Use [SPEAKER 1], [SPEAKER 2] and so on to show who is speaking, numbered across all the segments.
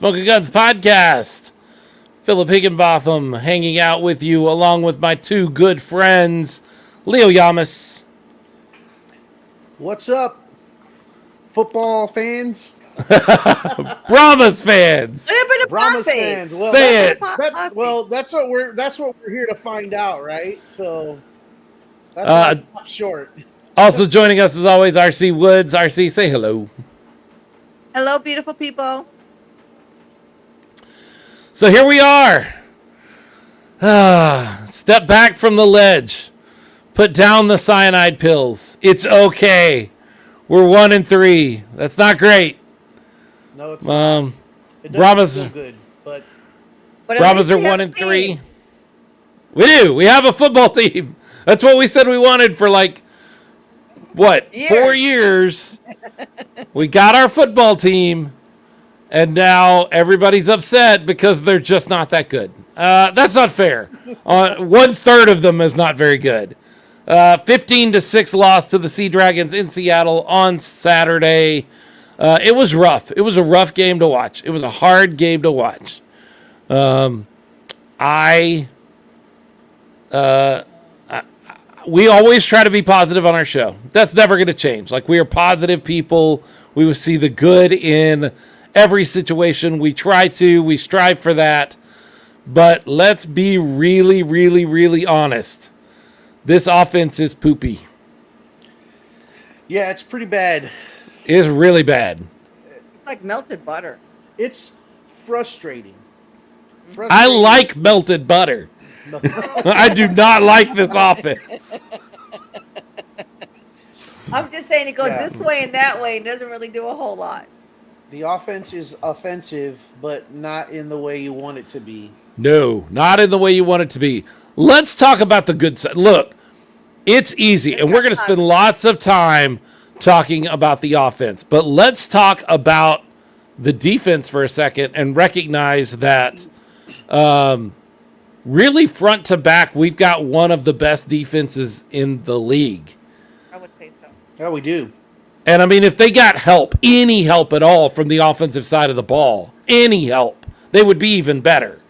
[SPEAKER 1] Smoking Guns Podcast. Philip Higginbotham hanging out with you along with my two good friends, Leo Yamas.
[SPEAKER 2] What's up, football fans?
[SPEAKER 1] Brahmas fans.
[SPEAKER 2] Brahmas fans. Well,
[SPEAKER 1] Say it.
[SPEAKER 2] That's what we're here to find out, right? So that's why I stopped short.
[SPEAKER 1] Also joining us as always, RC Woods. RC, say hello.
[SPEAKER 3] Hello, beautiful people.
[SPEAKER 1] So here we are. Step back from the ledge. Put down the cyanide pills. It's okay. We're 1-3. That's not great.
[SPEAKER 2] No, it's not. It
[SPEAKER 1] Brahmas
[SPEAKER 2] feel good, but
[SPEAKER 1] Brahmas are 1-3. We do. We have a football team. That's what we said we wanted for 4 years. We got our football team. And now everybody's upset because they're just not that good. That's not fair. 1/3 of them is not very good. 15-6 loss to the Sea Dragons in Seattle on Saturday. It was rough. It was a rough game to watch. It was a hard game to watch. We always try to be positive on our show. That's never going to change. We are positive people. We will see the good in every situation. We strive for that. But let's be really, really, really honest. This offense is poopy.
[SPEAKER 2] Yeah, it's pretty bad.
[SPEAKER 1] It's really bad.
[SPEAKER 3] It's like melted butter.
[SPEAKER 2] It's frustrating.
[SPEAKER 1] I like melted butter. I do not like this offense.
[SPEAKER 3] I'm just saying it goes this way and that way and doesn't really do a whole lot.
[SPEAKER 2] The offense is offensive, but not in the way you want it to be.
[SPEAKER 1] No, not in the way you want it to be. Let's talk about the good side. Look, it's easy, and we're going to spend lots of time talking about the offense. But let's talk about the defense for a second and recognize that really front to back, we've got one of the best defenses in the league.
[SPEAKER 3] I would say so.
[SPEAKER 2] Yeah, we do.
[SPEAKER 1] And, I mean, if they got help, any help at all from the offensive side of the ball, any help, they would be even better.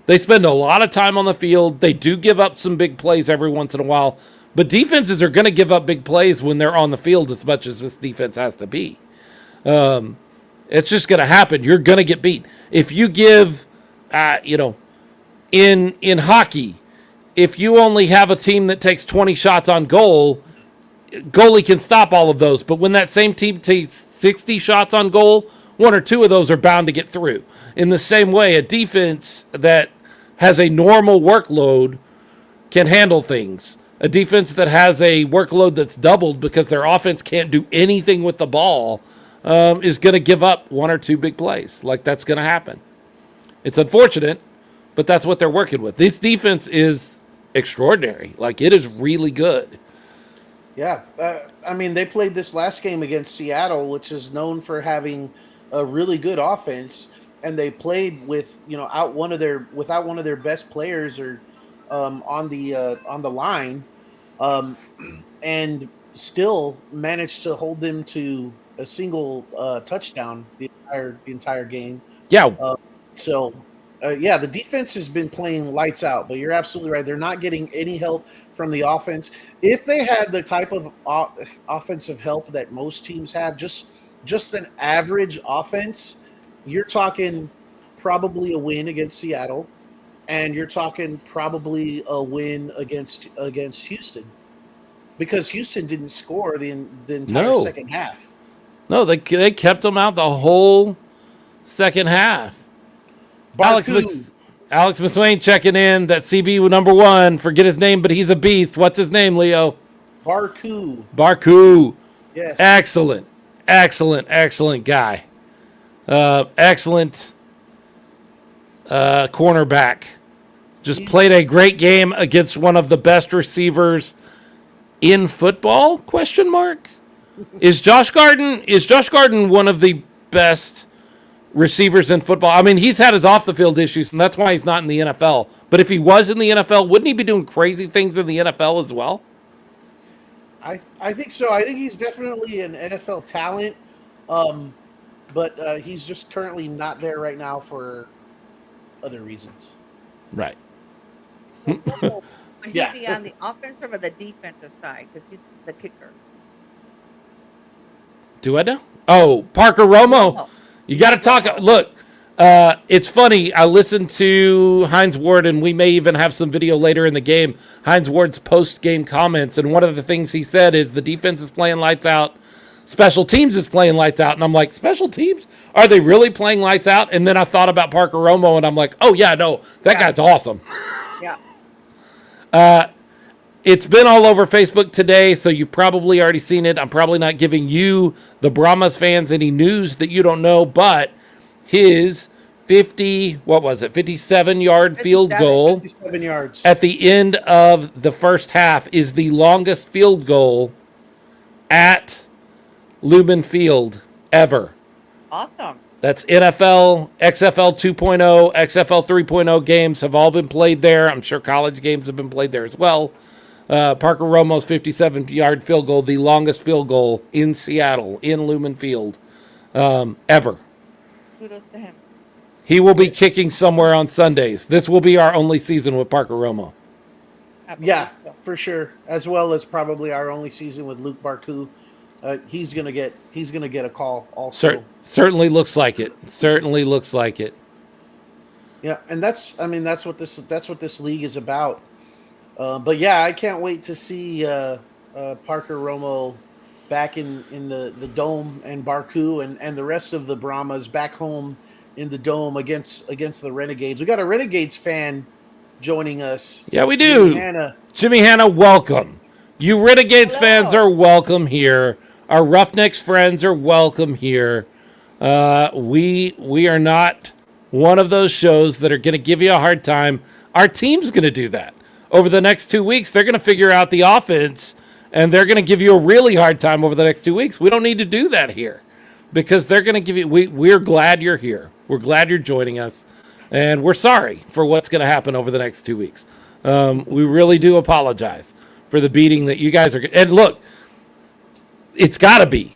[SPEAKER 1] They spend a lot of time on the field. They do give up some big plays every once in a while. But defenses are going to give up big plays when they're on the field as much as this defense has to be. It's just going to happen. You're going to get beat. If you give, in hockey, if you only have a team that takes 20 shots on goal, goalie can stop all of those. But when that same team takes 60 shots on goal, 1 or 2 of those are bound to get through. In the same way, a defense that has a normal workload can handle things. A defense that has a workload that's doubled because their offense can't do anything with the ball is going to give up 1 or 2 big plays. That's going to happen. It's unfortunate, but that's what they're working with. This defense is extraordinary. It is really good.
[SPEAKER 2] Yeah. They played this last game against Seattle, which is known for having a really good offense, and they played with without one of their best players or on the line, and still managed to hold them to a single touchdown the entire game.
[SPEAKER 1] Yeah.
[SPEAKER 2] The defense has been playing lights out, but you're absolutely right. They're not getting any help from the offense. If they had the type of offensive help that most teams have, just an average offense, you're talking probably a win against Seattle, and you're talking probably a win against Houston. because Houston didn't score the entire
[SPEAKER 1] No.
[SPEAKER 2] second half.
[SPEAKER 1] No, they kept them out the whole second half. Alex McSwain checking in that CB number 1. Forget his name, but he's a beast. What's his name, Leo?
[SPEAKER 2] Barku. Yes.
[SPEAKER 1] Excellent guy. Excellent cornerback. Just played a great game against one of the best receivers in football? ? Is Josh Gardner one of the best receivers in football? I mean, he's had his off the field issues, and that's why he's not in the NFL. But if he was in the NFL, wouldn't he be doing crazy things in the NFL as well?
[SPEAKER 2] I think so. I think he's definitely an NFL talent, but he's just currently not there right now for other reasons.
[SPEAKER 1] Right.
[SPEAKER 3] Would he be on the offensive or the defensive side? Because he's the kicker.
[SPEAKER 1] Do I know? Oh, Parker Romo. You got to talk. Look, it's funny. I listened to Hines Ward, and we may even have some video later in the game. Hines Ward's post-game comments, and one of the things he said is the defense is playing lights out. Special teams is playing lights out. And I'm like, special teams? Are they really playing lights out? And then I thought about Parker Romo, and I'm like, oh, yeah, no, that guy's awesome.
[SPEAKER 3] Yeah.
[SPEAKER 1] It's been all over Facebook today, so you've probably already seen it. I'm probably not giving you, the Brahmas fans, any news that you don't know, but his 57-yard field goal
[SPEAKER 2] 57 yards
[SPEAKER 1] at the end of the first half is the longest field goal at Lumen Field ever.
[SPEAKER 3] Awesome.
[SPEAKER 1] That's NFL, XFL 2.0, XFL 3.0 games have all been played there. I'm sure college games have been played there as well. Parker Romo's 57-yard field goal, the longest field goal in Seattle, in Lumen Field, ever.
[SPEAKER 3] Kudos to him.
[SPEAKER 1] He will be kicking somewhere on Sundays. This will be our only season with Parker Romo.
[SPEAKER 2] Yeah, for sure. As well as probably our only season with Luke Barku. He's gonna get a call also.
[SPEAKER 1] Certainly looks like it. Certainly looks like it.
[SPEAKER 2] Yeah, and that's what this league is about. But yeah, I can't wait to see Parker Romo back in the dome, and Barku and the rest of the Brahmas back home in the dome against the Renegades. We got a Renegades fan joining us.
[SPEAKER 1] Yeah, we do. Jimmy Hanna, welcome. You Renegades fans are welcome here. Our Roughnecks friends are welcome here. We are not one of those shows that are going to give you a hard time. Our team's going to do that. Over the next 2 weeks, they're going to figure out the offense, and they're going to give you a really hard time over the next 2 weeks. We don't need to do that here because they're going to give you – we're glad you're here. We're glad you're joining us, and we're sorry for what's going to happen over the next 2 weeks. We really do apologize for the beating that you guys are – and look, it's got to be.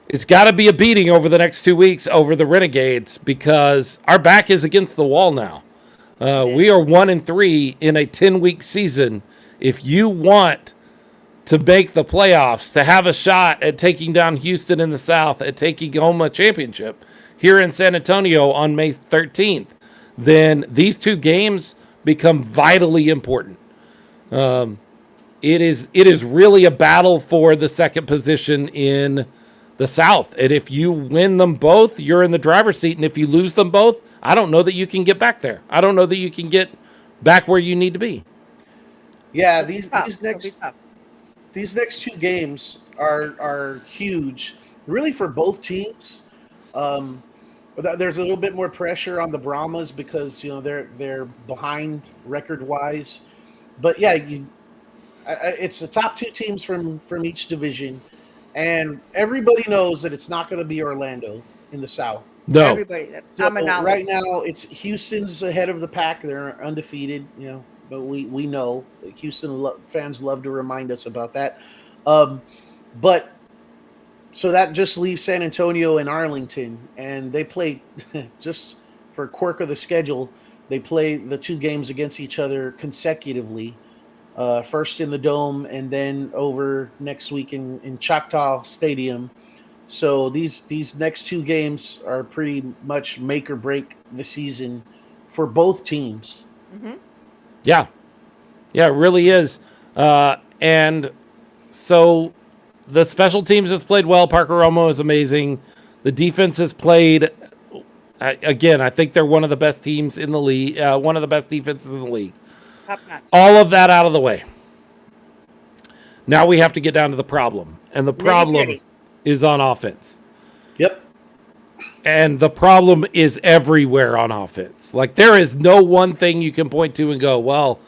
[SPEAKER 1] It's got to be a beating over the next 2 weeks over the Renegades because our back is against the wall now. We are 1-3 in a 10-week season. If you want to make the playoffs, to have a shot at taking down Houston in the South, at taking home a championship here in San Antonio on May 13th, then these 2 games become vitally important. It is really a battle for the second position in the South. And if you win them both, you're in the driver's seat. And if you lose them both, I don't know that you can get back there. I don't know that you can get back where you need to be.
[SPEAKER 2] Yeah, these next 2 games are huge, really, for both teams. There's a little bit more pressure on the Brahmas because they're behind record wise, but yeah, it's the top 2 teams from each division, and everybody knows that it's not going to be Orlando in the South.
[SPEAKER 1] No.
[SPEAKER 3] Everybody.
[SPEAKER 2] Right now, it's Houston's ahead of the pack. They're undefeated, but we know Houston fans love to remind us about that. But so that just leaves San Antonio and Arlington, and they play just for a quirk of the schedule. They play the 2 games against each other consecutively. First in the Dome, and then over next week in Choctaw Stadium. So these next 2 games are pretty much make or break the season for both teams.
[SPEAKER 3] Mm-hmm.
[SPEAKER 1] Yeah, it really is. And So the special teams has played well. Parker Romo is amazing. The defense has played. Again, I think they're one of the best teams in the league. One of the best defenses in the league.
[SPEAKER 3] Top notch.
[SPEAKER 1] All of that out of the way. Now we have to get down to the problem, and the problem
[SPEAKER 3] Nitty-gritty.
[SPEAKER 1] is on offense.
[SPEAKER 2] Yep.
[SPEAKER 1] And the problem is everywhere on offense. Like, there is no one thing you can point to and go, well,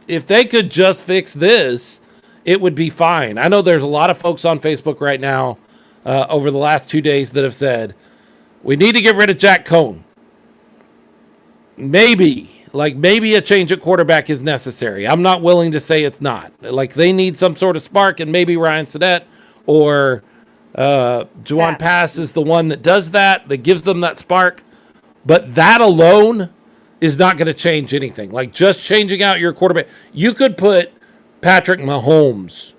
[SPEAKER 1] if they could just fix this, it would be fine. I know there's a lot of folks on Facebook right now over the last 2 days that have said, we need to get rid of Jack Cohn. Maybe a change at quarterback is necessary. I'm not willing to say it's not. Like, they need some sort of spark, and maybe Ryan Sedette or Juwan Pass is the one that does that gives them that spark. But that alone is not going to change anything. Like, just changing out your quarterback. You could put Patrick Mahomes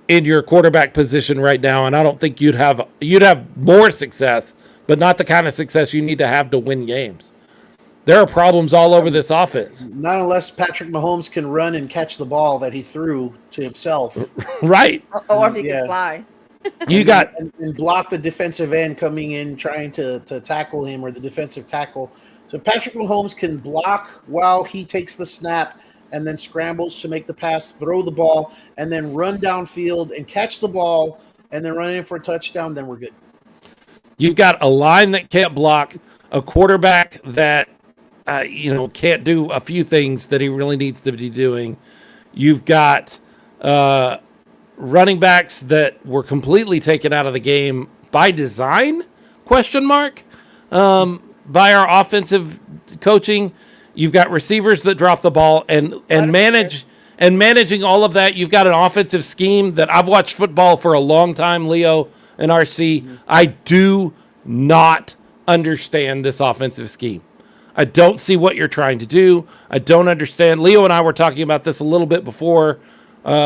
[SPEAKER 1] in your quarterback position right now, and I don't think you'd have more success, but not the kind of success you need to have to win games. There are problems all over this offense.
[SPEAKER 2] Not unless Patrick Mahomes can run and catch the ball that he threw to himself.
[SPEAKER 1] Right.
[SPEAKER 3] Or if he can fly.
[SPEAKER 1] You got
[SPEAKER 2] and block the defensive end coming in trying to tackle him, or the defensive tackle. So Patrick Mahomes can block while he takes the snap and then scrambles to make the pass, throw the ball, and then run downfield and catch the ball and then run in for a touchdown, then we're good.
[SPEAKER 1] You've got a line that can't block, a quarterback that can't do a few things that he really needs to be doing. You've got running backs that were completely taken out of the game by design, by our offensive coaching. You've got receivers that drop the ball and managing all of that. You've got an offensive scheme that I've watched football for a long time, Leo and RC. Mm-hmm. I do not understand this offensive scheme. I don't see what you're trying to do. I don't understand. Leo and I were talking about this a little bit before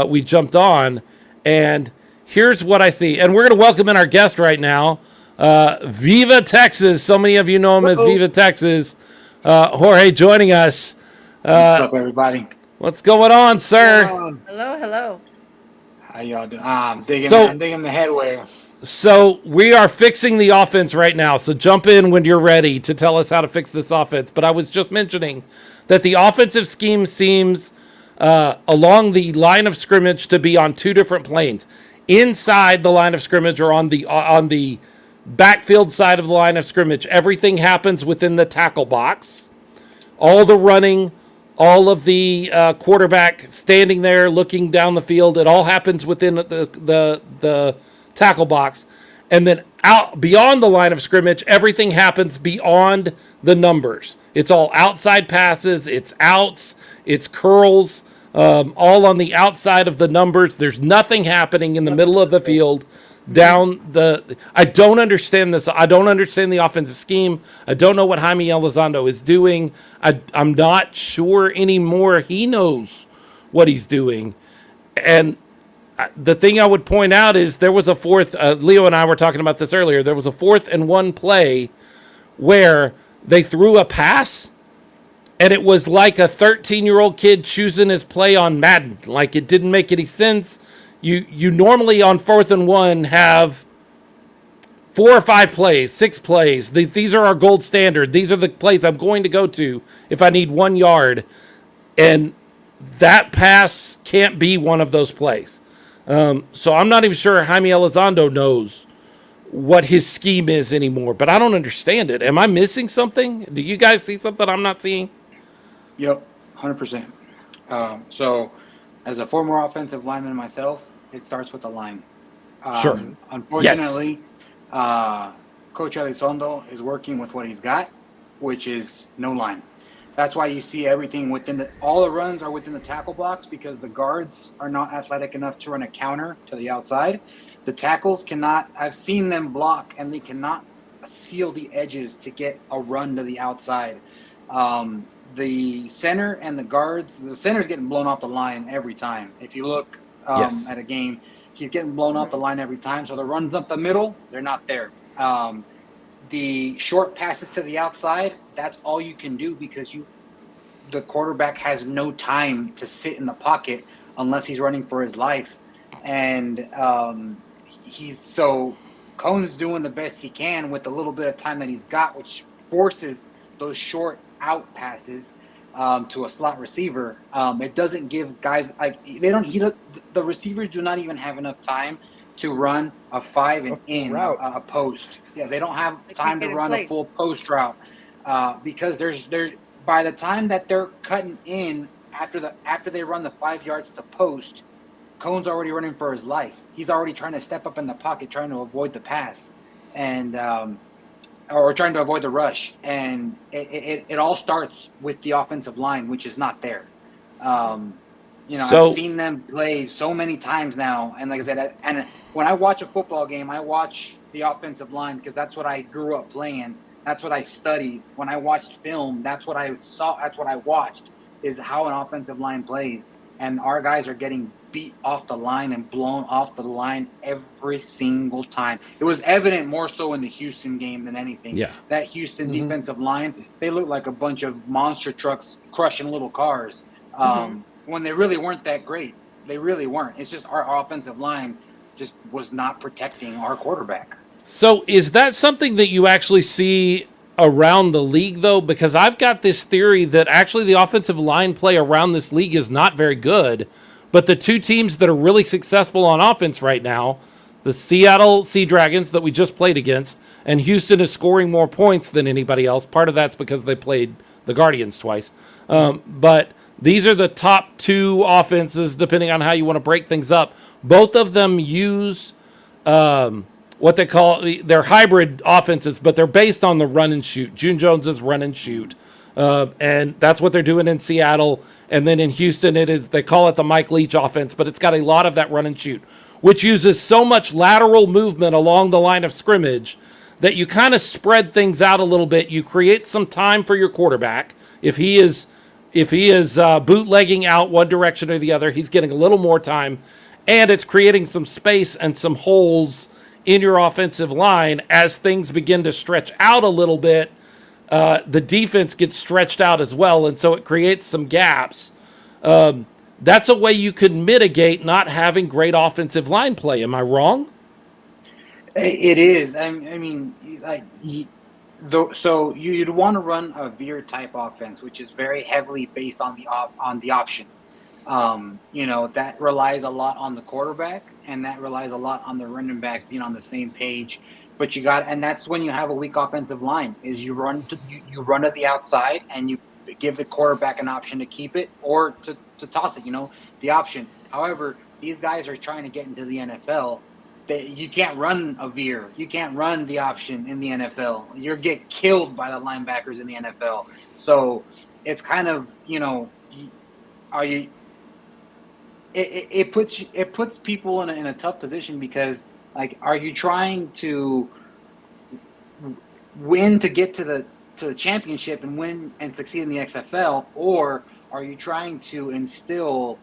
[SPEAKER 1] we jumped on, and here's what I see. And we're going to welcome in our guest right now, Viva Texas. So many of you know him as Viva Texas. Jorge joining us.
[SPEAKER 4] What's up, everybody?
[SPEAKER 1] What's going on, sir?
[SPEAKER 3] Hello.
[SPEAKER 4] How y'all doing? I'm digging the headway.
[SPEAKER 1] So we are fixing the offense right now. So jump in when you're ready to tell us how to fix this offense. But I was just mentioning that the offensive scheme seems along the line of scrimmage to be on two different planes. Inside the line of scrimmage, or on the backfield side of the line of scrimmage, everything happens within the tackle box. All the running, all of the quarterback standing there looking down the field, it all happens within the tackle box. And then out beyond the line of scrimmage, everything happens beyond the numbers. It's all outside passes, it's outs, it's curls, all on the outside of the numbers. There's nothing happening in the middle of the field. I don't understand this. I don't understand the offensive scheme. I don't know what Jaime Elizondo is doing. I'm not sure anymore he knows what he's doing. And the thing I would point out is there was a fourth, Leo and I were talking about this earlier, there was a 4th and 1 play where they threw a pass, and it was like a 13-year-old kid choosing his play on Madden. Like, it didn't make any sense. You normally on 4th and 1 have 4 or 5 plays, 6 plays. These are our gold standard. These are the plays I'm going to go to if I need 1 yard. And that pass can't be one of those plays. So I'm not even sure Jaime Elizondo knows what his scheme is anymore, but I don't understand it. Am I missing something? Do you guys see something I'm not seeing?
[SPEAKER 4] Yep, 100%. So as a former offensive lineman myself, it starts with the line.
[SPEAKER 1] Sure.
[SPEAKER 4] Unfortunately, Coach Elizondo is working with what he's got, which is no line. That's why you see everything all the runs are within the tackle box, because the guards are not athletic enough to run a counter to the outside. The tackles cannot, I've seen them block, and they cannot seal the edges to get a run to the outside. The center and the guards, the center's getting blown off the line every time. If you look at a game, he's getting blown off the line every time. So the runs up the middle, they're not there. The short passes to the outside, that's all you can do, because the quarterback has no time to sit in the pocket unless he's running for his life. And Cohn's doing the best he can with the little bit of time that he's got, which forces those short out passes to a slot receiver. It doesn't give guys the receivers do not even have enough time to run a 5 and in
[SPEAKER 2] route.
[SPEAKER 4] a post. Yeah, they don't have
[SPEAKER 3] They
[SPEAKER 4] time
[SPEAKER 3] can't
[SPEAKER 4] to
[SPEAKER 3] get in
[SPEAKER 4] run a
[SPEAKER 3] place.
[SPEAKER 4] full post route because there's by the time that they're cutting in after they run the 5 yards to post, Cohn's already running for his life. He's already trying to step up in the pocket, trying to avoid the pass, and or trying to avoid the rush. And it all starts with the offensive line, which is not there. I've seen them play so many times now, and like I said, and when I watch a football game, I watch the offensive line because that's what I grew up playing. That's what I studied. When I watched film, that's what I saw. That's what I watched, is how an offensive line plays. And our guys are getting beat off the line and blown off the line every single time. It was evident more so in the Houston game than anything.
[SPEAKER 1] Yeah.
[SPEAKER 4] That Houston defensive line, they looked like a bunch of monster trucks crushing little cars when they really weren't that great. They really weren't. It's just our offensive line just was not protecting our quarterback.
[SPEAKER 1] So is that something that you actually see around the league, though? Because I've got this theory that actually the offensive line play around this league is not very good, but the two teams that are really successful on offense right now, the Seattle Sea Dragons that we just played against, and Houston is scoring more points than anybody else. Part of that's because they played the Guardians twice. But these are the top two offenses, depending on how you want to break things up. Both of them use what they call their hybrid offenses, but they're based on the run and shoot. June Jones's run and shoot. And that's what they're doing in Seattle. And then in Houston, they call it the Mike Leach offense, but it's got a lot of that run and shoot, which uses so much lateral movement along the line of scrimmage that you kind of spread things out a little bit. You create some time for your quarterback. If he is bootlegging out one direction or the other, he's getting a little more time, and it's creating some space and some holes in your offensive line. As things begin to stretch out a little bit, the defense gets stretched out as well, and so it creates some gaps. That's a way you can mitigate not having great offensive line play. Am I wrong?
[SPEAKER 4] It is. So you'd want to run a veer type offense, which is very heavily based on the option. That relies a lot on the quarterback, and that relies a lot on the running back being on the same page. But and that's when you have a weak offensive line, is you run to the outside and you give the quarterback an option to keep it or to toss it. The option. However, these guys are trying to get into the NFL. You can't run a veer. You can't run the option in the NFL. You get killed by the linebackers in the NFL. So it's kind of, it puts people in a tough position because, like, are you trying to win to get to the championship and win and succeed in the XFL, or are you trying to instill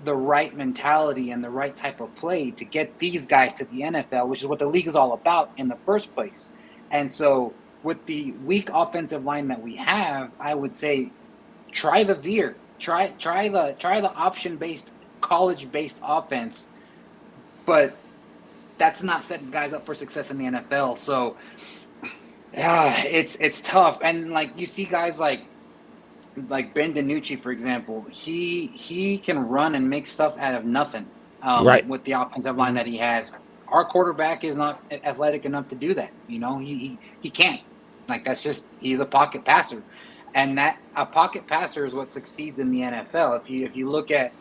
[SPEAKER 4] the right mentality and the right type of play to get these guys to the NFL, which is what the league is all about in the first place? And so with the weak offensive line that we have, I would say try the veer, try the option-based, college-based offense, but that's not setting guys up for success in the NFL. So it's tough. And like you see guys like Ben DiNucci, for example, he can run and make stuff out of nothing
[SPEAKER 1] Right.
[SPEAKER 4] with the offensive line that he has. Our quarterback is not athletic enough to do that. He can't. Like, that's just, he's a pocket passer. And that a pocket passer is what succeeds in the NFL. If you look at,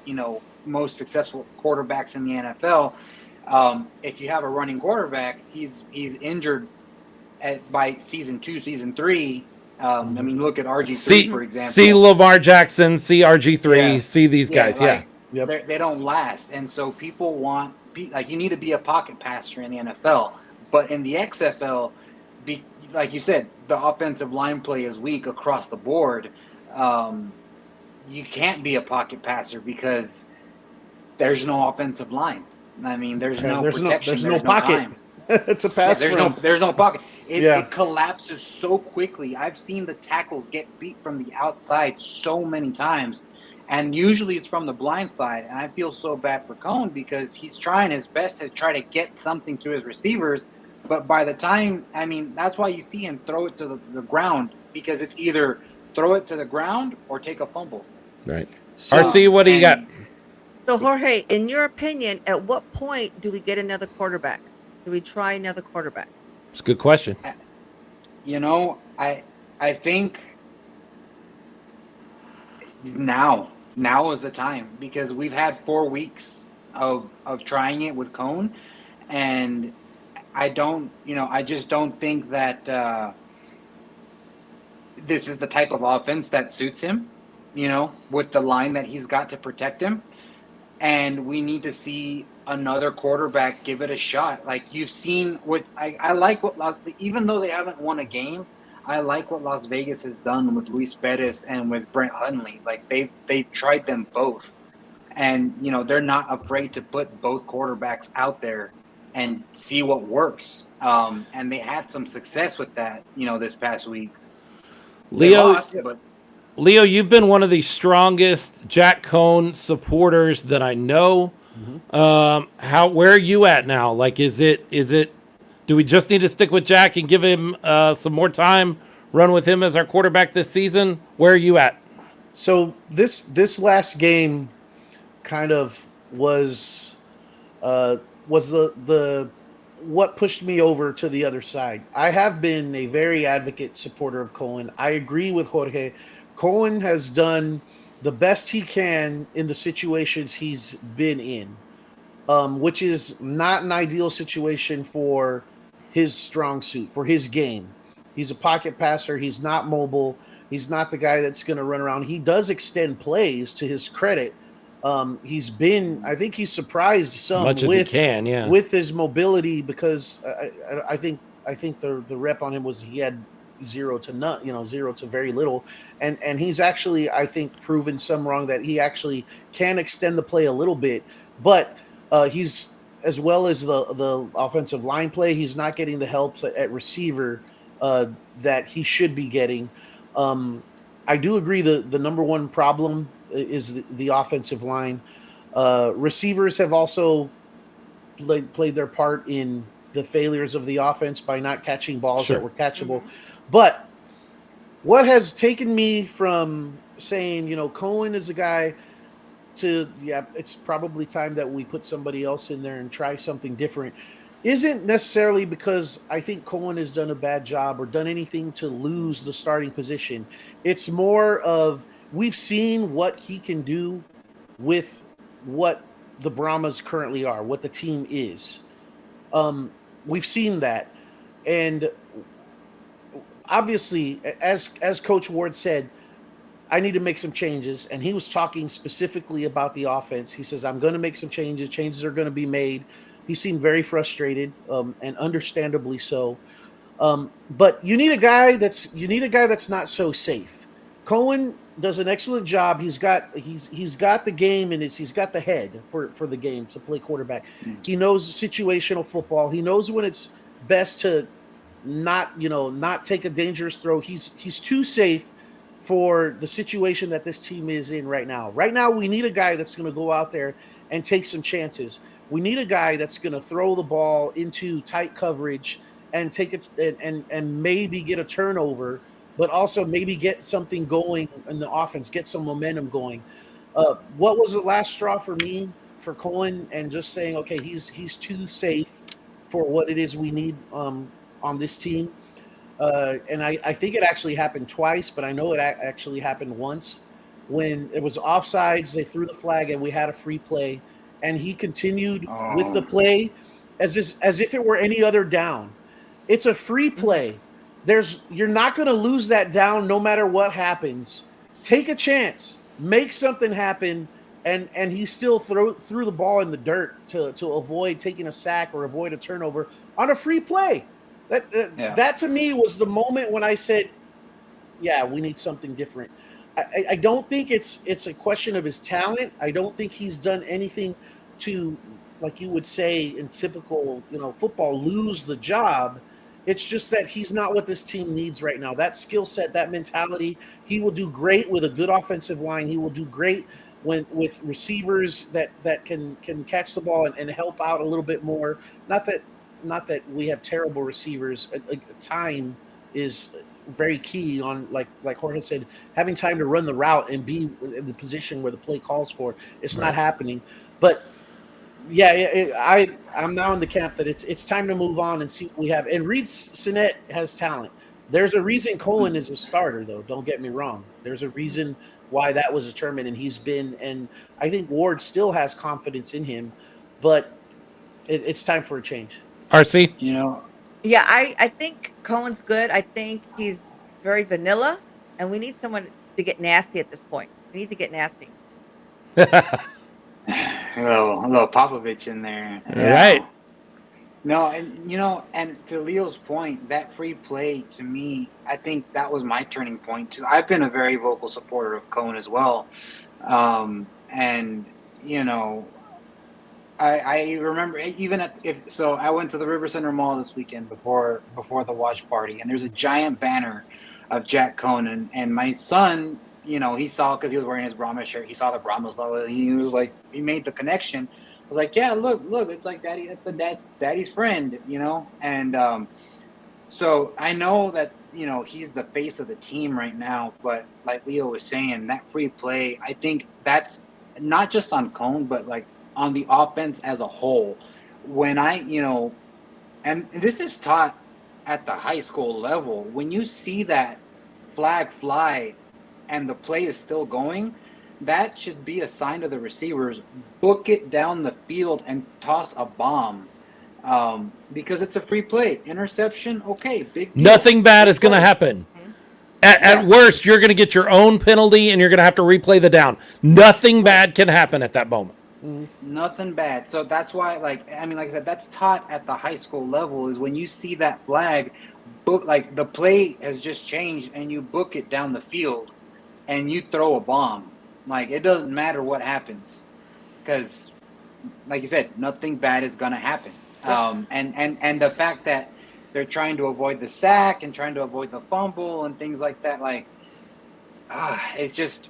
[SPEAKER 4] most successful quarterbacks in the NFL, if you have a running quarterback, he's injured by season 2, season 3. Look at RG3, for example.
[SPEAKER 1] See Lamar Jackson, see RG3, see these guys.
[SPEAKER 4] Like,
[SPEAKER 2] Yep.
[SPEAKER 4] They don't last. And so people want, you need to be a pocket passer in the NFL. But in the XFL, like you said, the offensive line play is weak across the board. You can't be a pocket passer because there's no offensive line. There's no protection.
[SPEAKER 2] There's no pocket.
[SPEAKER 4] Time.
[SPEAKER 2] It's a pass.
[SPEAKER 4] There's no pocket. It collapses so quickly. I've seen the tackles get beat from the outside so many times, And usually it's from the blind side. And I feel so bad for Cone because he's trying his best to try to get something to his receivers. But by the time, I mean, that's why you see him throw it to the ground, because it's either throw it to the ground or take a fumble.
[SPEAKER 1] Right.
[SPEAKER 2] So,
[SPEAKER 1] RC, what do you got?
[SPEAKER 3] So Jorge, in your opinion, at what point do we get another quarterback? Do we try another quarterback?
[SPEAKER 1] It's a good question.
[SPEAKER 4] You know, I think now is the time, because we've had 4 weeks of trying it with Cone, and I just don't think that this is the type of offense that suits him, with the line that he's got to protect him. And we need to see another quarterback give it a shot. Like you've seen what I like what even though they haven't won a game, I like what Las Vegas has done with Luis Perez and with Brent Hundley. Like they've tried them both. And they're not afraid to put both quarterbacks out there and see what works. And they had some success with that, this past week. They
[SPEAKER 1] Leo,
[SPEAKER 4] lost, but
[SPEAKER 1] Leo, you've been one of the strongest Jack Cone supporters that I know. Where are you at now? Like, is it? Do we just need to stick with Jack and give him some more time, run with him as our quarterback this season? Where are you at?
[SPEAKER 2] this last game kind of was the what pushed me over to the other side. I have been a very advocate supporter of Cohen. I agree with Jorge. Cohen has done the best he can in the situations he's been in, which is not an ideal situation for his strong suit, for his game. He's a pocket passer. He's not mobile. He's not the guy that's going to run around. He does extend plays, to his credit. I think he's surprised some
[SPEAKER 1] Much as he can, yeah.
[SPEAKER 2] with his mobility, because I think the rep on him was he had zero to very little, and he's actually, I think, proven some wrong, that he actually can extend the play a little bit, but he's, as well as the offensive line play, he's not getting the help at receiver that he should be getting. I do agree the number one problem is the offensive line. Receivers have also played their part in the failures of the offense by not catching balls that were catchable. But what has taken me from saying, Cohen is a guy, to, it's probably time that we put somebody else in there and try something different, isn't necessarily because I think Cohen has done a bad job or done anything to lose the starting position. It's more of, we've seen what he can do with what the Brahmas currently are, what the team is. We've seen that. And obviously, as Coach Ward said, I need to make some changes. And he was talking specifically about the offense. He says, I'm going to make some changes. Changes are going to be made. He seemed very frustrated, and understandably so. But you need a guy that's not so safe. Cohen does an excellent job. He's got the game, and he's got the head for the game to play quarterback. He knows situational football. He knows when it's best to not take a dangerous throw. He's too safe for the situation that this team is in right now. Right now, we need a guy that's going to go out there and take some chances. We need a guy that's going to throw the ball into tight coverage and take it and maybe get a turnover, but also maybe get something going in the offense, get some momentum going. What was the last straw for me for Cohen, and just saying, okay, he's too safe for what it is we need on this team. And I think it actually happened twice, but I know it actually happened once when it was offsides. They threw the flag and we had a free play, and he continued with the play as if it were any other down. It's a free play. You're not going to lose that down no matter what happens. Take a chance, make something happen, and he still threw the ball in the dirt to avoid taking a sack or avoid a turnover on a free play. That to me was the moment when I said, yeah, we need something different. I don't think it's a question of his talent. I don't think he's done anything to, like you would say in typical football, lose the job. It's just that he's not what this team needs right now. That skill set, that mentality, he will do great with a good offensive line. He will do great with receivers that can catch the ball and help out a little bit more. Not that we have terrible receivers. Time is very key on, like Jorge said, having time to run the route and be in the position where the play calls for. It's not happening. But yeah, I'm now in the camp that it's time to move on and see what we have. And Reed Sinnett has talent. There's a reason Cohen is a starter, though. Don't get me wrong. There's a reason why that was determined, and he's been. And I think Ward still has confidence in him, but it's time for a change.
[SPEAKER 1] RC,
[SPEAKER 3] Yeah, I think Cohen's good. I think he's very vanilla, and we need someone to get nasty at this point. We need to get nasty.
[SPEAKER 4] a little Popovich in there.
[SPEAKER 1] Right?
[SPEAKER 4] No, and to Leo's point, that free play, to me, I think that was my turning point too. I've been a very vocal supporter of Cohen as well, and I remember even so I went to the River Center Mall this weekend before the watch party, and there's a giant banner of Jack Cohen, and my son, he saw, because he was wearing his Brahmas shirt, he saw the Brahmas logo, he was like, he made the connection. I was like, yeah, look, it's like Daddy, that's Daddy's friend, and so I know that he's the face of the team right now, but like Leo was saying, that free play, I think that's not just on Cohen, but like on the offense as a whole. When and this is taught at the high school level, when you see that flag fly and the play is still going, that should be a sign to the receivers, book it down the field and toss a bomb, because it's a free play. Interception, okay, big deal.
[SPEAKER 1] Nothing bad is going to happen. At worst, you're going to get your own penalty, and you're going to have to replay the down. Nothing bad can happen at that moment.
[SPEAKER 4] Nothing bad. So that's why, like I said, that's taught at the high school level, is when you see that flag, book, like the play has just changed, and you book it down the field and you throw a bomb. Like, it doesn't matter what happens, because like you said, nothing bad is going to happen. And the fact that they're trying to avoid the sack and trying to avoid the fumble and things like that, like, it's just,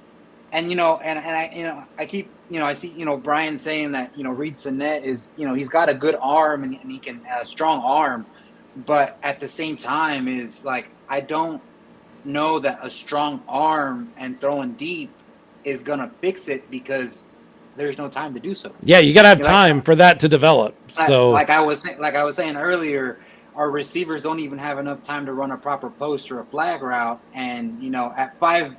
[SPEAKER 4] and I keep, I see, Brian saying that, Reed Sinnett is, he's got a good arm and he can, a strong arm, but at the same time is like, I don't know that a strong arm and throwing deep is going to fix it, because there's no time to do so.
[SPEAKER 1] Yeah, you got to have time for that to develop. So
[SPEAKER 4] like I was saying earlier, our receivers don't even have enough time to run a proper post or a flag route, and at 5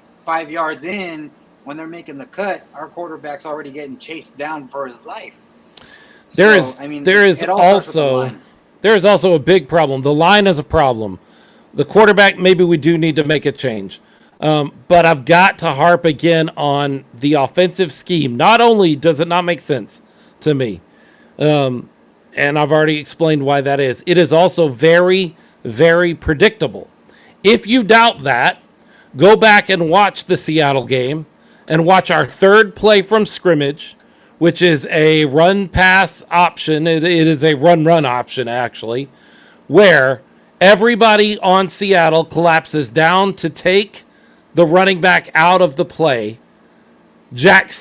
[SPEAKER 4] yards in, when they're making the cut, our quarterback's already getting chased down for his life.
[SPEAKER 1] There is also a big problem. The line is a problem. The quarterback, maybe we do need to make a change. But I've got to harp again on the offensive scheme. Not only does it not make sense to me, and I've already explained why that is, it is also very, very predictable. If you doubt that, go back and watch the Seattle game and watch our third play from scrimmage, which is a run-pass option. It is a run-run option, actually, where everybody on Seattle collapses down to take the running back out of the play. Jack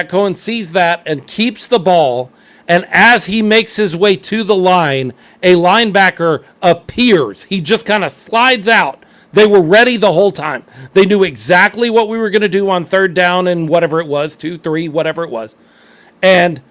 [SPEAKER 1] Cohen sees that and keeps the ball, and as he makes his way to the line, a linebacker appears. He just kind of slides out. They were ready the whole time. They knew exactly what we were going to do on third down and whatever it was, 2, 3, whatever it was. And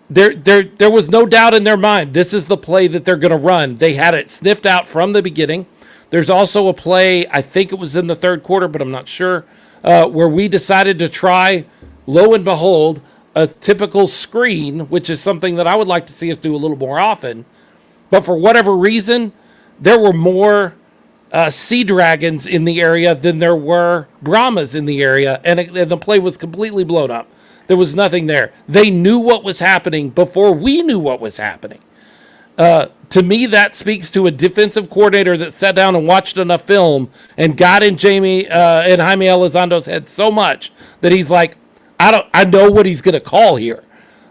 [SPEAKER 1] there was no doubt in their mind, this is the play that they're going to run. They had it sniffed out from the beginning. There's also a play, I think it was in the third quarter, but I'm not sure, where we decided to try, lo and behold, a typical screen, which is something that I would like to see us do a little more often. But for whatever reason, there were more Sea Dragons in the area than there were Brahmas in the area, and the play was completely blown up. There was nothing there. They knew what was happening before we knew what was happening. To me, that speaks to a defensive coordinator that sat down and watched enough film and got in Jaime Elizondo's head so much that he's like, I know what he's going to call here.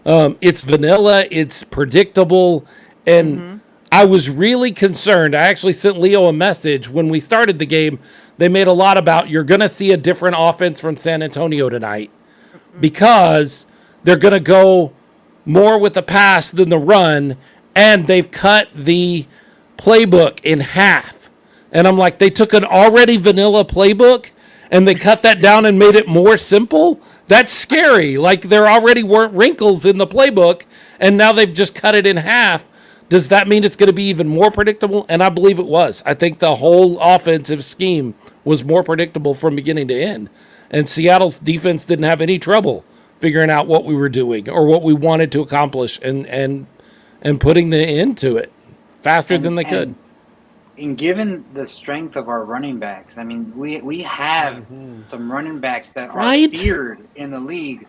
[SPEAKER 1] It's vanilla, it's predictable, and I was really concerned. I actually sent Leo a message when we started the game. They made a lot about you're going to see a different offense from San Antonio tonight because they're going to go more with the pass than the run, and they've cut the playbook in half. And I'm like, they took an already vanilla playbook and they cut that down and made it more simple. That's scary. Like there already weren't wrinkles in the playbook, and now they've just cut it in half. Does that mean it's going to be even more predictable? And I believe it was. I think the whole offensive scheme was more predictable from beginning to end. And Seattle's defense didn't have any trouble figuring out what we were doing or what we wanted to accomplish and putting the end to it faster than they could.
[SPEAKER 4] And given the strength of our running backs, I mean, we have some running backs that are feared in the league,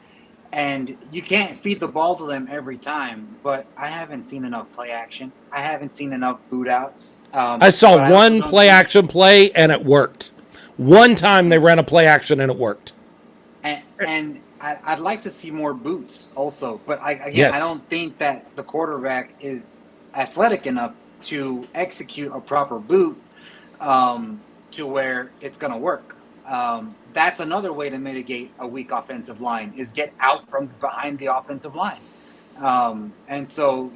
[SPEAKER 4] and you can't feed the ball to them every time. But I haven't seen enough play action. I haven't seen enough boot outs.
[SPEAKER 1] I saw one play action play, and it worked. One time they ran a play action, and it worked.
[SPEAKER 4] And I'd like to see more boots also. But I don't think that the quarterback is athletic enough to execute a proper boot to where it's going to work. That's another way to mitigate a weak offensive line is get out from behind the offensive line. And so,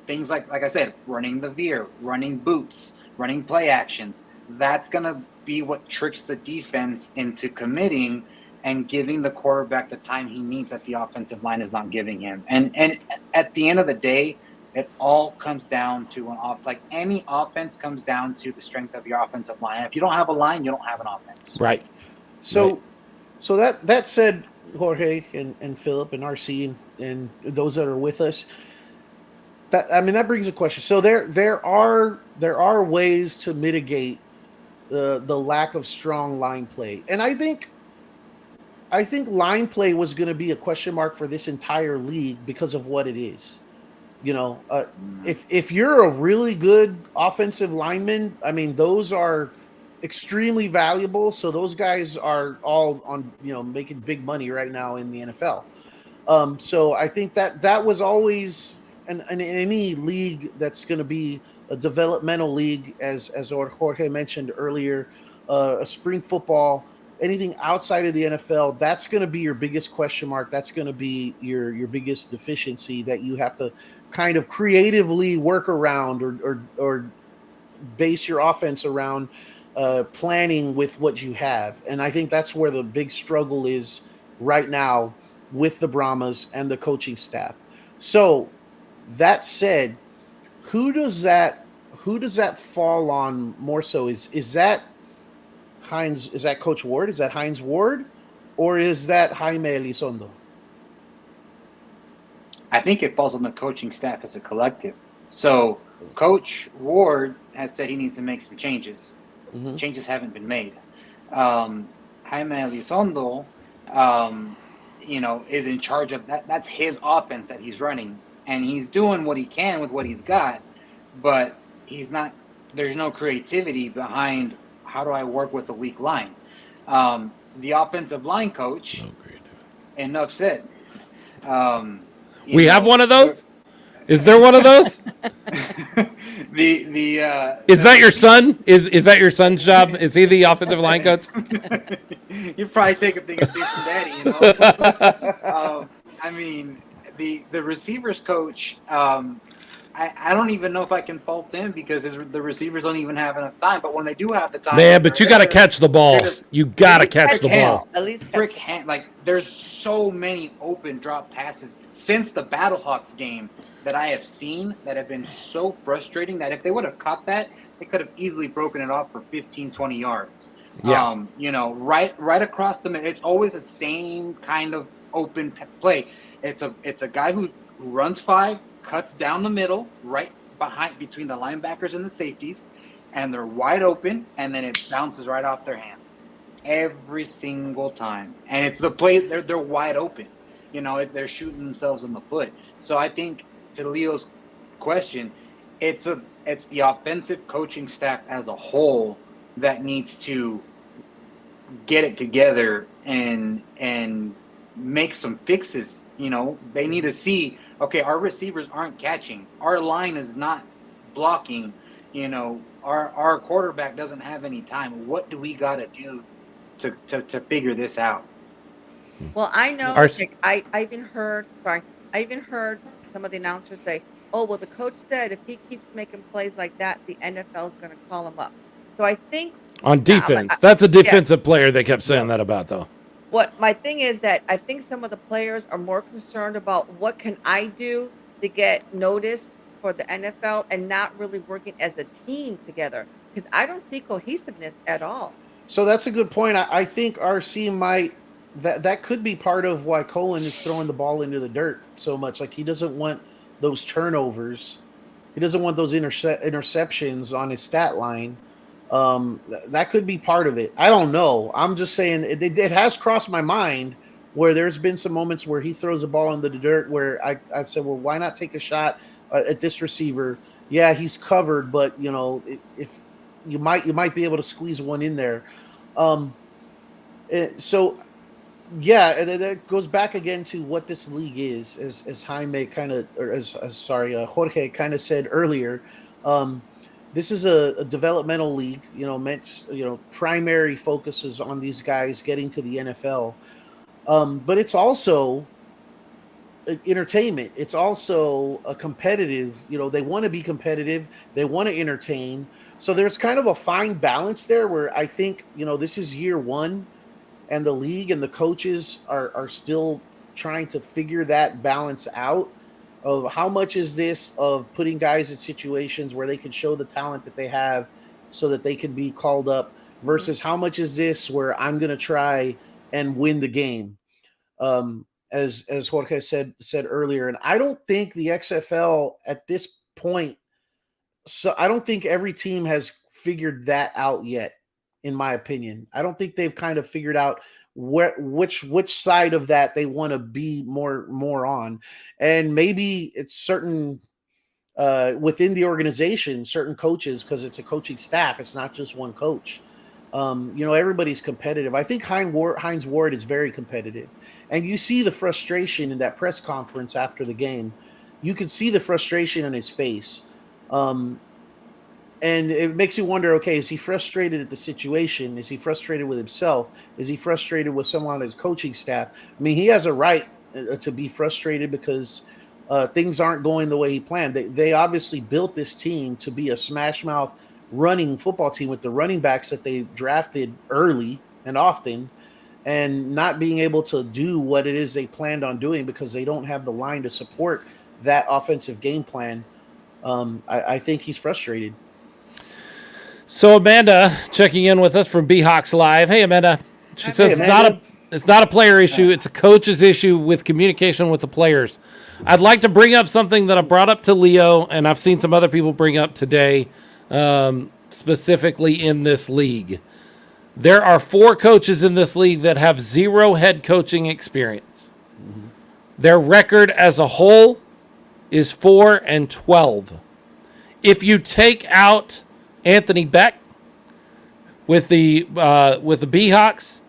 [SPEAKER 4] things like I said, running the veer, running boots, running play actions, that's going to be what tricks the defense into committing and giving the quarterback the time he needs that the offensive line is not giving him. And at the end of the day, it all comes down to any offense comes down to the strength of your offensive line. If you don't have a line, you don't have an offense.
[SPEAKER 1] Right.
[SPEAKER 2] So that said, Jorge and Philip and RC and those that are with us, that brings a question. So there are ways to mitigate the lack of strong line play, and I think line play was going to be a question mark for this entire league because of what it is. If you're a really good offensive lineman, I mean, those are extremely valuable. So those guys are all on, making big money right now in the NFL. So I think that was always, in any league that's going to be a developmental league, as Jorge mentioned earlier, a spring football, anything outside of the NFL, that's going to be your biggest question mark. That's going to be your biggest deficiency that you have to kind of creatively work around or base your offense around, planning with what you have. And I think that's where the big struggle is right now with the Brahmas and the coaching staff. So that said, who does that fall on more so? Is that Hines? Is that Coach Ward? Is that Hines Ward? Or is that Jaime Elizondo?
[SPEAKER 4] I think it falls on the coaching staff as a collective. So Coach Ward has said he needs to make some changes. Mm-hmm. Changes haven't been made. Jaime Elizondo, is in charge of that. That's his offense that he's running, and he's doing what he can with what he's got, but he's not. There's no creativity behind how do I work with a weak line. The offensive line coach. Enough said.
[SPEAKER 1] We have one of those? Is there one of those? Is that your son? Is that your son's job? Is he the offensive line coach?
[SPEAKER 4] You probably take a thing or two from Daddy, the receivers coach. I don't even know if I can fault him because the receivers don't even have enough time. But when they do have the time,
[SPEAKER 1] man, but you got to catch the ball. You got to catch the ball.
[SPEAKER 3] At least
[SPEAKER 4] there's so many open drop passes since the Battlehawks game that I have seen that have been so frustrating that if they would have caught that, they could have easily broken it off for 15, 20 yards.
[SPEAKER 1] Yeah.
[SPEAKER 4] Right across the middle. It's always the same kind of open play. It's a guy who runs 5, cuts down the middle, right between the linebackers and the safeties, and they're wide open, and then it bounces right off their hands every single time. And it's the play they're wide open. They're shooting themselves in the foot. So I think, to Leo's question, it's the offensive coaching staff as a whole that needs to get it together and make some fixes. They need to see, okay, our receivers aren't catching. Our line is not blocking. Our quarterback doesn't have any time. What do we got to do to figure this out?
[SPEAKER 3] Well, I know,
[SPEAKER 1] Our,
[SPEAKER 3] like, I even heard, sorry, I even heard some of the announcers say, "Oh, well, the coach said if he keeps making plays like that, the NFL is going to call him up." So I think
[SPEAKER 1] on
[SPEAKER 3] now,
[SPEAKER 1] defense, that's a
[SPEAKER 3] yeah,
[SPEAKER 1] defensive player they kept saying
[SPEAKER 2] Yeah.
[SPEAKER 1] that about, though.
[SPEAKER 3] what my thing is that I think some of the players are more concerned about what can I do to get noticed for the NFL and not really working as a team together because I don't see cohesiveness at all.
[SPEAKER 2] So that's a good point. I think RC might that could be part of why Cohen is throwing the ball into the dirt so much. Like he doesn't want those turnovers. He doesn't want those interceptions on his stat line. That could be part of it. I don't know. I'm just saying it has crossed my mind where there's been some moments where he throws the ball into the dirt where I said, well, why not take a shot at this receiver? Yeah, he's covered, but if you might be able to squeeze one in there. So yeah, that goes back again to what this league is, as Jaime kind of, or Jorge kind of said earlier. This is a developmental league, meant, primary focus is on these guys getting to the NFL. But it's also entertainment. It's also a competitive, they want to be competitive. They want to entertain. So there's kind of a fine balance there where I think, this is year one and the league and the coaches are still trying to figure that balance out of how much is this of putting guys in situations where they can show the talent that they have so that they can be called up versus how much is this where I'm going to try and win the game. As Jorge said earlier, and I don't think the XFL at this point, so I don't think every team has figured that out yet. In my opinion, I don't think they've kind of figured out which side of that they want to be more on, and maybe it's certain within the organization, certain coaches, because it's a coaching staff, it's not just one coach. Everybody's competitive. I think Hines Ward is very competitive, and you see the frustration in that press conference after the game. You can see the frustration on his face. And it makes you wonder, okay, is he frustrated at the situation? Is he frustrated with himself? Is he frustrated with someone on his coaching staff? I mean, he has a right to be frustrated because things aren't going the way he planned. They obviously built this team to be a smash mouth running football team with the running backs that they drafted early and often, and not being able to do what it is they planned on doing because they don't have the line to support that offensive game plan. I think he's frustrated.
[SPEAKER 1] So Amanda checking in with us from Beehawks Live. Hey, Amanda. She says it's not a player issue. It's a coach's issue with communication with the players. I'd like to bring up something that I brought up to Leo, and I've seen some other people bring up today, specifically in this league. There are 4 coaches in this league that have 0 head coaching experience. Mm-hmm. Their record as a whole is 4-12. If you take out Anthony Beck with the Beehawks,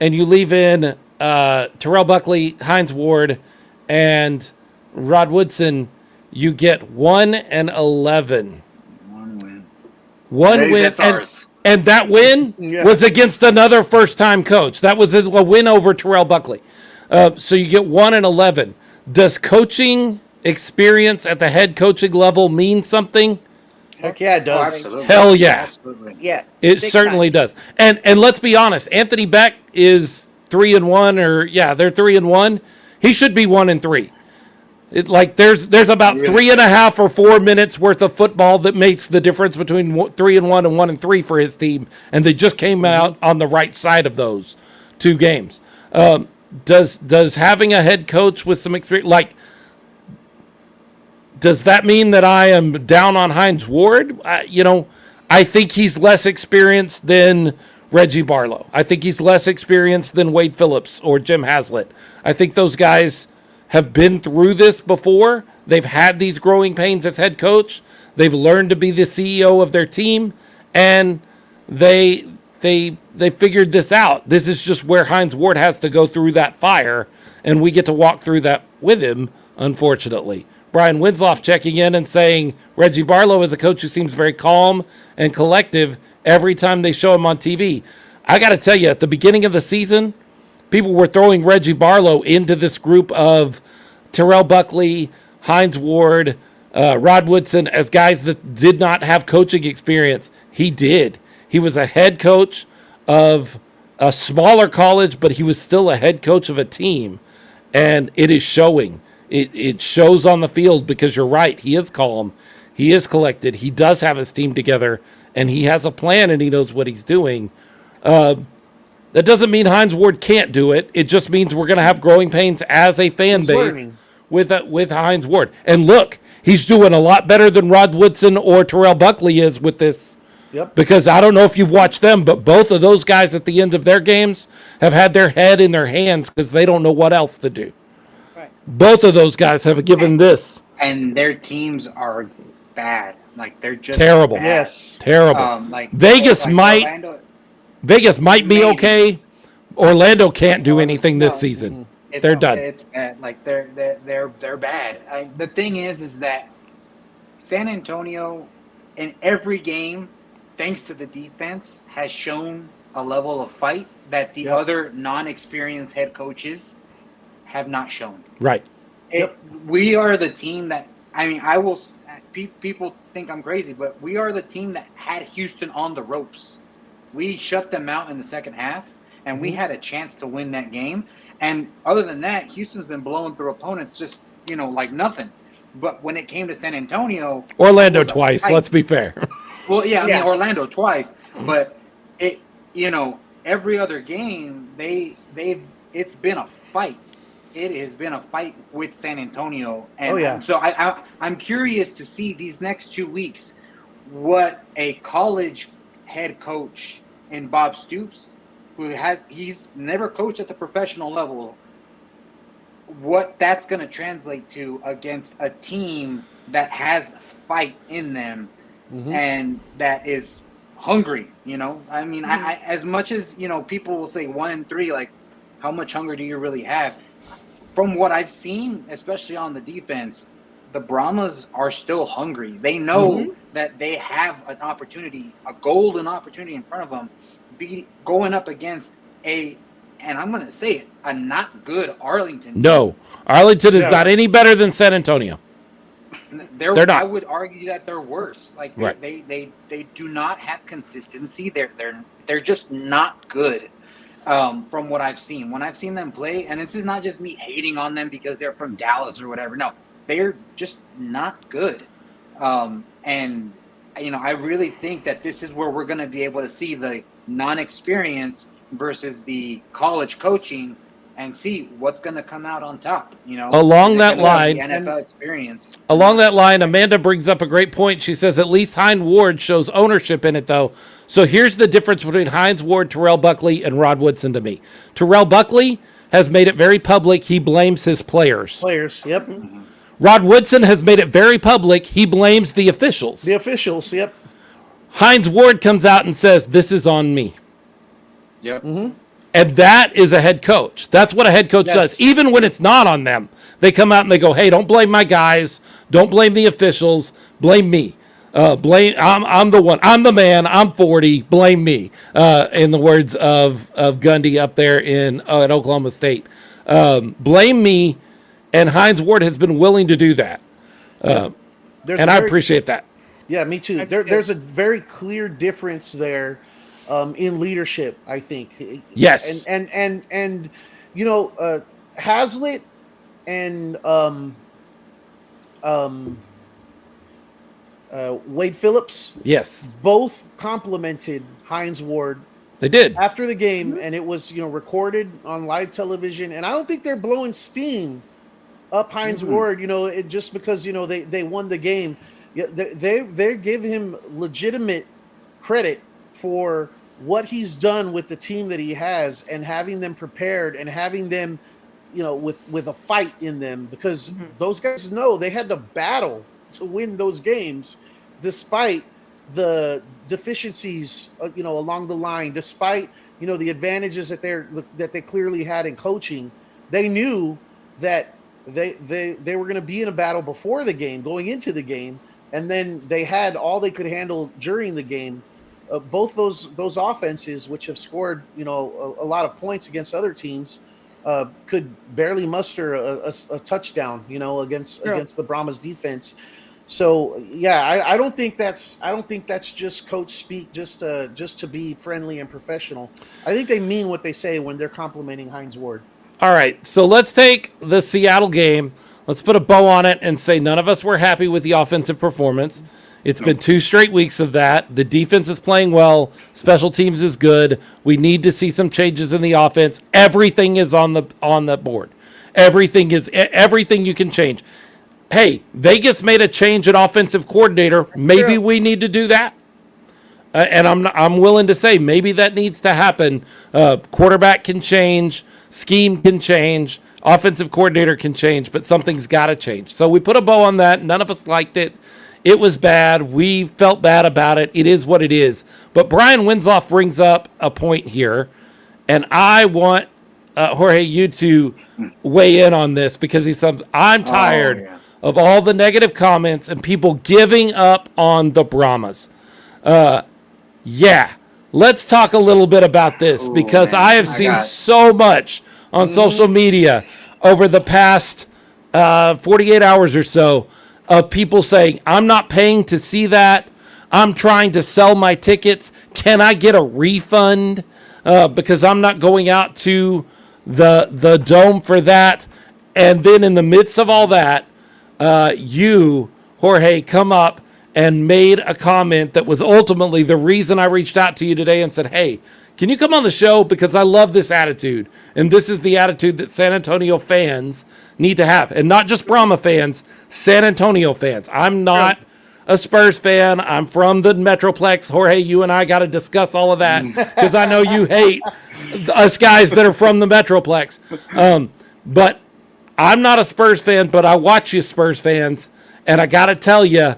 [SPEAKER 1] and you leave in Terrell Buckley, Hines Ward, and Rod Woodson, you get 1-11. One win, and that win was against another first-time coach. That was a win over Terrell Buckley. So you get 1-11. Does coaching experience at the head coaching level mean something?
[SPEAKER 2] Heck yeah, it does.
[SPEAKER 4] Oh,
[SPEAKER 1] hell yeah.
[SPEAKER 4] Absolutely.
[SPEAKER 3] Yes.
[SPEAKER 1] It certainly does. And let's be honest, Anthony Beck is 3-1, they're 3-1. He should be 1-3. There's about 3.5 or 4 minutes worth of football that makes the difference between 3-1 and 1-3 for his team, and they just came out on the right side of those 2 games. Does having a head coach with some experience, does that mean that I am down on Hines Ward? I think he's less experienced than Reggie Barlow. I think he's less experienced than Wade Phillips or Jim Haslett. I think those guys have been through this before. They've had these growing pains as head coach. They've learned to be the CEO of their team, and they figured this out. This is just where Hines Ward has to go through that fire, and we get to walk through that with him, unfortunately. Brian Winslow checking in and saying Reggie Barlow is a coach who seems very calm and collective every time they show him on TV. I got to tell you, at the beginning of the season, people were throwing Reggie Barlow into this group of Terrell Buckley, Hines Ward, Rod Woodson as guys that did not have coaching experience. He did. He was a head coach of a smaller college, but he was still a head coach of a team. And it is showing. It shows on the field because you're right. He is calm. He is collected. He does have his team together, and he has a plan, and he knows what he's doing. That doesn't mean Hines Ward can't do it. It just means we're going to have growing pains as a fan
[SPEAKER 2] He's
[SPEAKER 1] base
[SPEAKER 2] learning.
[SPEAKER 1] with Hines Ward. And look, he's doing a lot better than Rod Woodson or Terrell Buckley is with this.
[SPEAKER 2] Yep.
[SPEAKER 1] Because I don't know if you've watched them, but both of those guys at the end of their games have had their head in their hands because they don't know what else to do.
[SPEAKER 3] Right.
[SPEAKER 1] Both of those guys have given this.
[SPEAKER 4] And their teams are bad. Like they're just
[SPEAKER 1] Terrible.
[SPEAKER 4] bad.
[SPEAKER 2] Yes.
[SPEAKER 1] Terrible.
[SPEAKER 4] Like
[SPEAKER 1] Vegas
[SPEAKER 4] like
[SPEAKER 1] might
[SPEAKER 4] Orlando,
[SPEAKER 1] Vegas might be
[SPEAKER 4] Maybe.
[SPEAKER 1] okay. Orlando can't do anything this
[SPEAKER 4] No.
[SPEAKER 1] season.
[SPEAKER 4] It's,
[SPEAKER 1] They're done.
[SPEAKER 4] It's bad. Like they're bad. The thing is that San Antonio in every game, thanks to the defense, has shown a level of fight that the
[SPEAKER 2] Yep.
[SPEAKER 4] other non-experienced head coaches have not shown.
[SPEAKER 1] Right.
[SPEAKER 4] We are the team that I will. People think I'm crazy, but we are the team that had Houston on the ropes. We shut them out in the second half, and we had a chance to win that game. And other than that, Houston's been blowing through opponents just like nothing. But when it came to San Antonio,
[SPEAKER 1] Orlando
[SPEAKER 4] it was a
[SPEAKER 1] twice,
[SPEAKER 4] fight.
[SPEAKER 1] let's be fair.
[SPEAKER 4] Well, yeah, I
[SPEAKER 3] Yeah.
[SPEAKER 4] mean Orlando twice, but every other game it's been a fight. It has been a fight with San Antonio, and
[SPEAKER 2] Oh, yeah.
[SPEAKER 4] so I'm curious to see these next 2 weeks what a college head coach in Bob Stoops, he's never coached at the professional level, what that's going to translate to against a team that has fight in them and that is hungry. I as much as people will say 1-3, like how much hunger do you really have? From what I've seen, especially on the defense, the Brahmas are still hungry. They know that they have an opportunity, a golden opportunity in front of them, going up against and I'm going to say it, a not good Arlington team.
[SPEAKER 1] No. Arlington is
[SPEAKER 2] Yeah.
[SPEAKER 1] not any better than San Antonio. They're not.
[SPEAKER 4] I would argue that they're worse. Like
[SPEAKER 1] Right.
[SPEAKER 4] they do not have consistency. They're just not good. From what I've seen, when I've seen them play, and this is not just me hating on them because they're from Dallas or whatever. No, they're just not good. And I really think that this is where we're going to be able to see the non-experience versus the college coaching, and see what's going to come out on top.
[SPEAKER 1] Along
[SPEAKER 4] Is it
[SPEAKER 1] that
[SPEAKER 4] gonna
[SPEAKER 1] line-
[SPEAKER 4] be NFL experience.
[SPEAKER 1] Along that line, Amanda brings up a great point. She says at least Hines Ward shows ownership in it, though. So here's the difference between Hines Ward, Terrell Buckley, and Rod Woodson to me. Terrell Buckley has made it very public. He blames his players.
[SPEAKER 2] Yep.
[SPEAKER 1] Rod Woodson has made it very public. He blames the officials.
[SPEAKER 2] The officials. Yep.
[SPEAKER 1] Hines Ward comes out and says, this is on me.
[SPEAKER 4] Yep.
[SPEAKER 1] And that is a head coach. That's what a head coach
[SPEAKER 2] Yes.
[SPEAKER 1] does. Even when it's not on them, they come out and they go, hey, don't blame my guys. Don't blame the officials. Blame me. I'm the one. I'm the man. I'm 40. Blame me. In the words of Gundy up there at Oklahoma State. Blame me. And Hines Ward has been willing to do that.
[SPEAKER 2] There's
[SPEAKER 1] And
[SPEAKER 2] a
[SPEAKER 1] I
[SPEAKER 2] very-
[SPEAKER 1] appreciate that.
[SPEAKER 2] Yeah, me too.
[SPEAKER 3] That's good.
[SPEAKER 2] There's a very clear difference there in leadership, I think.
[SPEAKER 1] Yes.
[SPEAKER 2] And Hazlitt and Wade Phillips
[SPEAKER 1] Yes,
[SPEAKER 2] both complimented Hines Ward
[SPEAKER 1] they did.
[SPEAKER 2] after the game, and it was recorded on live television. And I don't think they're blowing steam up Hines Ward, just because they won the game. Yeah, they give him legitimate credit for what he's done with the team that he has, and having them prepared and having them, with a fight in them, because those guys know they had to battle to win those games, despite the deficiencies, along the line, despite the advantages that they clearly had in coaching. They knew that they were going to be in a battle before the game, going into the game, and then they had all they could handle during the game. Both those offenses, which have scored a lot of points against other teams, could barely muster a touchdown, against the Brahmas defense. So yeah, I don't think that's just coach speak just to be friendly and professional. I think they mean what they say when they're complimenting Hines Ward.
[SPEAKER 1] All right, so let's take the Seattle game. Let's put a bow on it and say none of us were happy with the offensive performance. It's been 2 straight weeks of that. The defense is playing well. Special teams is good. We need to see some changes in the offense. Everything is on the board. Everything you can change. Hey, Vegas made a change at offensive coordinator. Maybe we need to do that. And I'm willing to say maybe that needs to happen. Quarterback can change, scheme can change, offensive coordinator can change, but something's got to change. So we put a bow on that. None of us liked it. It was bad. We felt bad about it. It is what it is. But Brian Winslow brings up a point here, and I want Jorge, you to weigh in on this because he says, I'm tired of all the negative comments and people giving up on the Brahmas. Yeah, let's talk a little bit about this because I have seen so much on social media over the past 48 hours or so of people saying, I'm not paying to see that. I'm trying to sell my tickets. Can I get a refund? Because I'm not going out to the dome for that. And then in the midst of all that, you, Jorge, come up and made a comment that was ultimately the reason I reached out to you today and said, hey, can you come on the show? Because I love this attitude. And this is the attitude that San Antonio fans need to have. And not just Brahma fans, San Antonio fans. I'm not a Spurs fan. I'm from the Metroplex. Jorge, you and I got to discuss all of that because I know you hate us guys that are from the Metroplex. But I'm not a Spurs fan, but I watch you Spurs fans. And I got to tell you,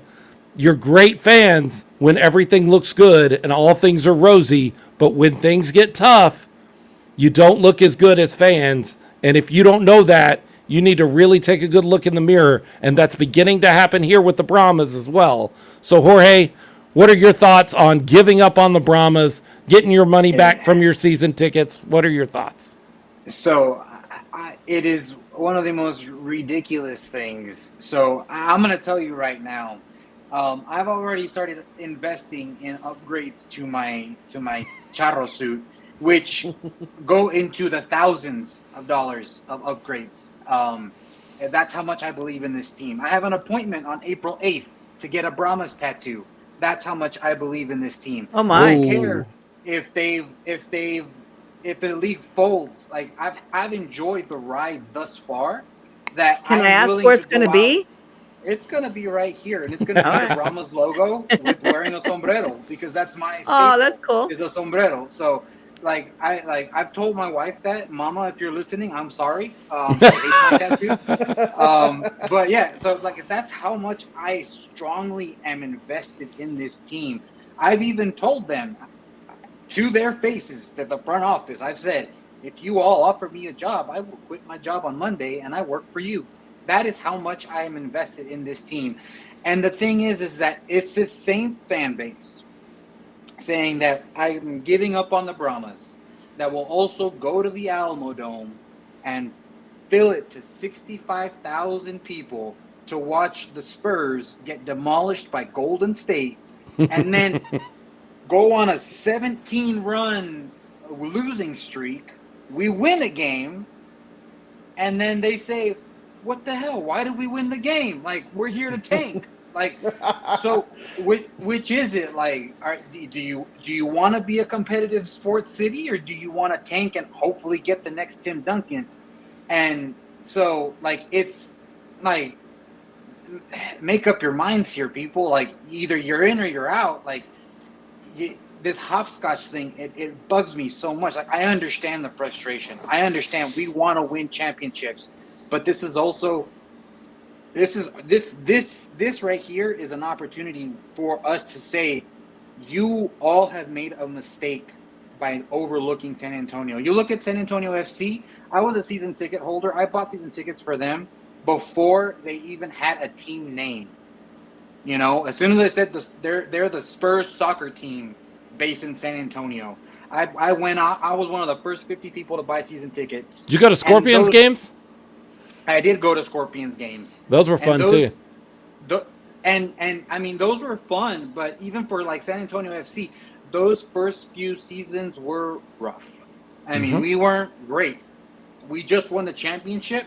[SPEAKER 1] you're great fans when everything looks good and all things are rosy. But when things get tough, you don't look as good as fans. And if you don't know that, you need to really take a good look in the mirror. And that's beginning to happen here with the Brahmas as well. So, Jorge, what are your thoughts on giving up on the Brahmas, getting your money back from your season tickets? What are your thoughts?
[SPEAKER 4] So, it is one of the most ridiculous things. So, I'm going to tell you right now, I've already started investing in upgrades to my charro suit, which go into the thousands of dollars of upgrades. That's how much I believe in this team. I have an appointment on April 8th to get a Brahmas tattoo. That's how much I believe in this team.
[SPEAKER 3] Oh my!
[SPEAKER 4] I don't care if the league folds. Like I've enjoyed the ride thus far. That
[SPEAKER 3] can I ask where it's going to be?
[SPEAKER 4] It's going to be right here, and it's going to be the Brahmas logo with wearing a sombrero because that's my staple.
[SPEAKER 3] Oh, that's cool.
[SPEAKER 4] Is a sombrero. So, I've told my wife that, Mama, if you're listening, I'm sorry. I hate my tattoos. But yeah, so that's how much I strongly am invested in this team. I've even told them to their faces that the front office, I've said, if you all offer me a job, I will quit my job on Monday and I work for you. That is how much I am invested in this team. And the thing is that it's this same fan base saying that I'm giving up on the Brahmas that will also go to the Alamo Dome and fill it to 65,000 people to watch the Spurs get demolished by Golden State and then go on a 17-run losing streak. We win a game, and then they say, what the hell? Why did we win the game? We're here to tank. So which is it? Do you want to be a competitive sports city, or do you want to tank and hopefully get the next Tim Duncan? And so it's make up your minds here, people. Either you're in or you're out. This hopscotch thing, it bugs me so much. I understand the frustration. I understand we want to win championships. But this is also, this right here is an opportunity for us to say, you all have made a mistake by overlooking San Antonio. You look at San Antonio FC. I was a season ticket holder. I bought season tickets for them. before they even had a team name. You know, as soon as they said they're the Spurs soccer team based in San Antonio, I went out. I was one of the first 50 people to buy season tickets.
[SPEAKER 1] Did you go to Scorpions games?
[SPEAKER 4] I did go to Scorpions games.
[SPEAKER 1] Those were fun too.
[SPEAKER 4] And I mean, those were fun, but even for like San Antonio FC, those first few seasons were rough. I mean, we weren't great. We just won the championship,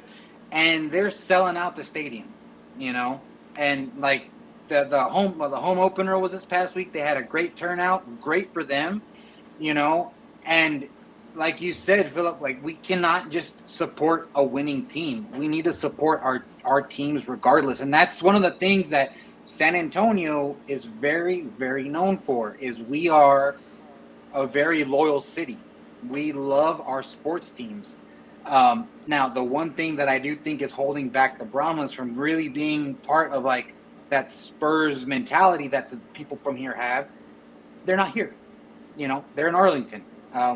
[SPEAKER 4] and they're selling out the stadium, you know. And like the home opener was this past week. They had a great turnout, great for them, you know. And like you said, Philip, like we cannot just support a winning team. We need to support our teams regardless. And that's one of the things that San Antonio is very, very known for, is we are a very loyal city. We love our sports teams. Now, the one thing that I do think is holding back the Brahmas from really being part of like that Spurs mentality that the people from here have, they're not here. You know, they're in Arlington.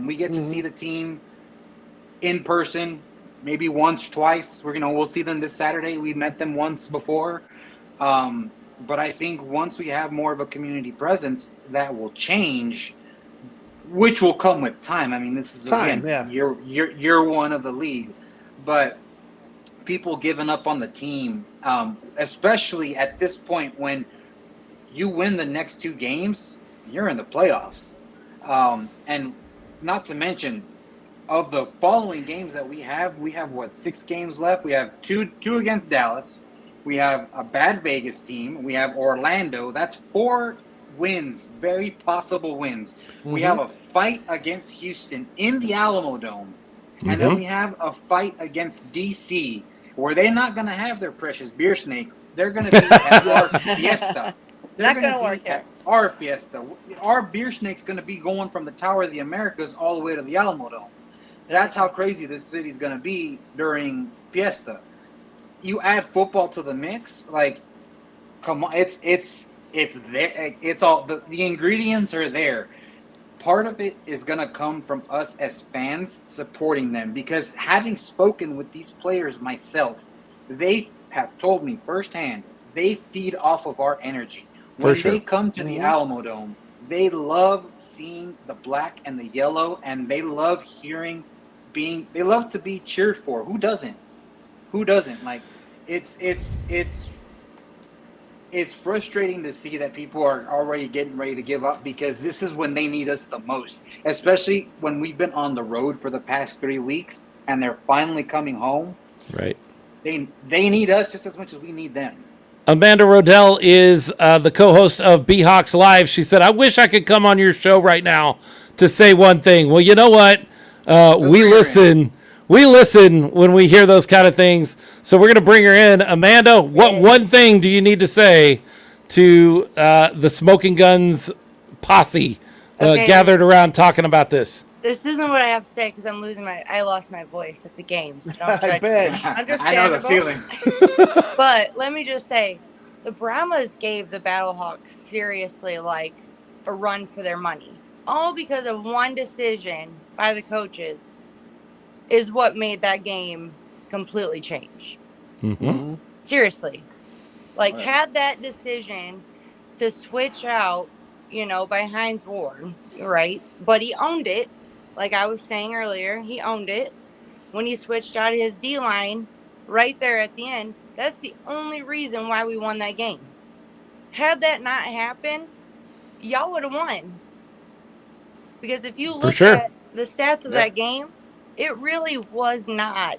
[SPEAKER 4] We get to see the team in person, maybe once, twice. We'll see them this Saturday. We met them once before. But I think once we have more of a community presence, that will change, which will come with time. I mean, this is year one of the league, but people giving up on the team, especially at this point when you win the next 2 games, you're in the playoffs. And not to mention, of the following games that we have what, 6 games left? We have two against Dallas. We have a bad Vegas team. We have Orlando. That's 4 wins, very possible wins. We have a fight against Houston in the Alamo Dome. And then we have a fight against DC, where they're not going to have their precious beer snake. They're going to be at our fiesta.
[SPEAKER 3] Not going to work here.
[SPEAKER 4] Our fiesta. Our beer snake's going to be going from the Tower of the Americas all the way to the Alamo Dome. That's how crazy this city's going to be during fiesta. You add football to the mix, like, come on, it's there. It's all the ingredients are there. Part of it is going to come from us as fans supporting them, because having spoken with these players myself, they have told me firsthand they feed off of our energy. When they come to the Alamo Dome, they love seeing the black and the yellow, and they love they love to be cheered for. Who doesn't? Like, it's frustrating to see that people are already getting ready to give up, because this is when they need us the most, especially when we've been on the road for the past 3 weeks and they're finally coming home.
[SPEAKER 1] Right.
[SPEAKER 4] They need us just as much as we need them.
[SPEAKER 1] Amanda Rodell is the co-host of B-Hawks Live. She said, I wish I could come on your show right now to say one thing. Well, you know what? We listen when we hear those kind of things. So we're going to bring her in. Amanda, what one thing do you need to say to the Smoking Guns posse gathered around talking about this?
[SPEAKER 5] This isn't what I have to say, because I lost my voice at the games. So
[SPEAKER 2] I bet.
[SPEAKER 4] I know the feeling.
[SPEAKER 5] But let me just say, the Brahmas gave the Battlehawks seriously like a run for their money. All because of one decision by the coaches is what made that game completely change. Seriously. Like, had that decision to switch out, by Hines Ward, right? But he owned it. Like I was saying earlier, he owned it. When he switched out his D-line right there at the end, that's the only reason why we won that game. Had that not happened, y'all would have won. Because if you look at the stats of that game, it really was not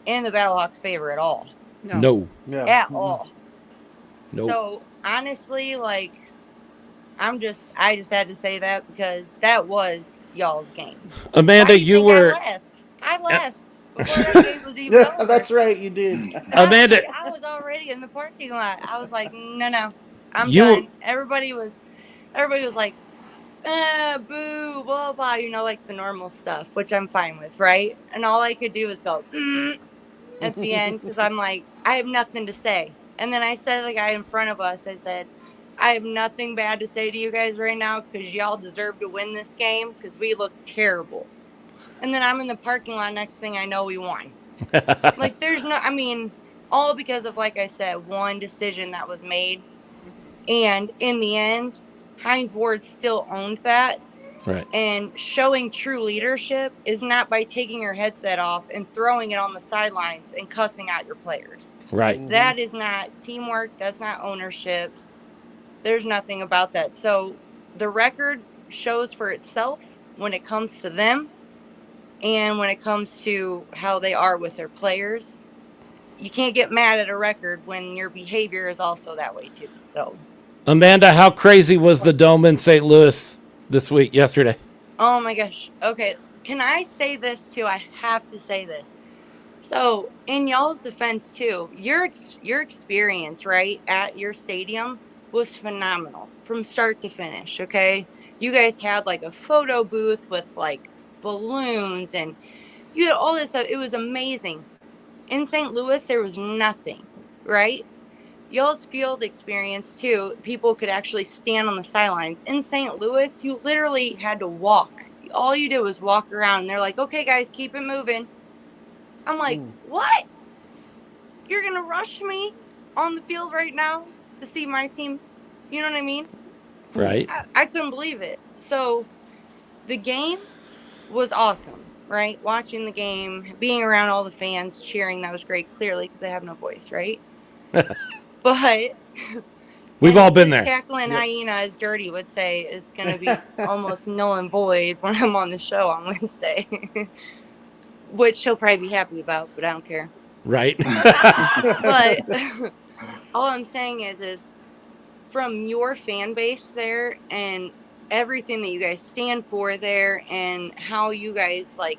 [SPEAKER 5] in the Battlehawks' favor at all.
[SPEAKER 1] No.
[SPEAKER 5] At all.
[SPEAKER 1] Nope.
[SPEAKER 5] So, honestly, like, I just had to say that, because that was y'all's game.
[SPEAKER 1] Amanda,
[SPEAKER 5] I left before that game was even over.
[SPEAKER 2] That's right, you did.
[SPEAKER 1] Amanda,
[SPEAKER 5] I was already in the parking lot. I was like, no, I'm done. Everybody was like, boo, blah, blah, like the normal stuff, which I'm fine with, right? And all I could do was go, at the end, because I'm like, I have nothing to say. And then I said to the guy in front of us, I said, I have nothing bad to say to you guys right now, because y'all deserve to win this game, because we look terrible. And then I'm in the parking lot. Next thing I know, we won. Like, all because of, like I said, one decision that was made. And in the end, Hines Ward still owned that.
[SPEAKER 1] Right.
[SPEAKER 5] And showing true leadership is not by taking your headset off and throwing it on the sidelines and cussing out your players.
[SPEAKER 1] Right.
[SPEAKER 5] That is not teamwork. That's not ownership. There's nothing about that. So the record shows for itself when it comes to them and when it comes to how they are with their players. You can't get mad at a record when your behavior is also that way too. So,
[SPEAKER 1] Amanda, how crazy was the dome in St. Louis yesterday?
[SPEAKER 5] oh my gosh. Okay. Can I say this too? I have to say this. So, in y'all's defense too, your experience, right, at your stadium was phenomenal from start to finish, okay? You guys had like a photo booth with like balloons and you had all this stuff. It was amazing. In St. Louis, there was nothing, right? Y'all's field experience too, people could actually stand on the sidelines. In St. Louis, you literally had to walk. All you did was walk around and they're like, okay, guys, keep it moving. I'm like, what? You're going to rush me on the field right now to see my team? You know what I mean?
[SPEAKER 1] Right.
[SPEAKER 5] I couldn't believe it. So the game was awesome, right? Watching the game, being around all the fans, cheering, that was great, clearly, because I have no voice, right? But
[SPEAKER 1] we've all been there.
[SPEAKER 5] Cackling hyena, as Dirty would say, is going to be almost null and void when I'm on the show on Wednesday. Which he'll probably be happy about, but I don't care.
[SPEAKER 1] Right.
[SPEAKER 5] But all I'm saying is from your fan base there and everything that you guys stand for there and how you guys like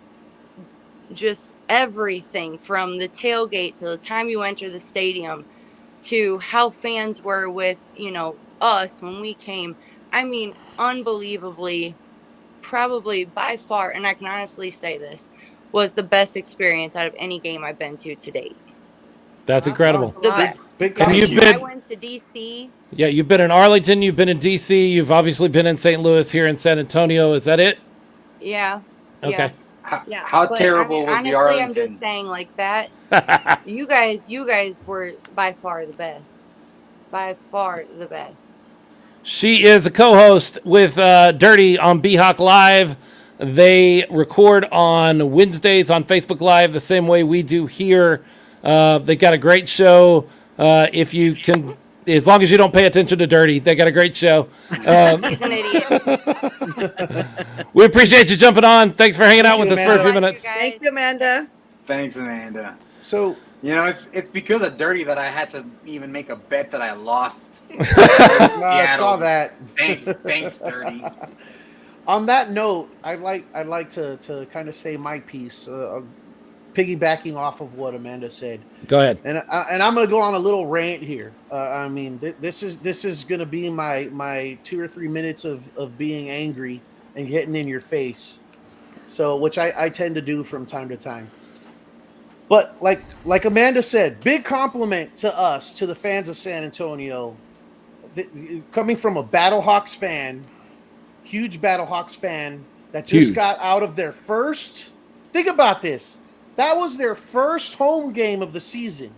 [SPEAKER 5] just everything from the tailgate to the time you enter the stadium to how fans were with, you know, us when we came. I mean, unbelievably, probably by far, and I can honestly say this, was the best experience out of any game I've been to date.
[SPEAKER 1] That's incredible.
[SPEAKER 5] The best.
[SPEAKER 1] And you've been,
[SPEAKER 5] I went to DC.
[SPEAKER 1] Yeah, you've been in Arlington, you've been in DC, you've obviously been in St. Louis, here in San Antonio. Is that it?
[SPEAKER 5] Yeah.
[SPEAKER 1] Okay.
[SPEAKER 5] Yeah.
[SPEAKER 4] How
[SPEAKER 5] But
[SPEAKER 4] terrible
[SPEAKER 5] I mean,
[SPEAKER 4] was
[SPEAKER 5] honestly,
[SPEAKER 4] the Arlington?
[SPEAKER 5] I'm just saying like that. you guys were by far the best. By far the best.
[SPEAKER 1] She is a co-host with Dirty on B-Hawk Live. They record on Wednesdays on Facebook Live the same way we do here. They got a great show. If you can, as long as you don't pay attention to Dirty, they got a great show.
[SPEAKER 5] He's an idiot.
[SPEAKER 1] We appreciate you jumping on. Thanks for hanging out with us for a few minutes.
[SPEAKER 3] Thank you, Amanda.
[SPEAKER 4] Thanks, Amanda.
[SPEAKER 2] So,
[SPEAKER 4] you know, it's because of Dirty that I had to even make a bet that I lost.
[SPEAKER 2] I saw that.
[SPEAKER 4] Thanks, Dirty.
[SPEAKER 2] On that note, I'd like to kind of say my piece, piggybacking off of what Amanda said.
[SPEAKER 1] Go ahead.
[SPEAKER 2] And I'm going to go on a little rant here. I mean, this is going to be my 2 or 3 minutes of being angry and getting in your face. So, which I tend to do from time to time. But like Amanda said, big compliment to us, to the fans of San Antonio, coming from a Battlehawks fan. Huge Battlehawks fan that just got out of their first. Think about this. That was their first home game of the season.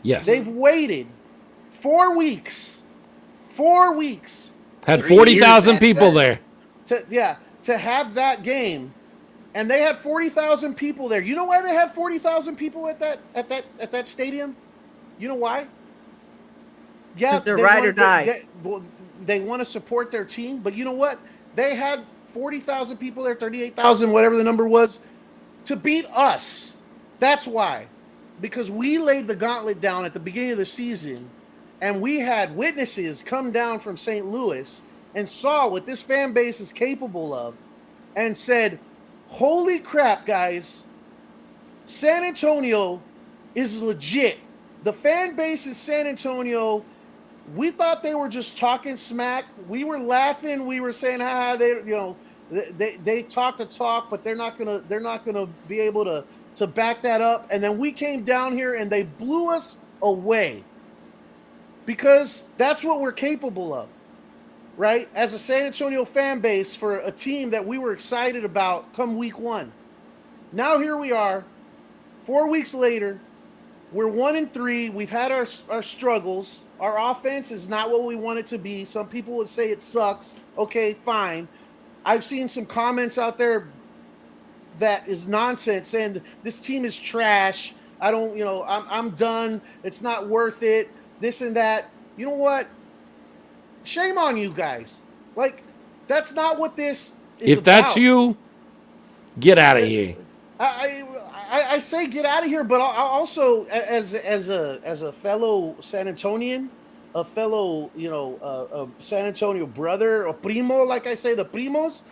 [SPEAKER 1] Yes.
[SPEAKER 2] They've waited 4 weeks. 4 weeks.
[SPEAKER 1] Had 40,000 people there.
[SPEAKER 2] To have that game, and they had 40,000 people there. You know why they had 40,000 people at that stadium? You know why? Yeah,
[SPEAKER 3] they're ride or die.
[SPEAKER 2] They want to support their team, but you know what? They had 40,000 people there, 38,000, whatever the number was, to beat us. That's why. Because we laid the gauntlet down at the beginning of the season, and we had witnesses come down from St. Louis and saw what this fan base is capable of and said, holy crap, guys, San Antonio is legit. The fan base in San Antonio, we thought they were just talking smack. We were laughing. We were saying, they talk the talk, but they're not gonna be able to back that up. And then we came down here and they blew us away because that's what we're capable of, right? As a San Antonio fan base for a team that we were excited about come week 1. Now here we are, 4 weeks later, We're 1-3. We've had our struggles. Our offense is not what we want it to be. Some people would say it sucks. Okay, fine. I've seen some comments out there that is nonsense, saying this team is trash. I don't, I'm done. It's not worth it. This and that. You know what? Shame on you guys. Like, that's not what this is
[SPEAKER 1] If
[SPEAKER 2] about.
[SPEAKER 1] that's you, get out of here.
[SPEAKER 2] I say get out of here, but I also, as a fellow San Antonian, a fellow a San Antonio brother, a primo, like I say, the primos.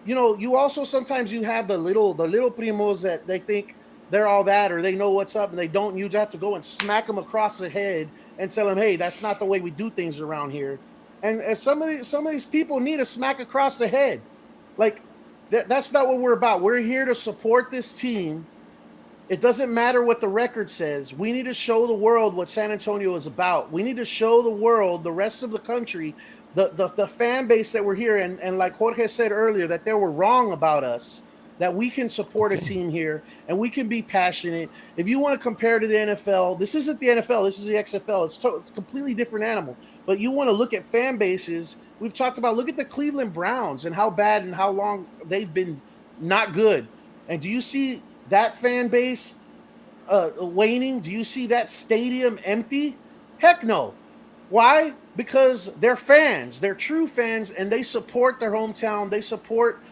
[SPEAKER 2] You also sometimes you have the little primos that they think they're all that, or they know what's up, and they don't. You just have to go and smack them across the head and tell them, hey, that's not the way we do things around here. And some of these people need a smack across the head. Like, that's not what we're about. We're here to support this team. It doesn't matter what the record says. We need to show the world what San Antonio is about. We need to show the world, the rest of the country, the fan base that we're here. And like Jorge said earlier, that they were wrong about us, that we can support a team here and we can be passionate. If you want to compare to the NFL, this isn't the NFL. This is the XFL. It's a completely different animal. But you want to look at fan bases. We've talked about, look at the Cleveland Browns and how bad and how long they've been not good. And do you see that fan base waning? Do you see that stadium empty? Heck no. Why? Because they're fans. They're true fans, and they support their hometown. They support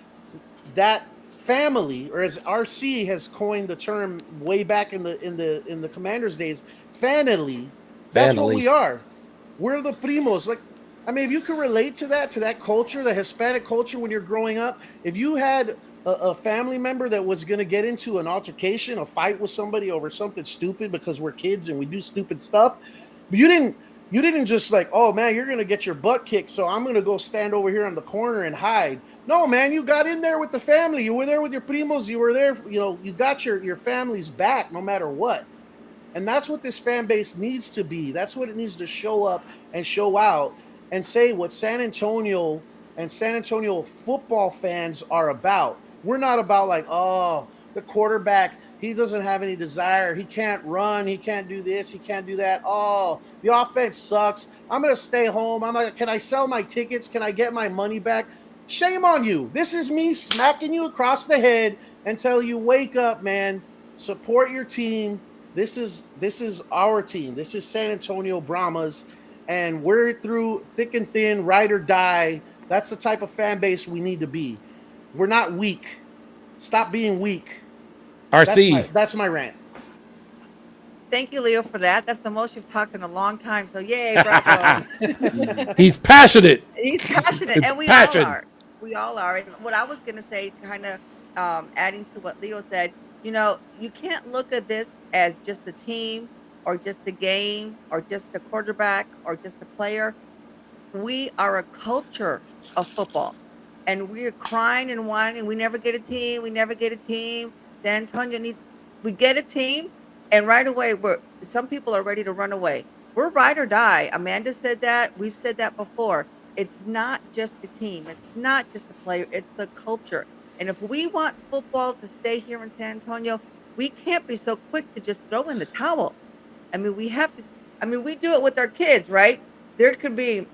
[SPEAKER 2] that family, or as RC has coined the term way back in the Commanders days, family. That's what we are. We're the primos. Like, I mean, if you can relate to that culture, the Hispanic culture when you're growing up, if you had a family member that was going to get into an altercation, a fight with somebody over something stupid because we're kids and we do stupid stuff, but you didn't just like, oh man, you're going to get your butt kicked, so I'm going to go stand over here on the corner and hide. No, man, you got in there with the family. You were there with your primos. You were there, you got your family's back no matter what. And that's what this fan base needs to be. That's what it needs to show up and show out and say what San Antonio and San Antonio football fans are about. We're not about like, oh, the quarterback, he doesn't have any desire. He can't run. He can't do this. He can't do that. Oh, the offense sucks. I'm going to stay home. Can I sell my tickets? Can I get my money back? Shame on you. This is me smacking you across the head until you wake up, man. Support your team. This is our team. This is San Antonio Brahmas, and we're through thick and thin, ride or die. That's the type of fan base we need to be. We're not weak. Stop being weak.
[SPEAKER 1] RC.
[SPEAKER 2] That's my rant.
[SPEAKER 3] Thank you, Leo, for that. That's the most you've talked in a long time. So yay, bravo.
[SPEAKER 1] He's passionate.
[SPEAKER 3] He's passionate,
[SPEAKER 1] It's
[SPEAKER 3] and we
[SPEAKER 1] passion.
[SPEAKER 3] all are. We all are. And what I was going to say, kind of adding to what Leo said, you can't look at this as just the team or just the game or just the quarterback or just the player. We are a culture of football, and we're crying and whining. We never get a team. We never get a team. San Antonio we get a team, and right away, some people are ready to run away. We're ride or die. Amanda said that. We've said that before. It's not just the team. It's not just the player. It's the culture. And if we want football to stay here in San Antonio, we can't be so quick to just throw in the towel. I mean, we have to. I mean, we do it with our kids, right? There could be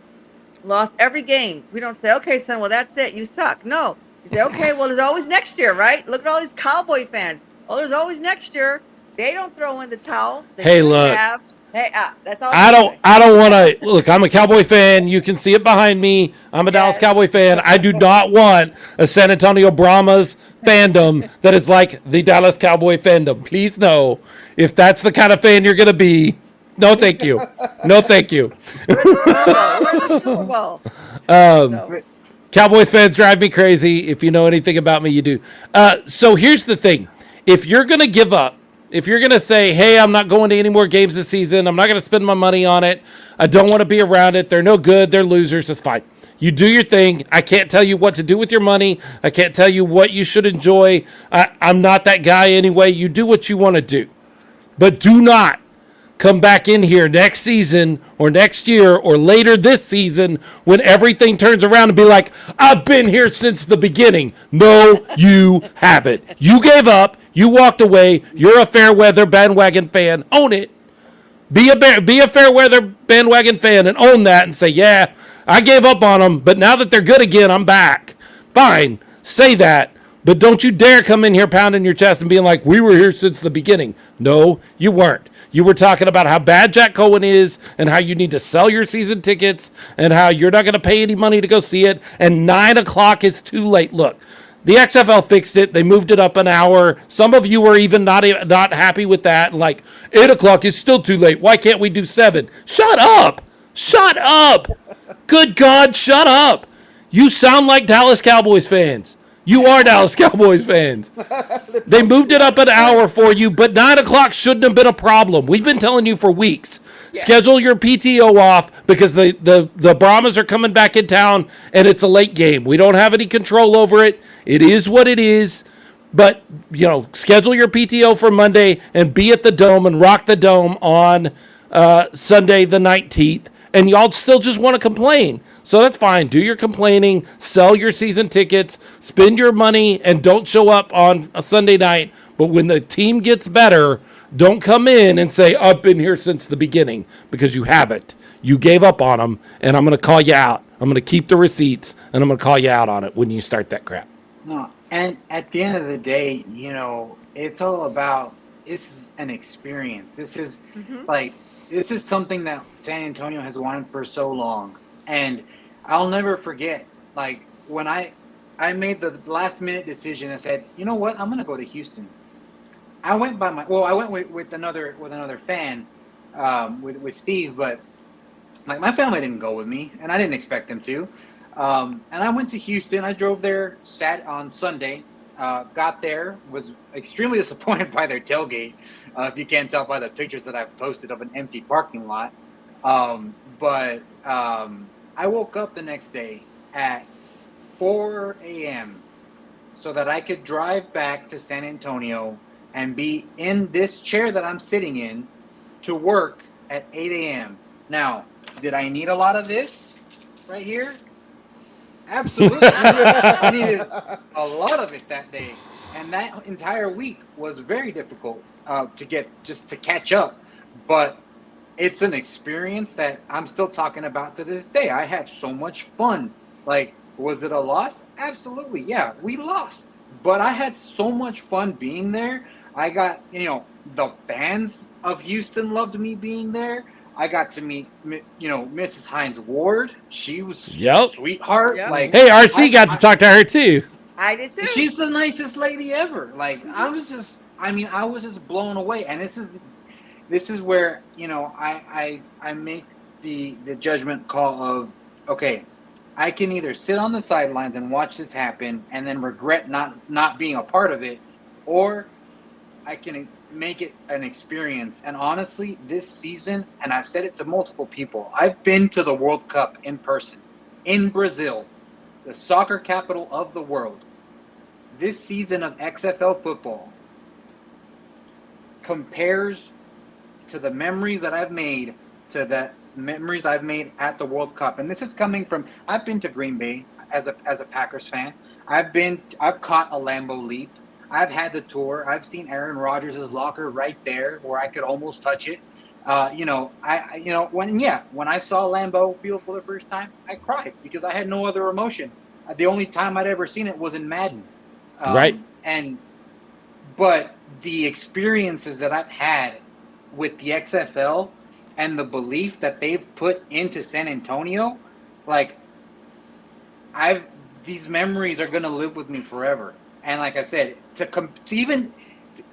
[SPEAKER 3] lost every game. We don't say, okay, son, well, that's it. You suck. No. You say, okay, well, there's always next year, right? Look at all these Cowboy fans. Oh, there's always next year. They don't throw in the towel.
[SPEAKER 1] Hey, look.
[SPEAKER 3] That's all.
[SPEAKER 1] I don't want to look. I'm a Cowboy fan. You can see it behind me. I'm a Dallas Cowboy fan. I do not want a San Antonio Brahmas fandom that is like the Dallas Cowboy fandom. Please no. If that's the kind of fan you're going to be, no, thank you. No, thank you.
[SPEAKER 3] We're the Super Bowl.
[SPEAKER 1] Cowboys fans drive me crazy. If you know anything about me, you do. So here's the thing. If you're going to give up, if you're going to say, hey, I'm not going to any more games this season, I'm not going to spend my money on it, I don't want to be around it, they're no good, they're losers, that's fine. You do your thing. I can't tell you what to do with your money. I can't tell you what you should enjoy. I'm not that guy anyway. You do what you want to do. But do not come back in here next season or next year or later this season when everything turns around and be like, I've been here since the beginning. No, you haven't. You gave up. You walked away. You're a fair weather bandwagon fan. Own it. Be a fair weather bandwagon fan and own that and say, yeah, I gave up on them, but now that they're good again, I'm back. Fine, say that, but don't you dare come in here pounding your chest and being like, we were here since the beginning. No, you weren't. You were talking about how bad Jack Cohen is and how you need to sell your season tickets and how you're not going to pay any money to go see it, and 9 o'clock is too late. Look, the XFL fixed it. They moved it up an hour. Some of you were even not happy with that. Like, 8 o'clock is still too late. Why can't we do 7? Shut up. Shut up. Good God, shut up. You sound like Dallas Cowboys fans. You are Dallas Cowboys fans. They moved it up an hour for you, but 9 o'clock shouldn't have been a problem. We've been telling you for weeks. Yeah. Schedule your PTO off because the Brahmas are coming back in town and it's a late game. We don't have any control over it. It is what it is. But, schedule your PTO for Monday and be at the Dome and rock the Dome on Sunday the 19th. And y'all still just want to complain. So that's fine. Do your complaining, sell your season tickets, spend your money, and don't show up on a Sunday night. But when the team gets better, don't come in and say, I've been here since the beginning, because you haven't. You gave up on them, and I'm going to call you out. I'm going to keep the receipts, and I'm going to call you out on it when you start that crap.
[SPEAKER 4] No, and at the end of the day, it's all about, this is an experience. This is this is something that San Antonio has wanted for so long. And I'll never forget, when I made the last minute decision and said, you know what, I'm going to go to Houston. I went with another fan, with Steve, but my family didn't go with me, and I didn't expect them to. And I went to Houston. I drove there, sat on Sunday, got there, was extremely disappointed by their tailgate. If you can't tell by the pictures that I've posted of an empty parking lot. But I woke up the next day at 4 a.m. so that I could drive back to San Antonio and be in this chair that I'm sitting in to work at 8 a.m. Now, did I need a lot of this right here? Absolutely. I needed a lot of it that day. And that entire week was very difficult to catch up. But it's an experience that I'm still talking about to this day. I had so much fun. Was it a loss? Absolutely. Yeah, we lost. But I had so much fun being there. I got, the fans of Houston loved me being there. I got to meet, Mrs. Hines Ward. She was a sweetheart.
[SPEAKER 3] Yep.
[SPEAKER 1] Hey, RC got to talk to her too.
[SPEAKER 3] I did too.
[SPEAKER 4] She's the nicest lady ever. I was just blown away. And this is where, I make the judgment call of, okay, I can either sit on the sidelines and watch this happen and then regret not being a part of it, or I can make it an experience. And honestly, this season, and I've said it to multiple people, I've been to the World Cup in person in Brazil, the soccer capital of the world. This season of XFL football compares to the memories that I've made to the memories I've made at the World Cup. And this is coming from, I've been to Green Bay as a Packers fan. I've caught a Lambeau leap. I've had the tour. I've seen Aaron Rodgers' locker right there where I could almost touch it. When I saw Lambeau Field for the first time, I cried because I had no other emotion. The only time I'd ever seen it was in Madden.
[SPEAKER 1] Right.
[SPEAKER 4] But the experiences that I've had with the XFL and the belief that they've put into San Antonio, these memories are going to live with me forever. And like I said, to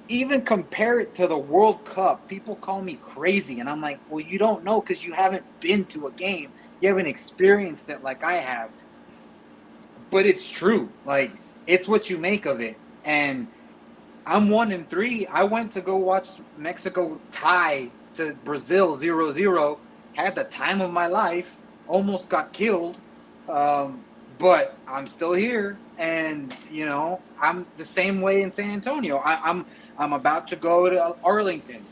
[SPEAKER 4] even compare it to the World Cup, people call me crazy. And I'm like, well, you don't know because you haven't been to a game. You haven't experienced it like I have. But it's true. It's what you make of it. And I'm 1-3. I went to go watch Mexico tie to Brazil 0-0. Had the time of my life. Almost got killed. But I'm still here. And, I'm the same way in San Antonio. I'm about to go to Arlington,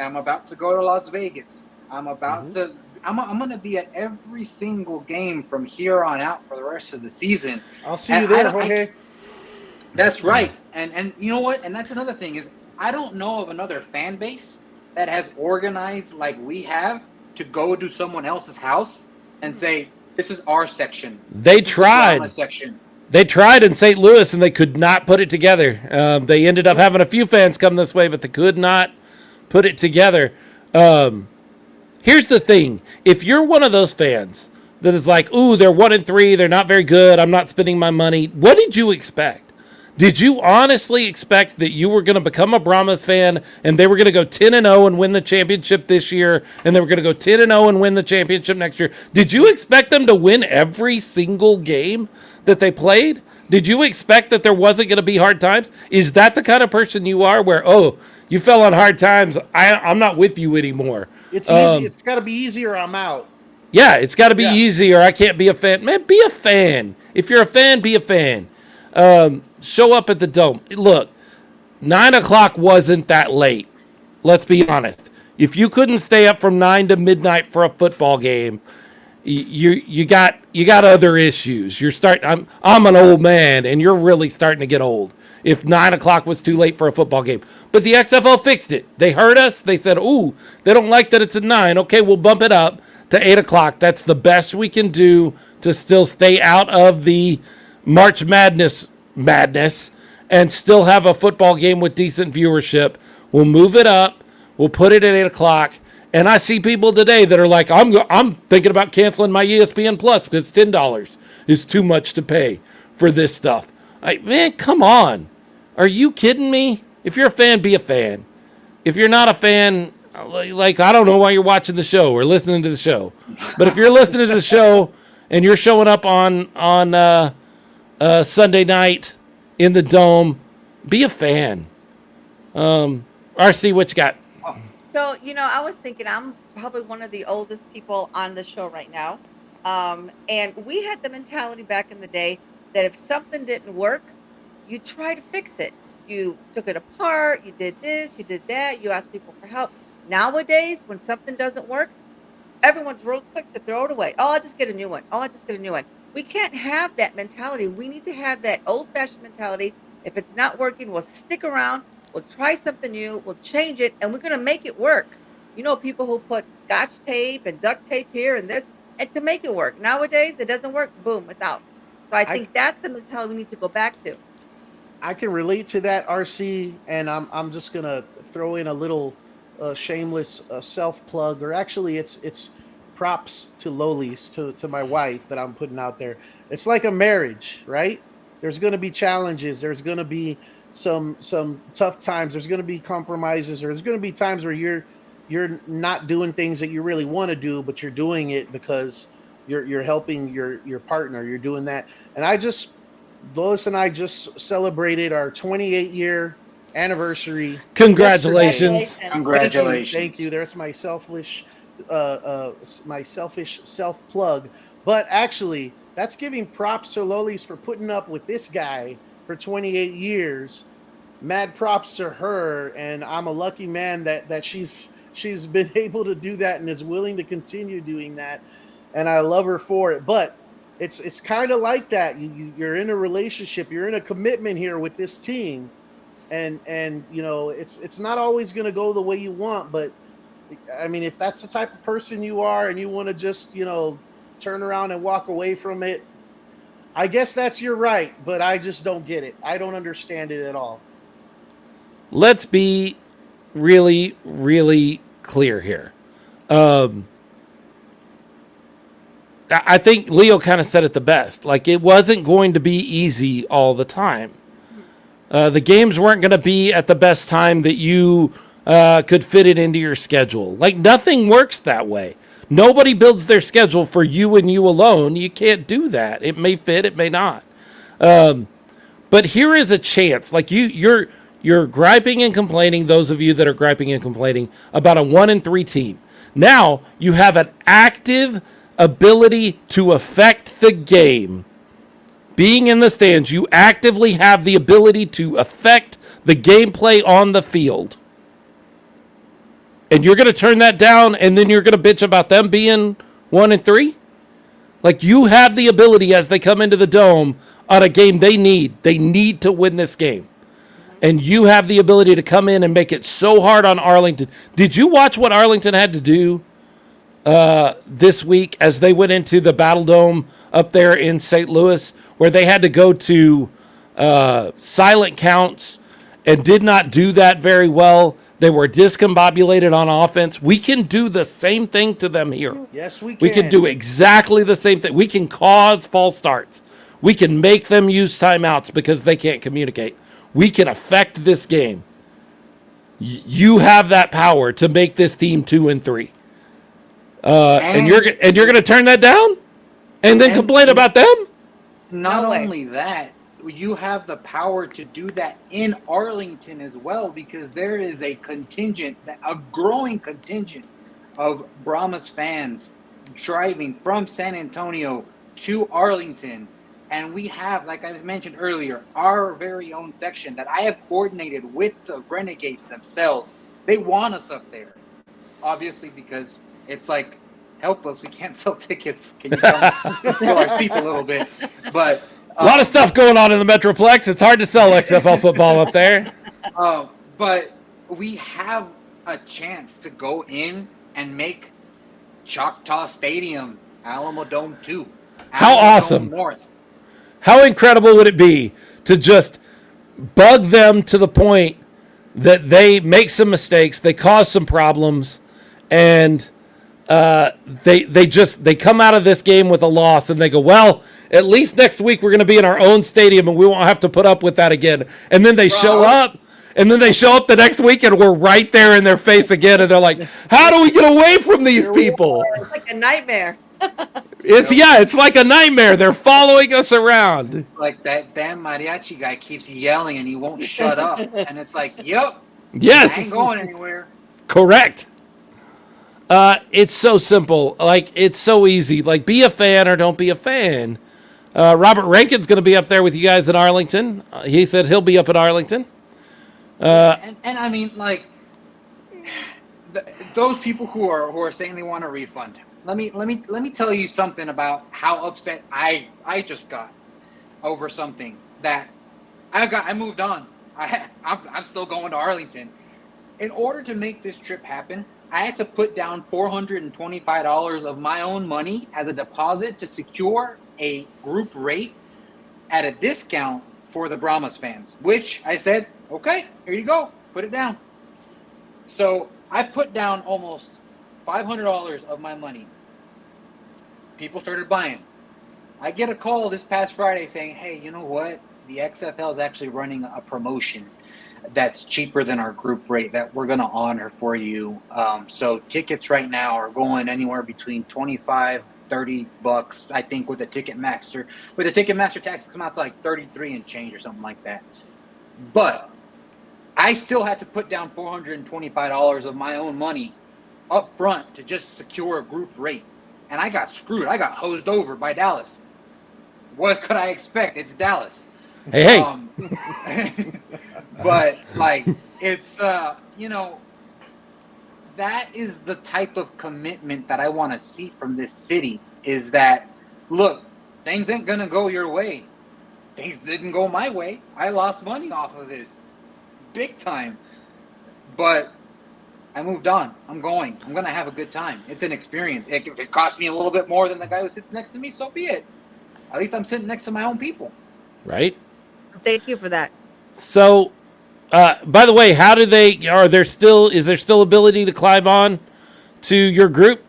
[SPEAKER 4] I'm about to go to Las Vegas. I'm about to I'm going to be at every single game from here on out for the rest of the season.
[SPEAKER 2] I'll see you there, Jorge.
[SPEAKER 4] That's right. And you know what? And that's another thing is I don't know of another fan base that has organized like we have to go to someone else's house and say, this is our section.
[SPEAKER 1] They
[SPEAKER 4] This is the
[SPEAKER 1] tried.
[SPEAKER 4] Brahmas section.
[SPEAKER 1] They tried in St. Louis, and they could not put it together. They ended up having a few fans come this way, but they could not put it together. Here's the thing. If you're one of those fans that is like, ooh, they're 1-3, they're not very good, I'm not spending my money, what did you expect? Did you honestly expect that you were going to become a Brahmas fan and they were going to go 10-0 and win the championship this year, and they were going to go 10-0 and win the championship next year? Did you expect them to win every single game that they played? Did you expect that there wasn't going to be hard times? Is that the kind of person you are where, oh, you fell on hard times, I'm not with you anymore?
[SPEAKER 2] It's easy. It's got to be easy or I'm out.
[SPEAKER 1] Yeah, it's got to be easy or I can't be a fan. Man, be a fan. If you're a fan, be a fan. Show up at the Dome. Look, 9 o'clock wasn't that late. Let's be honest. If you couldn't stay up from 9 to midnight for a football game, you got other issues. I'm an old man, and you're really starting to get old. If 9 o'clock was too late for a football game, but the XFL fixed it. They heard us. They said, "Ooh, they don't like that it's at 9. Okay, we'll bump it up to 8 o'clock. That's the best we can do to still stay out of the March Madness and still have a football game with decent viewership. We'll move it up. We'll put it at 8 o'clock." And I see people today that are like, I'm thinking about canceling my ESPN Plus because $10 is too much to pay for this stuff. Man, come on. Are you kidding me? If you're a fan, be a fan. If you're not a fan, like, I don't know why you're watching the show or listening to the show. But if you're listening to the show and you're showing up on Sunday night in the Dome, be a fan. RC, what you got?
[SPEAKER 3] So, I was thinking I'm probably one of the oldest people on the show right now. And we had the mentality back in the day that if something didn't work, you try to fix it. You took it apart, you did this, you did that, you asked people for help. Nowadays, when something doesn't work, everyone's real quick to throw it away. Oh, I'll just get a new one. Oh, I'll just get a new one. We can't have that mentality. We need to have that old-fashioned mentality. If it's not working, we'll stick around. We'll try something new. We'll change it, and we're going to make it work. People who put scotch tape and duct tape here and this, and to make it work. Nowadays, it doesn't work. Boom, it's out. So I think that's the mentality we need to go back to.
[SPEAKER 2] I can relate to that, RC, and I'm just gonna throw in a little shameless self plug, or actually, it's props to Lolies, to my wife that I'm putting out there. It's like a marriage, right? There's gonna be challenges. There's gonna be some tough times. There's gonna be compromises. There's gonna be times where you're not doing things that you really want to do, but you're doing it because you're helping your partner. You're doing that, and Lois and I just celebrated our 28-year anniversary.
[SPEAKER 1] Congratulations.
[SPEAKER 4] Congratulations.
[SPEAKER 2] Thank you. There's my selfish self plug. But actually, that's giving props to Lolis for putting up with this guy for 28 years. Mad props to her, and I'm a lucky man that she's been able to do that and is willing to continue doing that, and I love her for it. But it's kind of like that. You're in a relationship, you're in a commitment here with this team, and it's not always going to go the way you want. But I mean, if that's the type of person you are and you want to just turn around and walk away from it, I guess that's your right. But I just don't get it. I don't understand it at all.
[SPEAKER 1] Let's be really, really clear here. I think Leo kind of said it the best. Like, it wasn't going to be easy all the time. The games weren't going to be at the best time that you could fit it into your schedule. Like, nothing works that way. Nobody builds their schedule for you and you alone. You can't do that. It may fit, it may not. But here is a chance. Like, you're griping and complaining, those of you that are griping and complaining about a 1-3 team. Now you have an active ability to affect the game. Being in the stands, you actively have the ability to affect the gameplay on the field. And you're going to turn that down, and then you're going to bitch about them being 1-3? Like, you have the ability as they come into the Dome on a game they need. They need to win this game. and you have the ability to come in and make it so hard on Arlington. Did you watch what Arlington had to do this week as they went into the Battle Dome up there in St. Louis, where they had to go to silent counts and did not do that very well? They were discombobulated on offense. We can do the same thing to them here.
[SPEAKER 2] Yes, we can.
[SPEAKER 1] We can do exactly the same thing. We can cause false starts. We can make them use timeouts because they can't communicate. We can affect this game. You have that power to make this team 2-3. And you're going to turn that down and then complain about them?
[SPEAKER 4] Not
[SPEAKER 3] No way.
[SPEAKER 4] only that, you have the power to do that in Arlington as well, because there is a growing contingent of Brahmas fans driving from San Antonio to Arlington. And we have, like I mentioned earlier, our very own section that I have coordinated with the Renegades themselves. They want us up there, obviously, because it's like, help us, we can't sell tickets. Can you fill our seats a little bit? But
[SPEAKER 1] A lot of stuff going on in the Metroplex. It's hard to sell XFL football up there.
[SPEAKER 4] But we have a chance to go in and make Choctaw Stadium Alamo Dome 2.
[SPEAKER 1] How
[SPEAKER 4] Alamo
[SPEAKER 1] awesome.
[SPEAKER 4] Dome North.
[SPEAKER 1] How incredible would it be to just bug them to the point that they make some mistakes, they cause some problems, and they come out of this game with a loss, and they go, well, at least next week we're going to be in our own stadium and we won't have to put up with that again. And then they show up, the next week and we're right there in their face again, and they're like, how do we get away from these people?
[SPEAKER 3] It's like a nightmare.
[SPEAKER 1] It's like a nightmare. They're following us around.
[SPEAKER 4] Like that damn mariachi guy keeps yelling and he won't shut up. And it's like, yep,
[SPEAKER 1] Yes.
[SPEAKER 4] I ain't going anywhere.
[SPEAKER 1] Correct. It's so simple. Like, it's so easy. Like, be a fan or don't be a fan. Robert Rankin's going to be up there with you guys in Arlington. He said he'll be up at Arlington.
[SPEAKER 4] And I mean, like, those people who are saying they want a refund. Let me tell you something about how upset I just got over something that I moved on. I'm still going to Arlington. In order to make this trip happen, I had to put down $425 of my own money as a deposit to secure a group rate at a discount for the Brahmas fans, which I said, okay, here you go, put it down. So I put down almost $500 of my money. People started buying. I get a call this past Friday saying, hey, you know what? The XFL is actually running a promotion that's cheaper than our group rate that we're going to honor for you. So tickets right now are going anywhere between $25-$30. I think with the Ticketmaster. With the Ticketmaster tax, it comes out to like 33 and change or something like that. But I still had to put down $425 of my own money up front to just secure a group rate. And I got screwed. I got hosed over by Dallas. What could I expect? It's Dallas.
[SPEAKER 1] Hey.
[SPEAKER 4] But, like, it's, that is the type of commitment that I want to see from this city, is that, look, things ain't going to go your way. Things didn't go my way. I lost money off of this. Big time. But I moved on. I'm going to have a good time. It's an experience. It cost me a little bit more than the guy who sits next to me, so be it. At least I'm sitting next to my own people.
[SPEAKER 1] Right?
[SPEAKER 3] Thank you for that.
[SPEAKER 1] So, by the way, is there still ability to climb on to your group?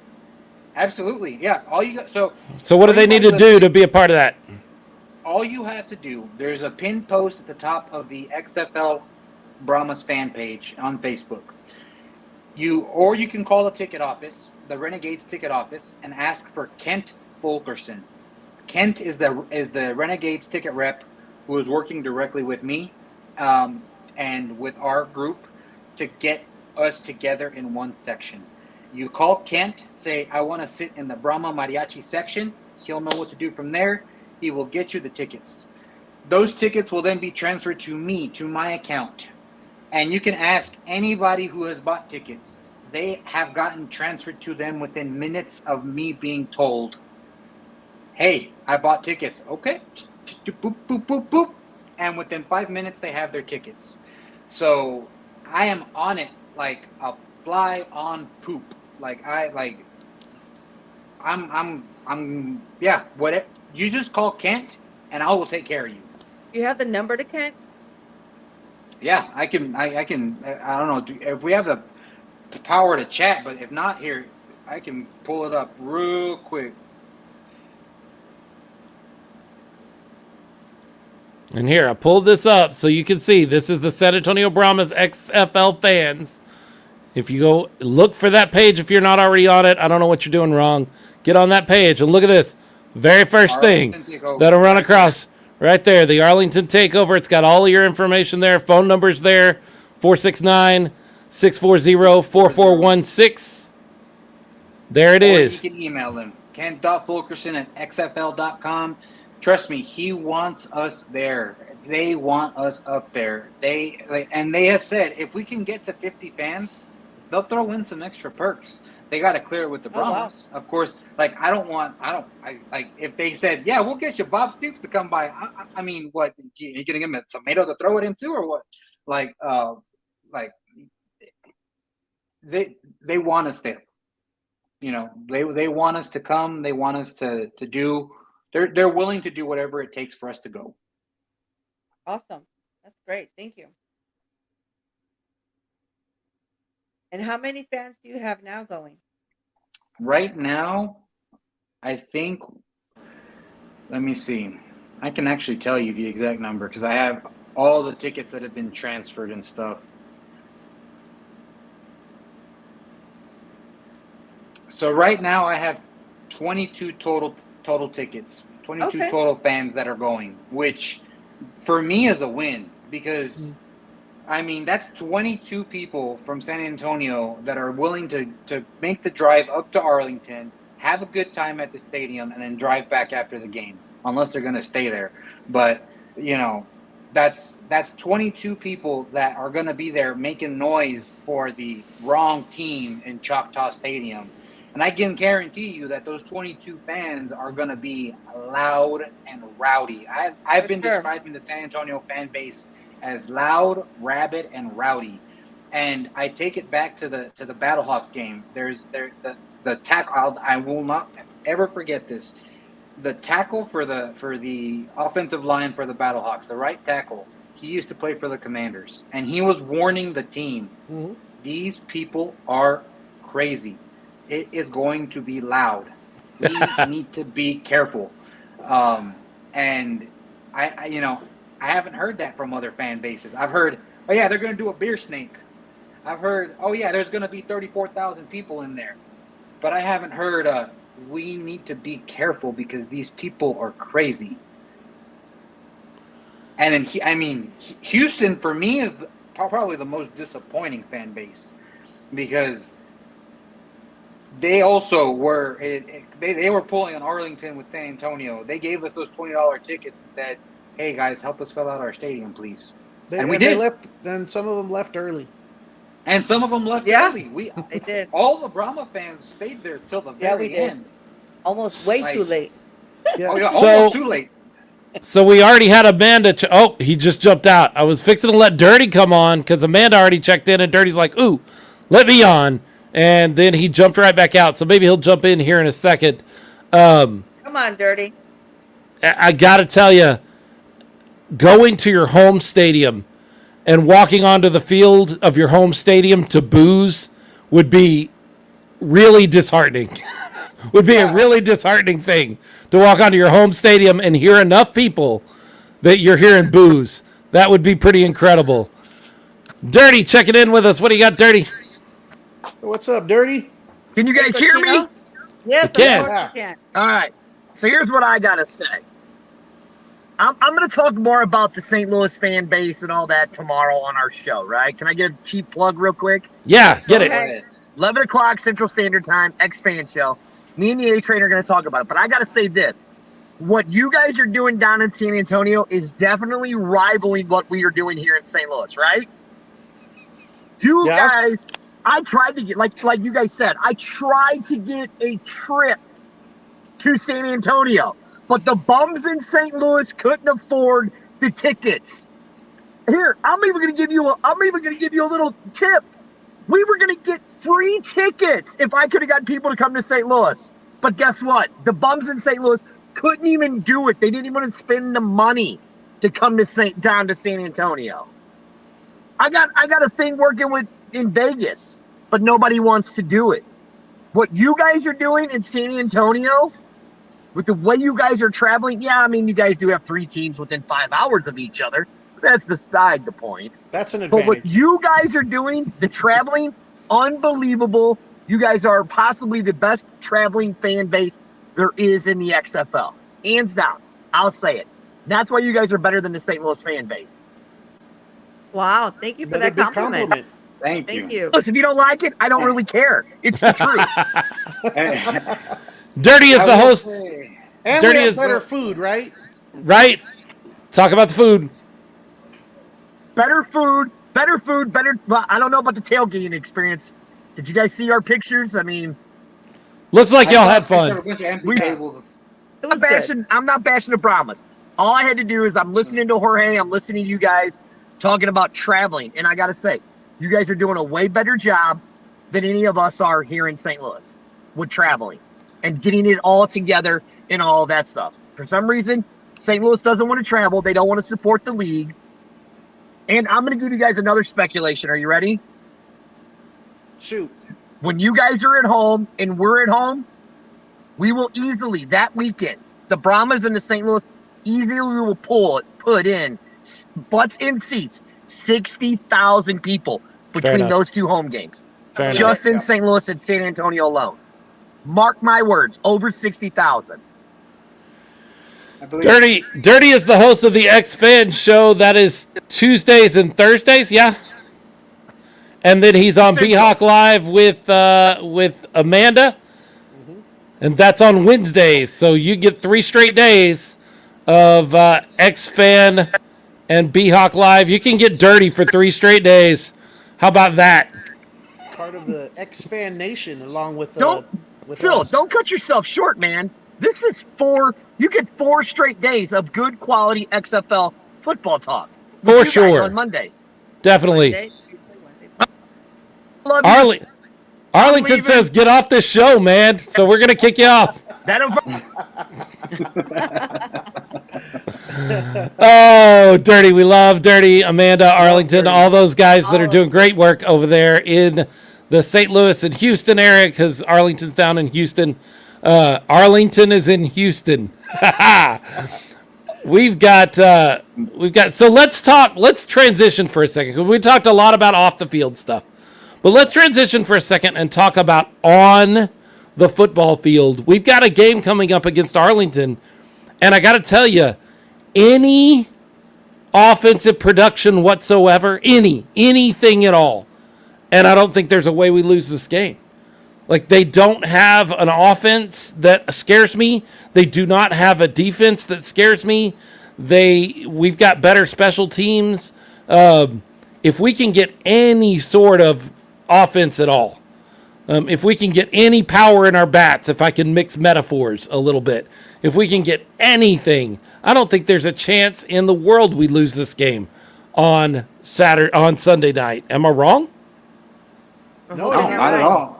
[SPEAKER 4] Absolutely. Yeah. All you got. So
[SPEAKER 1] what do they need to do to be a part of that?
[SPEAKER 4] All you have to do, there's a pinned post at the top of the XFL Brahmas fan page on Facebook. Or you can call the ticket office, the Renegades ticket office, and ask for Kent Fulkerson. Kent is the Renegades ticket rep who is working directly with me and with our group to get us together in one section. You call Kent, say, I want to sit in the Brahma Mariachi section. He'll know what to do from there. He will get you the tickets. Those tickets will then be transferred to me, to my account. And you can ask anybody who has bought tickets. They have gotten transferred to them within minutes of me being told, hey, I bought tickets. Okay. Boop, boop, boop, boop. And within 5 minutes, they have their tickets. So I am on it like a fly on poop. I'm yeah. What you just call Kent, and I will take care of you.
[SPEAKER 3] You have the number to Kent?
[SPEAKER 4] Yeah, I can. I don't know if we have the power to chat, but if not, here I can pull it up real quick.
[SPEAKER 1] And here, I pulled this up so you can see this is the San Antonio Brahmas XFL fans. If you go look for that page, if you're not already on it, I don't know what you're doing wrong. Get on that page and look at this. Very first
[SPEAKER 4] Arlington
[SPEAKER 1] thing
[SPEAKER 4] Takeover,
[SPEAKER 1] that'll run
[SPEAKER 4] right
[SPEAKER 1] across right there. The Arlington Takeover. It's got all of your information there. Phone numbers there. 469-640-4416. There it is.
[SPEAKER 4] You can email them. Kent.fulkerson@xfl.com. Trust me, he wants us there. They want us up there. They have said if we can get to 50 fans, they'll throw in some extra perks. They got to clear it with the Brahmas, of course. If they said, yeah, we'll get you Bob Stoops to come by. I mean, what? You gonna give him a tomato to throw at him too, or what? They want us there. You know, they want us to come. They want us to do. They're willing to do whatever it takes for us to go.
[SPEAKER 3] Awesome. That's great. Thank you. And how many fans do you have now going?
[SPEAKER 4] Right now, I think, let me see. I can actually tell you the exact number because I have all the tickets that have been transferred and stuff. So right now I have 22 total tickets, 22 total fans that are going, which for me is a win because I mean, that's 22 people from San Antonio that are willing to make the drive up to Arlington, have a good time at the stadium, and then drive back after the game, unless they're going to stay there. But, you know, that's 22 people that are going to be there making noise for the wrong team in Choctaw Stadium. And I can guarantee you that those 22 fans are going to be loud and rowdy. I've been describing the San Antonio fan base as loud, rabid, and rowdy, and I take it back to the Battlehawks game. There's the tackle. I will not ever forget this. The tackle for the offensive line for the Battlehawks, the right tackle. He used to play for the Commanders, and he was warning the team. Mm-hmm. These people are crazy. It is going to be loud. We need to be careful. And I haven't heard that from other fan bases. I've heard, oh, yeah, they're going to do a beer snake. I've heard, oh, yeah, there's going to be 34,000 people in there. But I haven't heard, we need to be careful because these people are crazy. And then, Houston, for me, is probably the most disappointing fan base because they also were they were pulling on Arlington with San Antonio. They gave us those $20 tickets and said, hey, guys, help us fill out our stadium, please. And we did.
[SPEAKER 2] They left, and some of them left early.
[SPEAKER 4] And some of them left early.
[SPEAKER 3] They did.
[SPEAKER 4] All the Brahma fans stayed there till the very end.
[SPEAKER 3] Almost way too late.
[SPEAKER 2] Yeah.
[SPEAKER 4] Almost too late.
[SPEAKER 1] So we already had Amanda. He just jumped out. I was fixing to let Dirty come on because Amanda already checked in, and Dirty's like, ooh, let me on. And then he jumped right back out. So maybe he'll jump in here in a second.
[SPEAKER 3] Come on, Dirty.
[SPEAKER 1] I got to tell you, going to your home stadium and walking onto the field of your home stadium to booze would be really disheartening. Would be a really disheartening thing to walk onto your home stadium and hear enough people that you're hearing booze. That would be pretty incredible. Dirty checking in with us. What do you got, Dirty?
[SPEAKER 2] What's up, Dirty?
[SPEAKER 6] Can you guys hear me?
[SPEAKER 3] Yes, of course you can.
[SPEAKER 6] All right. So here's what I got to say. I'm going to talk more about the St. Louis fan base and all that tomorrow on our show, right? Can I get a cheap plug real quick?
[SPEAKER 1] Yeah, get it.
[SPEAKER 6] 11 o'clock Central Standard Time, X-Fan Show. Me and the A-Train are going to talk about it. But I got to say this. What you guys are doing down in San Antonio is definitely rivaling what we are doing here in St. Louis, right? You guys, I tried to get, like you guys said, I tried to get a trip to San Antonio. But the bums in St. Louis couldn't afford the tickets. Here, I'm even gonna give you a little tip. We were gonna get free tickets if I could have gotten people to come to St. Louis. But guess what? The bums in St. Louis couldn't even do it. They didn't even spend the money to come to down to San Antonio. I got a thing working with in Vegas, but nobody wants to do it. What you guys are doing in San Antonio, with the way you guys are traveling, yeah, I mean, you guys do have 3 teams within 5 hours of each other. That's beside the point.
[SPEAKER 2] That's an
[SPEAKER 6] But
[SPEAKER 2] advantage.
[SPEAKER 6] what you guys are doing, the traveling, unbelievable. You guys are possibly the best traveling fan base there is in the XFL. Hands down. I'll say it. That's why you guys are better than the St. Louis fan base.
[SPEAKER 3] Wow. Thank you for
[SPEAKER 2] Another
[SPEAKER 3] that
[SPEAKER 2] big
[SPEAKER 3] compliment.
[SPEAKER 4] Thank
[SPEAKER 3] Thank
[SPEAKER 4] you.
[SPEAKER 3] you.
[SPEAKER 6] Listen, if you don't like it, I don't really care. It's the truth.
[SPEAKER 1] Dirty is
[SPEAKER 4] I
[SPEAKER 1] the
[SPEAKER 4] will
[SPEAKER 1] host,
[SPEAKER 4] say-
[SPEAKER 2] And
[SPEAKER 1] Dirty
[SPEAKER 2] we have
[SPEAKER 1] is
[SPEAKER 2] better
[SPEAKER 1] the-
[SPEAKER 2] food, right?
[SPEAKER 1] right? Talk about the food.
[SPEAKER 6] Better food, better. Well, I don't know about the tailgating experience. Did you guys see our pictures? I mean,
[SPEAKER 1] Looks like
[SPEAKER 4] I
[SPEAKER 1] y'all
[SPEAKER 4] saw
[SPEAKER 1] had
[SPEAKER 4] a picture of
[SPEAKER 1] fun.
[SPEAKER 4] A bunch of empty
[SPEAKER 6] We-
[SPEAKER 4] tables.
[SPEAKER 3] It was good.
[SPEAKER 6] I'm not bashing the Brahmas. All I had to do is I'm listening to Jorge, I'm listening to you guys talking about traveling, and I got to say, you guys are doing a way better job than any of us are here in St. Louis with traveling and getting it all together and all that stuff. For some reason, St. Louis doesn't want to travel. They don't want to support the league. And I'm going to give you guys another speculation. Are you ready?
[SPEAKER 2] Shoot.
[SPEAKER 6] When you guys are at home and we're at home, we will easily, that weekend, the Brahmas and the St. Louis, easily will put in, butts in seats, 60,000 people between
[SPEAKER 1] enough.
[SPEAKER 6] those 2 home games.
[SPEAKER 1] Fair enough.
[SPEAKER 6] Just in
[SPEAKER 4] Yeah.
[SPEAKER 6] St. Louis and San Antonio alone. Mark my words, over 60,000.
[SPEAKER 4] I believe.
[SPEAKER 1] Dirty is the host of the X Fan Show. That is Tuesdays and Thursdays, yeah. And then he's on
[SPEAKER 6] Central.
[SPEAKER 1] B-Hawk Live with Amanda, and that's on Wednesdays. So you get 3 straight days of X Fan and B-Hawk Live. You can get dirty for 3 straight days. How about that?
[SPEAKER 2] Part of the X-Fan Nation, along with with
[SPEAKER 6] Phil,
[SPEAKER 2] us.
[SPEAKER 6] don't cut yourself short, man. This is you get 4 straight days of good quality XFL football talk. with
[SPEAKER 1] For
[SPEAKER 6] you guys
[SPEAKER 1] sure.
[SPEAKER 6] On Mondays.
[SPEAKER 1] Definitely.
[SPEAKER 3] Monday, Tuesday, Wednesday.
[SPEAKER 6] Love you.
[SPEAKER 1] Arlington
[SPEAKER 6] leaving.
[SPEAKER 1] says, get off this show, man. So we're going to kick you off.
[SPEAKER 6] That
[SPEAKER 1] Oh, Dirty. We love Dirty, Amanda, Arlington, all those guys that are doing great work over there in the St. Louis and Houston area, because Arlington's down in Houston. Arlington is in Houston. We've got, so let's transition for a second, because we talked a lot about off the field stuff. But let's transition for a second and talk about on the football field. We've got a game coming up against Arlington, and I got to tell you, any offensive production whatsoever, anything at all, and I don't think there's a way we lose this game. Like, they don't have an offense that scares me. They do not have a defense that scares me. We've got better special teams. If we can get any sort of offense at all, if we can get any power in our bats, if I can mix metaphors a little bit, if we can get anything, I don't think there's a chance in the world we lose this game on Sunday night. Am I wrong?
[SPEAKER 2] No,
[SPEAKER 4] No, not at all.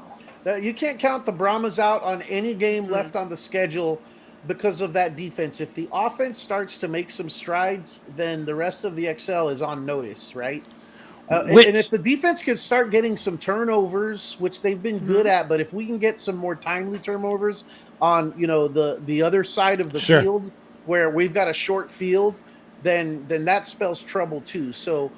[SPEAKER 2] You can't count the Brahmas out on any game left on the schedule because of that defense. If the offense starts to make some strides, then the rest of the XL is on notice, right? And if the defense can start getting some turnovers, which they've been good at, but if we can get some more timely turnovers on, the other side of the
[SPEAKER 1] Sure.
[SPEAKER 2] field where we've got a short field, then that spells trouble too. So,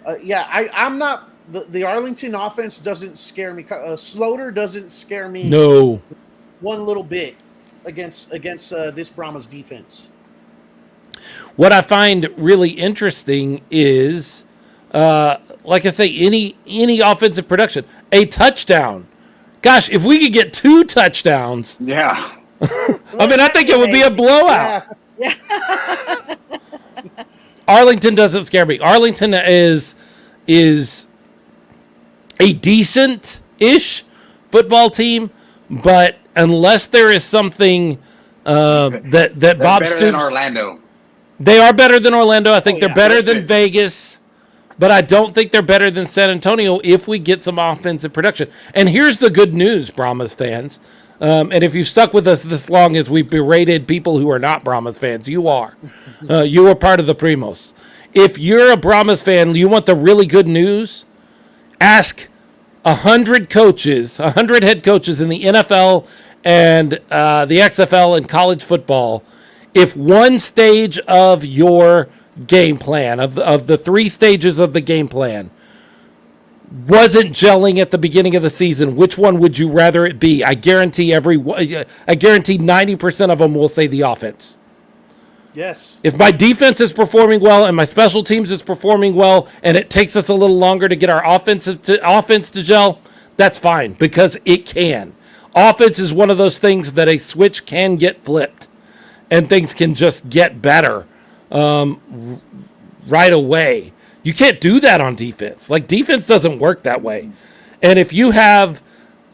[SPEAKER 2] I'm not. The Arlington offense doesn't scare me. Sloter doesn't scare me.
[SPEAKER 1] No.
[SPEAKER 2] One little bit against this Brahmas defense.
[SPEAKER 1] What I find really interesting is, like I say, any offensive production, a touchdown. Gosh, if we could get 2 touchdowns,
[SPEAKER 4] Yeah.
[SPEAKER 1] I think it would be a blowout.
[SPEAKER 2] Yeah.
[SPEAKER 1] Arlington doesn't scare me. Arlington is a decent-ish football team, but unless there is something that
[SPEAKER 4] They're
[SPEAKER 1] Bob
[SPEAKER 4] better
[SPEAKER 1] Stoops,
[SPEAKER 4] than Orlando.
[SPEAKER 1] they are better than Orlando. I think they're
[SPEAKER 2] yeah.
[SPEAKER 1] better
[SPEAKER 4] That's
[SPEAKER 1] than
[SPEAKER 4] it.
[SPEAKER 1] Vegas. but I don't think they're better than San Antonio if we get some offensive production. And here's the good news, Brahmas fans. And if you've stuck with us this long as we've berated people who are not Brahmas fans, you are. You are part of the Primos. If you're a Brahmas fan, you want the really good news, ask 100 coaches, 100 head coaches in the NFL and the XFL and college football, if one stage of your game plan, of the 3 stages of the game plan, wasn't gelling at the beginning of the season, which one would you rather it be? I guarantee 90% of them will say the offense.
[SPEAKER 2] Yes.
[SPEAKER 1] If my defense is performing well and my special teams is performing well and it takes us a little longer to get our offense to gel, that's fine because it can. Offense is one of those things that a switch can get flipped and things can just get better right away. You can't do that on defense. Like, defense doesn't work that way. And if you have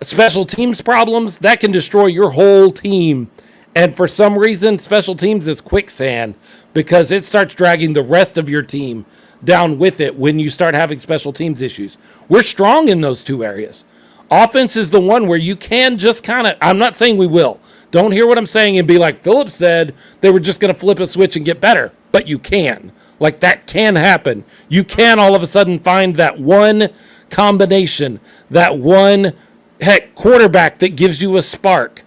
[SPEAKER 1] special teams problems, that can destroy your whole team. And for some reason, special teams is quicksand because it starts dragging the rest of your team down with it when you start having special teams issues. We're strong in those 2 areas. Offense is the one where you can just kind of, I'm not saying we will. Don't hear what I'm saying and be like, Philip said they were just going to flip a switch and get better. But you can. Like, that can happen. You can all of a sudden find that one combination, that one, quarterback that gives you a spark.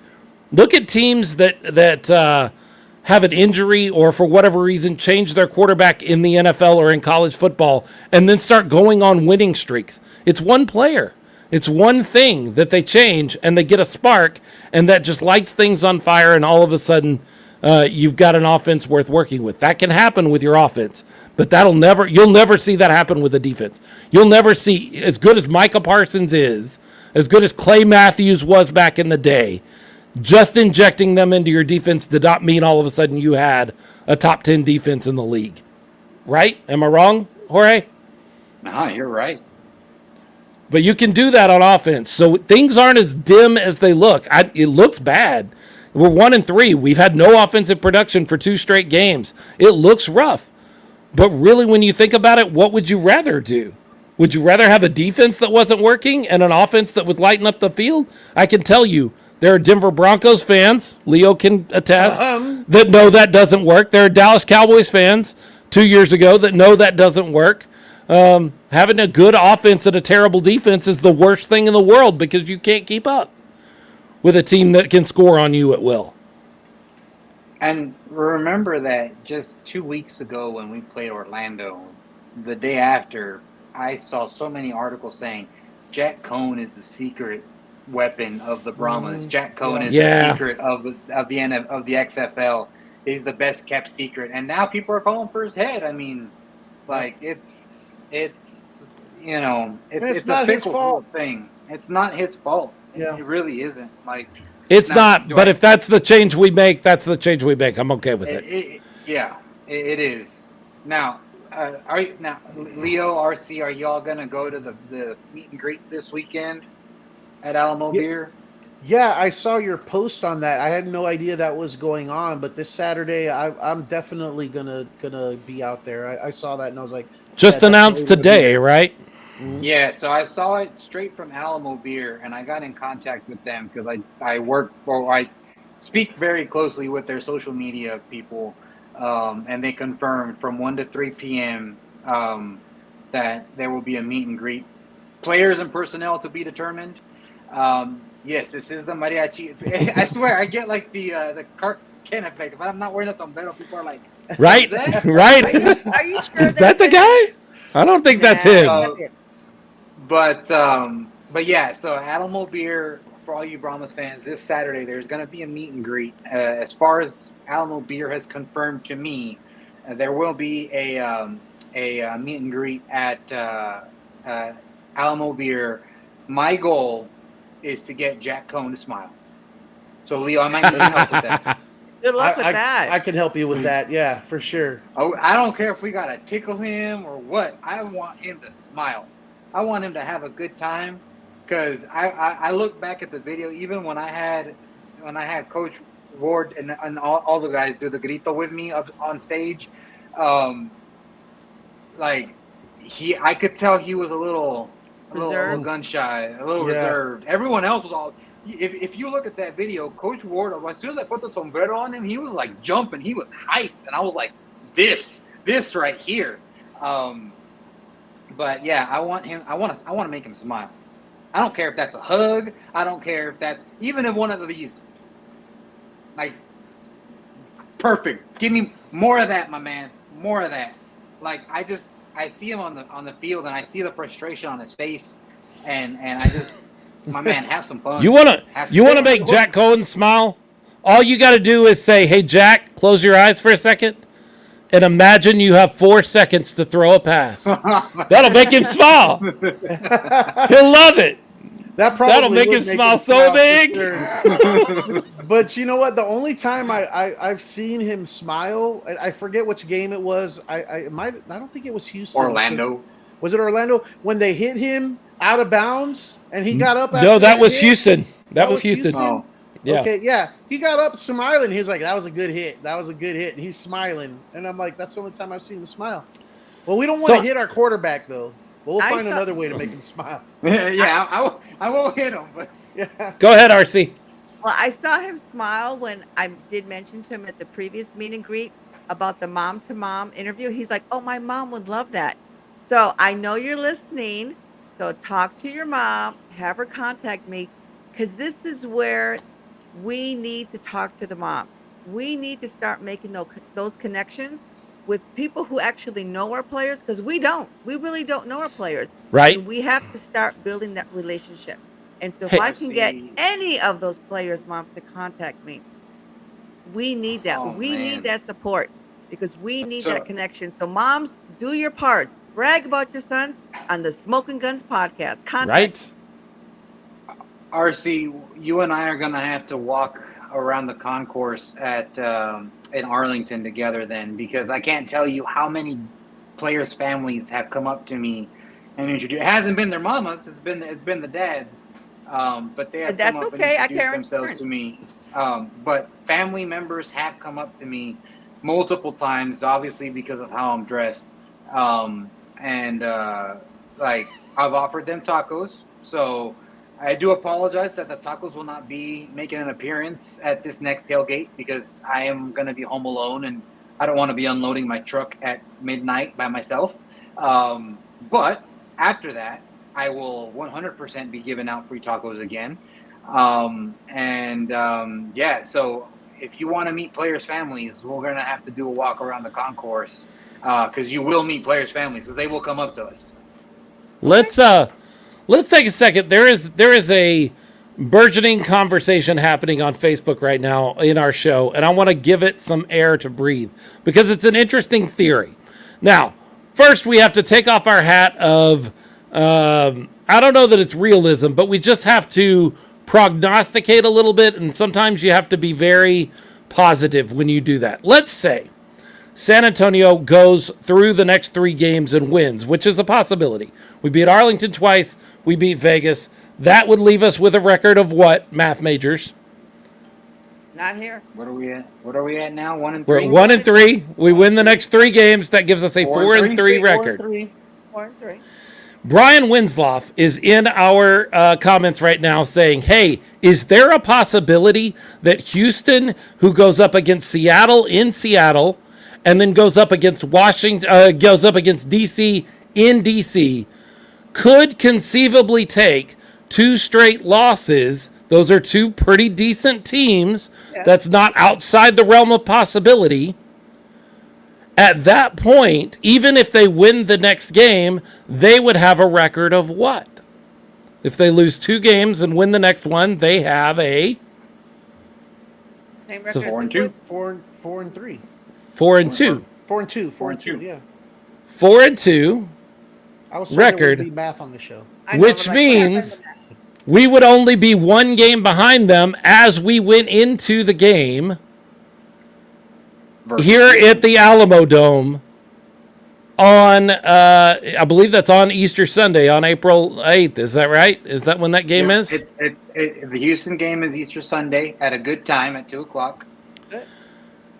[SPEAKER 1] Look at teams that have an injury or for whatever reason change their quarterback in the NFL or in college football and then start going on winning streaks. It's one player. It's one thing that they change and they get a spark and that just lights things on fire and all of a sudden you've got an offense worth working with. That can happen with your offense, but you'll never see that happen with a defense. You'll never see, as good as Micah Parsons is, as good as Clay Matthews was back in the day, just injecting them into your defense did not mean all of a sudden you had a top 10 defense in the league. Right? Am I wrong, Jorge?
[SPEAKER 4] No, you're right.
[SPEAKER 1] But you can do that on offense. So things aren't as dim as they look. It looks bad. We're 1-3. We've had no offensive production for 2 straight games. It looks rough. But really, when you think about it, what would you rather do? Would you rather have a defense that wasn't working and an offense that was lighting up the field? I can tell you, there are Denver Broncos fans, Leo can attest, that know that doesn't work. There are Dallas Cowboys fans 2 years ago that know that doesn't work. Having a good offense and a terrible defense is the worst thing in the world because you can't keep up with a team that can score on you at will.
[SPEAKER 4] And remember that just 2 weeks ago when we played Orlando, the day after, I saw so many articles saying Jack Cohn is the secret weapon of the Brahmas. Jack Cohn is the secret of the XFL. He's the best kept secret, and now people are calling for his head. I mean, like it's
[SPEAKER 2] not his fault.
[SPEAKER 4] Thing. It's not his fault.
[SPEAKER 2] Yeah.
[SPEAKER 4] It really isn't. Like
[SPEAKER 1] it's not. But if that's the change we make, that's the change we make. I'm okay with it.
[SPEAKER 4] It is. Now, Leo, RC, are y'all gonna go to the meet and greet this weekend at Alamo Beer?
[SPEAKER 2] Yeah, I saw your post on that. I had no idea that was going on, but this Saturday, I'm definitely gonna be out there. I saw that and I was like,
[SPEAKER 1] just announced today, right?
[SPEAKER 2] Mm-hmm.
[SPEAKER 4] Yeah, so I saw it straight from Alamo Beer, and I got in contact with them because I speak very closely with their social media people, and they confirmed from 1 to 3 p.m. That there will be a meet and greet. Players and personnel to be determined. Yes, this is the mariachi. I swear, I get like the Clark Kent effect. If I'm not wearing a sombrero, people are like,
[SPEAKER 1] right, right.
[SPEAKER 3] Are you sure
[SPEAKER 1] is that the guy? I don't think that's him.
[SPEAKER 4] But yeah, so Alamo Beer, for all you Brahmas fans, this Saturday there's going to be a meet and greet. As far as Alamo Beer has confirmed to me, there will be a meet and greet at Alamo Beer. My goal is to get Jack Cohn to smile. So Leo, I might need help with that.
[SPEAKER 3] Good luck with that.
[SPEAKER 2] I can help you with that. Yeah, for sure.
[SPEAKER 4] I don't care if we got to tickle him or what. I want him to smile. I want him to have a good time because I look back at the video, even when I had Coach Ward and all the guys do the grito with me up on stage, like I could tell he was a little
[SPEAKER 3] Reserved?
[SPEAKER 4] gun shy, a little
[SPEAKER 2] Yeah.
[SPEAKER 4] reserved. Everyone else was all. If you look at that video, Coach Ward, as soon as I put the sombrero on him, he was like jumping. He was hyped, and I was like, this right here. But yeah, I want him. I want to make him smile. I don't care if that's a hug. I don't care if that's even if one of these. Like, perfect. Give me more of that, my man. More of that. Like, I see him on the field, and I see the frustration on his face, and I just, my man, have some fun.
[SPEAKER 1] You wanna make Jack Cohen smile? All you got to do is say, "Hey, Jack, close your eyes for a second, and imagine you have 4 seconds to throw a pass." That'll make him smile. He'll love it. That'll make him smile so big.
[SPEAKER 2] Sure. But you know what? The only time I've seen him smile, I forget which game it was. I don't think it was Houston.
[SPEAKER 4] Orlando.
[SPEAKER 2] Was it Orlando when they hit him out of bounds and he got up?
[SPEAKER 1] No,
[SPEAKER 2] after
[SPEAKER 1] that was
[SPEAKER 2] hit?
[SPEAKER 1] Houston. That was Houston.
[SPEAKER 4] Oh.
[SPEAKER 1] Yeah.
[SPEAKER 2] Okay, yeah. He got up smiling. He was like, "That was a good hit. That was a good hit." And he's smiling, and I'm like, "That's the only time I've seen him smile." Well, we don't want to hit our quarterback though. But we'll find another way to make him smile.
[SPEAKER 4] Yeah, I won't hit him, but
[SPEAKER 2] Yeah.
[SPEAKER 1] Go ahead, RC.
[SPEAKER 3] Well, I saw him smile when I did mention to him at the previous meet and greet about the mom to mom interview. He's like, "Oh, my mom would love that." So I know you're listening. So talk to your mom, have her contact me, because this is where we need to talk to the moms. We need to start making those connections with people who actually know our players, because we don't. We really don't know our players.
[SPEAKER 1] Right.
[SPEAKER 3] And we have to start building that relationship. And so if
[SPEAKER 1] Hey,
[SPEAKER 3] I can get
[SPEAKER 4] RC.
[SPEAKER 3] any of those players' moms to contact me, we need that.
[SPEAKER 4] Oh,
[SPEAKER 3] We
[SPEAKER 4] man.
[SPEAKER 3] need that support because we need
[SPEAKER 4] So-
[SPEAKER 3] that connection. So moms, do your part. Brag about your sons on the Smoking Guns podcast. Contact
[SPEAKER 1] Right?
[SPEAKER 4] RC, you and I are gonna have to walk around the concourse at in Arlington together then, because I can't tell you how many players' families have come up to me and introduced. It hasn't been their mamas; it's been the dads. But they have
[SPEAKER 3] That's
[SPEAKER 4] come up
[SPEAKER 3] okay, I
[SPEAKER 4] and introduced
[SPEAKER 3] can't
[SPEAKER 4] themselves
[SPEAKER 3] return.
[SPEAKER 4] to me. But family members have come up to me multiple times, obviously because of how I'm dressed. Like, I've offered them tacos, so I do apologize that the tacos will not be making an appearance at this next tailgate because I am going to be home alone and I don't want to be unloading my truck at midnight by myself. But after that, I will 100% be giving out free tacos again. Yeah, so if you want to meet players' families, we're going to have to do a walk around the concourse because you will meet players' families because they will come up to us.
[SPEAKER 1] Let's take a second. There is a burgeoning conversation happening on Facebook right now in our show, and I want to give it some air to breathe because it's an interesting theory. Now, first we have to take off our hat of I don't know that it's realism, but we just have to prognosticate a little bit, and sometimes you have to be very positive when you do that. Let's say San Antonio goes through the next 3 games and wins, which is a possibility. We beat Arlington twice. We beat Vegas. That would leave us with a record of what, math majors?
[SPEAKER 3] Not here.
[SPEAKER 4] What are we at? What are we at now? 1-3?
[SPEAKER 1] We're at 1-3. We win the next 3 games. That gives us a 4-3
[SPEAKER 2] 4-3
[SPEAKER 1] record.
[SPEAKER 3] 4-3.
[SPEAKER 1] Brian Winsloff is in our comments right now saying, "Hey, is there a possibility that Houston, who goes up against Seattle in Seattle, and then goes up against Washington, goes up against DC in DC, could conceivably take 2 straight losses? Those are 2 pretty decent teams.
[SPEAKER 3] Yeah.
[SPEAKER 1] That's not outside the realm of possibility. At that point, even if they win the next game, they would have a record of what? If they lose 2 games and win the next one, they have a
[SPEAKER 3] Same
[SPEAKER 1] So
[SPEAKER 3] record.
[SPEAKER 4] 4-2.
[SPEAKER 2] 4-3.
[SPEAKER 1] 4-2.
[SPEAKER 2] 4-2.
[SPEAKER 4] 4-2.
[SPEAKER 2] Yeah.
[SPEAKER 1] 4-2.
[SPEAKER 2] I was told
[SPEAKER 1] Record.
[SPEAKER 2] there would be math on the show.
[SPEAKER 3] I know,
[SPEAKER 1] Which
[SPEAKER 3] but
[SPEAKER 1] means we would only be 1 game behind them as we went into the game here at the Alamo Dome on, I believe that's on Easter Sunday, on April 8th. Is that right? Is that when that game is?
[SPEAKER 4] The Houston game is Easter Sunday at a good time at 2:00.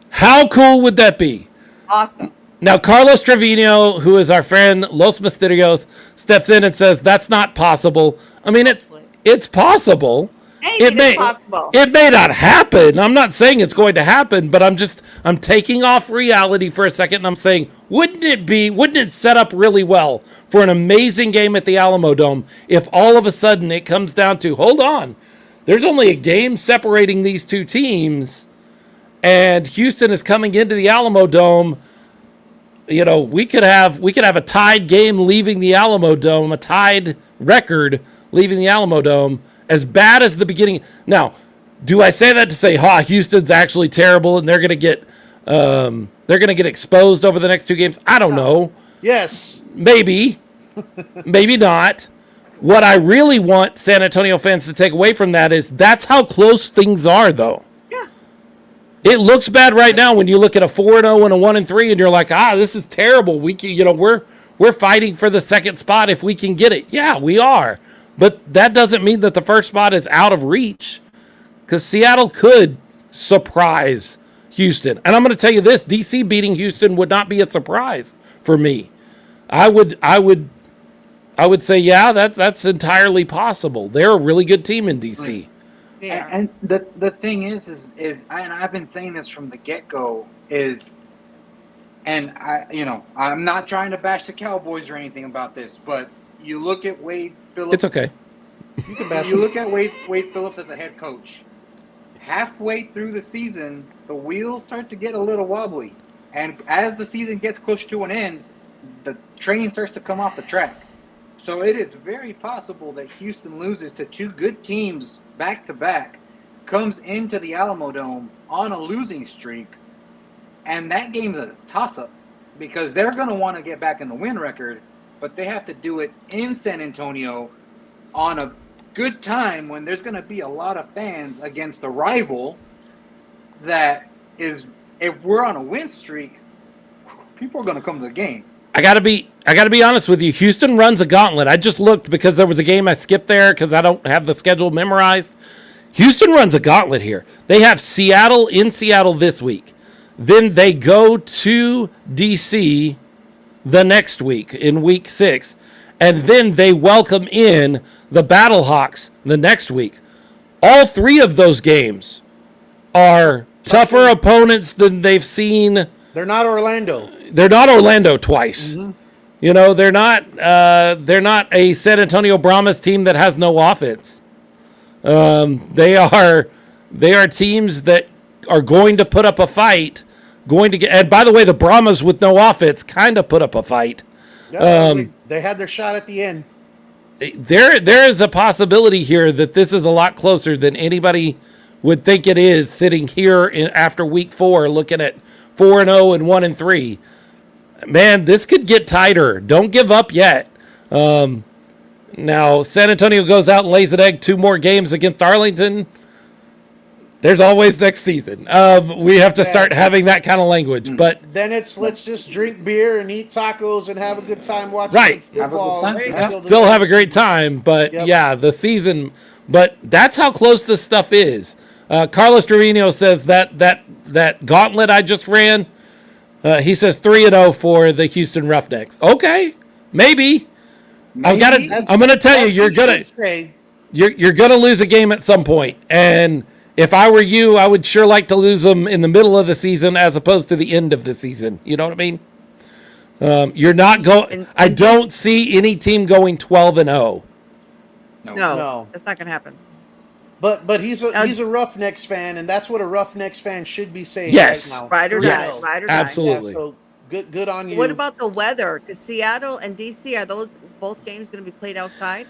[SPEAKER 1] How cool would that be?
[SPEAKER 3] awesome.
[SPEAKER 1] Now, Carlos Trevino, who is our friend Los Mysterios, steps in and says that's not possible. I mean, it's possible.
[SPEAKER 3] Anything is possible.
[SPEAKER 1] It may not happen. I'm not saying it's going to happen, but I'm taking off reality for a second, and I'm saying, wouldn't it set up really well for an amazing game at the Alamo Dome if all of a sudden it comes down to, hold on, there's only a game separating these two teams, and Houston is coming into the Alamo Dome. You know, we could have a tied game leaving the Alamo Dome, a tied record leaving the Alamo Dome, as bad as the beginning. Now, do I say that to say, Houston's actually terrible and they're going to get exposed over the next two games? I don't know.
[SPEAKER 2] Yes.
[SPEAKER 1] Maybe. Maybe not. What I really want San Antonio fans to take away from that is that's how close things are, though. It looks bad right now when you look at a 4-0 and a 1-3, and you're like, this is terrible. We're fighting for the second spot if we can get it. Yeah, we are, but that doesn't mean that the first spot is out of reach, because Seattle could surprise Houston. And I'm going to tell you this: DC beating Houston would not be a surprise for me. I would say, yeah, that's entirely possible. They're a really good team in DC.
[SPEAKER 3] Yeah.
[SPEAKER 4] And the thing is and I've been saying this from the get-go and I'm not trying to bash the Cowboys or anything about this, but you look at Wade Phillips.
[SPEAKER 1] It's okay.
[SPEAKER 4] You look at Wade Phillips as a head coach. Halfway through the season, the wheels start to get a little wobbly, and as the season gets close to an end, the train starts to come off the track. So it is very possible that Houston loses to two good teams back-to-back, comes into the Alamo Dome on a losing streak, and that game is a toss-up because they're going to want to get back in the win record, but they have to do it in San Antonio on a good time when there's going to be a lot of fans against a rival that is, if we're on a win streak, people are going to come to the game.
[SPEAKER 1] I gotta be honest with you. Houston runs a gauntlet. I just looked because there was a game I skipped there because I don't have the schedule memorized. Houston runs a gauntlet here. They have Seattle in Seattle this week. Then they go to DC the next week in week 6. And then they welcome in the Battlehawks the next week. All 3 of those games are tougher opponents than they've seen.
[SPEAKER 2] They're not Orlando.
[SPEAKER 1] They're not Orlando twice. Mm-hmm. You know, they're not a San Antonio Brahmas team that has no offense. They are teams that are going to put up a fight, and by the way, the Brahmas with no offense kind of put up a fight.
[SPEAKER 2] Yeah, they had their shot at the end.
[SPEAKER 1] There is a possibility here that this is a lot closer than anybody would think it is, sitting here after week 4 looking at 4-0 and 1-3. Man, this could get tighter. Don't give up yet. Now, San Antonio goes out and lays an egg 2 more games against Arlington. There's always next season. We have to start having that kind of language. But
[SPEAKER 2] then let's just drink beer and eat tacos and have a good time watching football.
[SPEAKER 1] Still have a great time. But the season. But that's how close this stuff is. Carlos Trevino says that gauntlet I just ran. He says 3-0 for the Houston Roughnecks. Okay, maybe. I'm gonna tell you, you're gonna lose a game at some point. And if I were you, I would sure like to lose them in the middle of the season as opposed to the end of the season. You know what I mean? You're not going. I don't see any team going 12-0.
[SPEAKER 3] No, that's not gonna happen.
[SPEAKER 2] But he's a Roughnecks fan, and that's what a Roughnecks fan should be saying
[SPEAKER 1] yes.
[SPEAKER 2] right now.
[SPEAKER 3] Ride or die. Ride or die.
[SPEAKER 1] Absolutely.
[SPEAKER 2] Yeah, so good on you.
[SPEAKER 3] What about the weather? Because Seattle and DC, are those both games going to be played outside?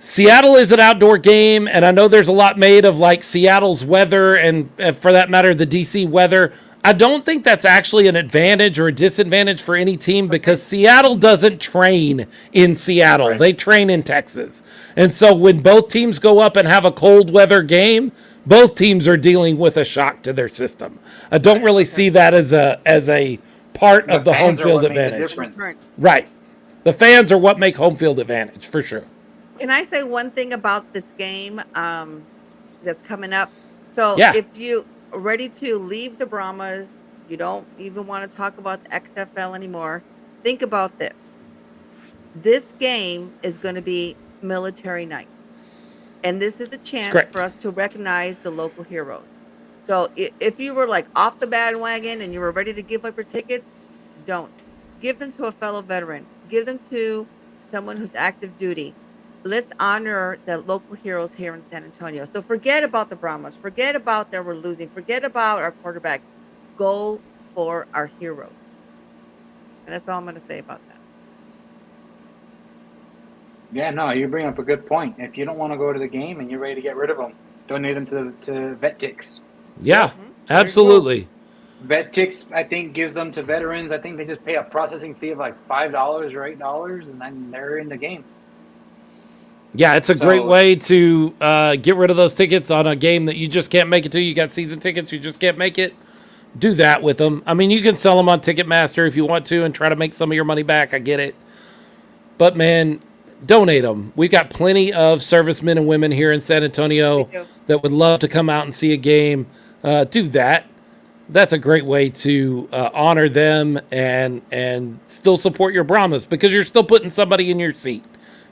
[SPEAKER 1] Seattle is an outdoor game, and I know there's a lot made of like Seattle's weather and for that matter, the DC weather. I don't think that's actually an advantage or a disadvantage for any team because Seattle doesn't train in Seattle. Right. They train in Texas. And so when both teams go up and have a cold weather game, both teams are dealing with a shock to their system. I don't really see that as a part of the home field advantage. Right. The fans are what make home field advantage, for sure.
[SPEAKER 3] Can I say one thing about this game that's coming up? So if you are ready to leave the Brahmas, you don't even want to talk about the XFL anymore, think about this. This game is going to be military night. And this is a
[SPEAKER 1] It's
[SPEAKER 3] chance for
[SPEAKER 1] correct.
[SPEAKER 3] us to recognize the local heroes. So if you were like off the bandwagon and you were ready to give up your tickets, don't. Give them to a fellow veteran. Give them to someone who's active duty. Let's honor the local heroes here in San Antonio. So forget about the Brahmas. Forget about that we're losing. Forget about our quarterback. Go for our heroes. And that's all I'm going to say about that.
[SPEAKER 4] Yeah, no, you bring up a good point. If you don't want to go to the game and you're ready to get rid of them, donate them to Vet Ticks.
[SPEAKER 1] Yeah,
[SPEAKER 3] Mhm.
[SPEAKER 1] absolutely.
[SPEAKER 4] Vet Ticks, I think, gives them to veterans. I think they just pay a processing fee of like $5 or $8, and then they're in the game.
[SPEAKER 1] Yeah, it's a great
[SPEAKER 4] So-
[SPEAKER 1] way to get rid of those tickets on a game that you just can't make it to. You got season tickets, you just can't make it. Do that with them. I mean, you can sell them on Ticketmaster if you want to and try to make some of your money back. I get it. But, man, donate them. We've got plenty of servicemen and women here in San Antonio
[SPEAKER 3] We do.
[SPEAKER 1] that would love to come out and see a game. Do that. That's a great way to honor them and still support your Brahmas, because you're still putting somebody in your seat.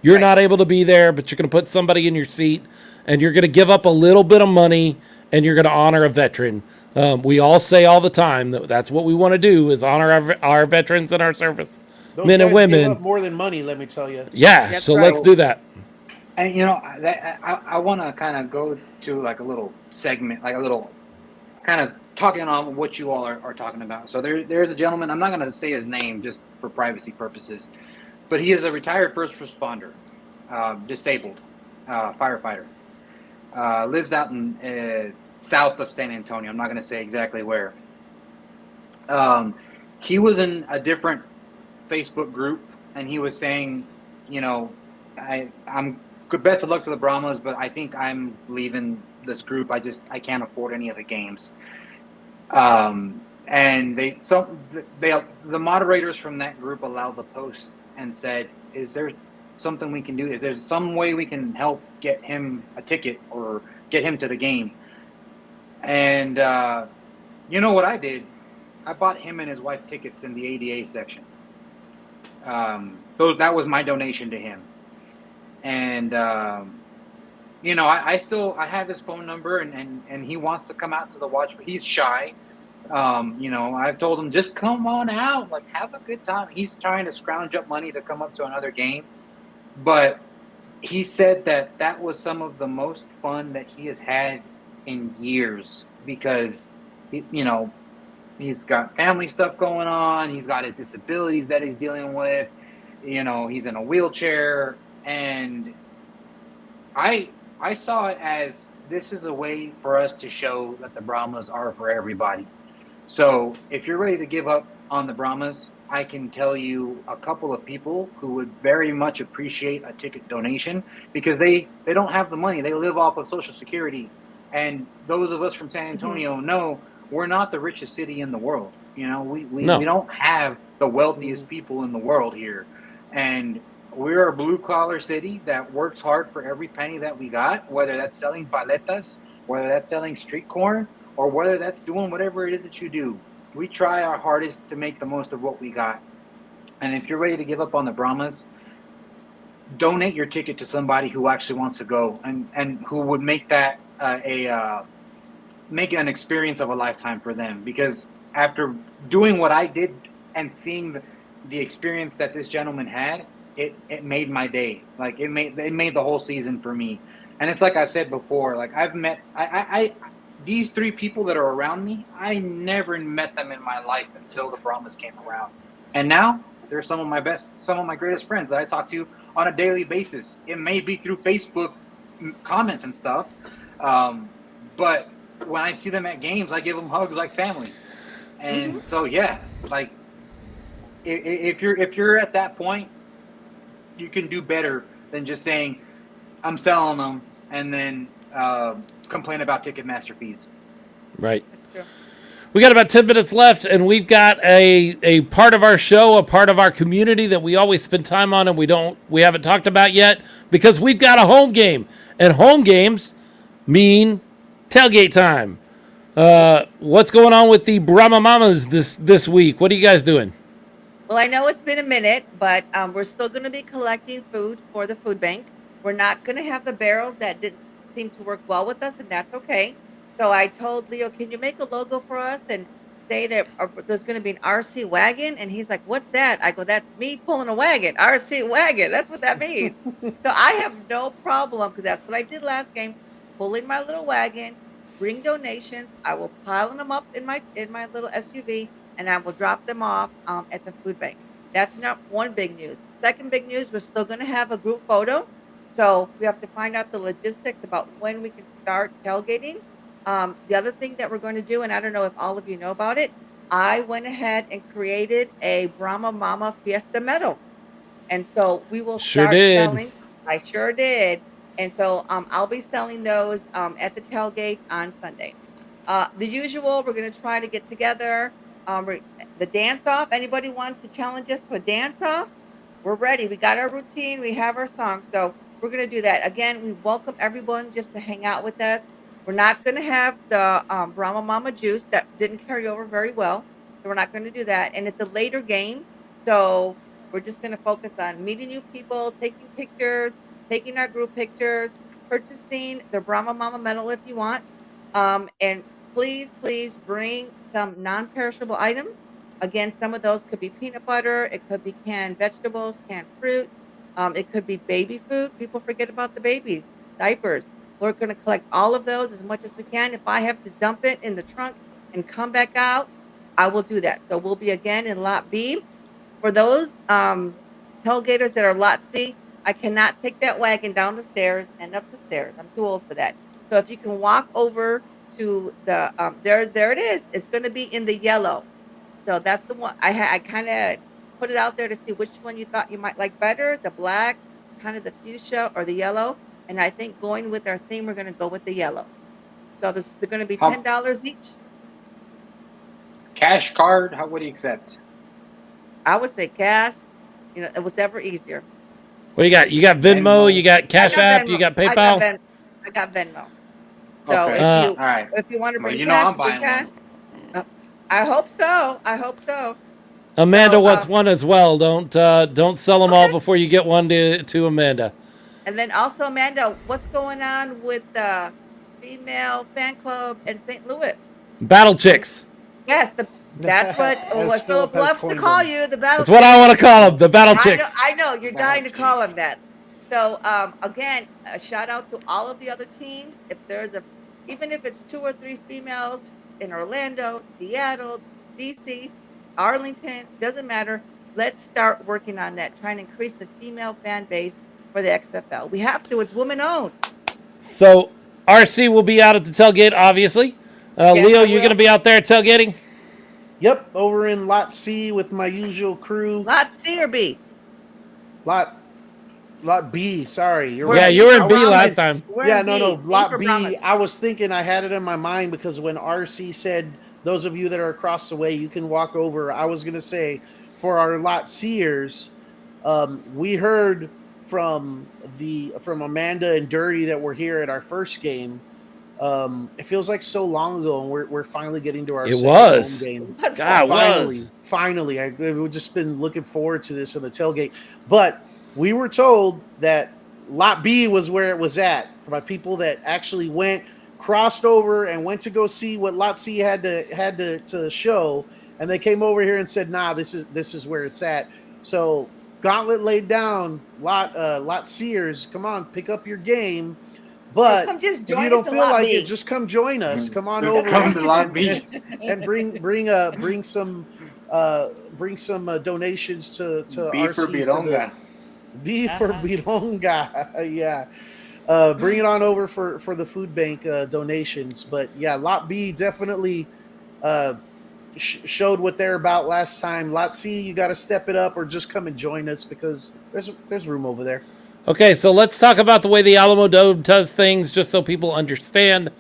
[SPEAKER 1] You're
[SPEAKER 3] Right.
[SPEAKER 1] not able to be there, but you're going to put somebody in your seat, and you're going to give up a little bit of money, and you're going to honor a veteran. We all say all the time that that's what we want to do, is honor our veterans and our service
[SPEAKER 2] Those
[SPEAKER 1] men and
[SPEAKER 2] guys
[SPEAKER 1] women.
[SPEAKER 2] give up more than money, let me tell you.
[SPEAKER 1] Yeah,
[SPEAKER 3] That's
[SPEAKER 1] so
[SPEAKER 3] right.
[SPEAKER 1] let's do that.
[SPEAKER 4] And I want to kind of go to like a little segment, like a little kind of talking on what you all are talking about. So there's a gentleman, I'm not going to say his name just for privacy purposes, but he is a retired first responder, disabled firefighter. Lives out in south of San Antonio. I'm not going to say exactly where. He was in a different Facebook group, and he was saying, I'm good, best of luck to the Brahmas, but I think I'm leaving this group. I can't afford any of the games. And the moderators from that group allowed the post and said, is there something we can do? Is there some way we can help get him a ticket or get him to the game? And you know what I did? I bought him and his wife tickets in the ADA section. That was my donation to him. And I have his phone number, and he wants to come out to the watch. He's shy. I've told him, just come on out, like, have a good time. He's trying to scrounge up money to come up to another game. But he said that was some of the most fun that he has had in years, because, he's got family stuff going on. He's got his disabilities that he's dealing with. He's in a wheelchair. And I saw it as, this is a way for us to show that the Brahmas are for everybody. So if you're ready to give up on the Brahmas, I can tell you a couple of people who would very much appreciate a ticket donation, because they don't have the money. They live off of Social Security. And those of us from San Antonio know we're not the richest city in the world. We don't have the wealthiest people in the world here. And we're a blue-collar city that works hard for every penny that we got, whether that's selling paletas, whether that's selling street corn, or whether that's doing whatever it is that you do. We try our hardest to make the most of what we got. And if you're ready to give up on the Brahmas, donate your ticket to somebody who actually wants to go and who would make that make an experience of a lifetime for them. Because after doing what I did and seeing the experience that this gentleman had, it made my day. Like, it made the whole season for me. And it's like I've said before, like, I've met these three people that are around me, I never met them in my life until the Brahmas came around. And now they're some of my greatest friends that I talk to on a daily basis. It may be through Facebook comments and stuff, but when I see them at games, I give them hugs like family. And so, yeah, like, if you're at that point, you can do better than just saying, I'm selling them, and then complain about Ticketmaster fees.
[SPEAKER 1] Right.
[SPEAKER 3] That's true.
[SPEAKER 1] We got about 10 minutes left, and we've got a part of our show, a part of our community that we always spend time on, and we haven't talked about yet, because we've got a home game, and home games mean tailgate time. What's going on with the Brahma Mamas this week? What are you guys doing?
[SPEAKER 3] Well, I know it's been a minute, but we're still going to be collecting food for the food bank. We're not going to have the barrels that didn't seem to work well with us, and that's okay. So I told Leo, can you make a logo for us and say that there's going to be an RC wagon? And he's like, what's that? I go, that's me pulling a wagon, RC wagon. That's what that means. So I have no problem because that's what I did last game, pulling my little wagon, bring donations. I will pile them up in my little SUV and I will drop them off at the food bank. That's not one big news. Second big news, we're still going to have a group photo. So we have to find out the logistics about when we can start tailgating. The other thing that we're going to do, and I don't know if all of you know about it, I went ahead and created a Brahma Mama Fiesta medal. And so we will start selling. I sure did. And so I'll be selling those at the tailgate on Sunday. The usual, we're going to try to get together. The dance off. Anybody want to challenge us to a dance off? We're ready. We got our routine. We have our song. So we're going to do that. Again, we welcome everyone just to hang out with us. We're not going to have the Brahma Mama juice that didn't carry over very well. So we're not going to do that. And it's a later game. So we're just going to focus on meeting new people, taking pictures, taking our group pictures, purchasing the Brahma Mama medal if you want. And please bring some non-perishable items. Again, some of those could be peanut butter. It could be canned vegetables, canned fruit. It could be baby food. People forget about the babies, diapers. We're going to collect all of those as much as we can. If I have to dump it in the trunk and come back out, I will do that. So we'll be again in Lot B. For those tailgaters that are Lot C, I cannot take that wagon down the stairs and up the stairs. I'm too old for that. So if you can walk over to the there it is. It's going to be in the yellow. So that's the one I kind of put it out there to see which one you thought you might like better, the black, kind of the fuchsia, or the yellow. And I think going with our theme, we're going to go with the yellow. So they're going to be $10 each.
[SPEAKER 4] Cash card? What do you accept?
[SPEAKER 3] I would say cash. You know, it was ever easier.
[SPEAKER 1] What do you got? You got Venmo, you got Cash App, you got PayPal?
[SPEAKER 3] I got Venmo. So
[SPEAKER 4] Okay.
[SPEAKER 3] all
[SPEAKER 4] right.
[SPEAKER 3] if you want to bring
[SPEAKER 4] you
[SPEAKER 3] cash,
[SPEAKER 4] know I'm buying
[SPEAKER 3] cash. I hope so.
[SPEAKER 1] Amanda
[SPEAKER 3] So,
[SPEAKER 1] wants one as well. Don't sell them all before you get one to Amanda.
[SPEAKER 3] And then also, Amanda, what's going on with the female fan club in St. Louis?
[SPEAKER 1] Battle Chicks.
[SPEAKER 3] Yes, that's what Philip loves to call you, the Battle
[SPEAKER 1] That's what I want to call them, the Battle Chicks.
[SPEAKER 3] I know you're dying to call them that. So again, a shout out to all of the other teams. If there's even if it's 2 or 3 females in Orlando, Seattle, DC, Arlington, doesn't matter. Let's start working on that, trying to increase the female fan base for the XFL. We have to. It's woman owned.
[SPEAKER 1] So RC will be out at the tailgate, obviously.
[SPEAKER 3] Yes,
[SPEAKER 1] Leo, you're going to be out there tailgating?
[SPEAKER 2] Yep, over in Lot C with my usual crew.
[SPEAKER 3] Lot C or B?
[SPEAKER 2] Lot B. Sorry,
[SPEAKER 1] you were in B last time.
[SPEAKER 2] No. Lot B. I was thinking I had it in my mind because when RC said, "Those of you that are across the way, you can walk over," I was gonna say for our Lot C'ers, we heard from Amanda and Dirty that were here at our first game. It feels like so long ago, and we're finally getting to our home game. Finally, I've just been looking forward to this in the tailgate. But we were told that Lot B was where it was at by people that actually crossed over and went to go see what Lot C had to show, and they came over here and said, "Nah, this is where it's at." So gauntlet laid down, Lot C'ers, come on, pick up your game. But if you don't feel like it, just come join us. Come on over.
[SPEAKER 4] Come to Lot B
[SPEAKER 2] and bring some donations to
[SPEAKER 4] B
[SPEAKER 2] RC
[SPEAKER 4] for Bironga.
[SPEAKER 2] B for Bironga. Yeah. Bring it on over for the food bank donations. But yeah, Lot B definitely showed what they're about last time. Lot C, you got to step it up or just come and join us because there's room over there.
[SPEAKER 1] Okay, so let's talk about the way the Alamo Dome does things, just so people understand.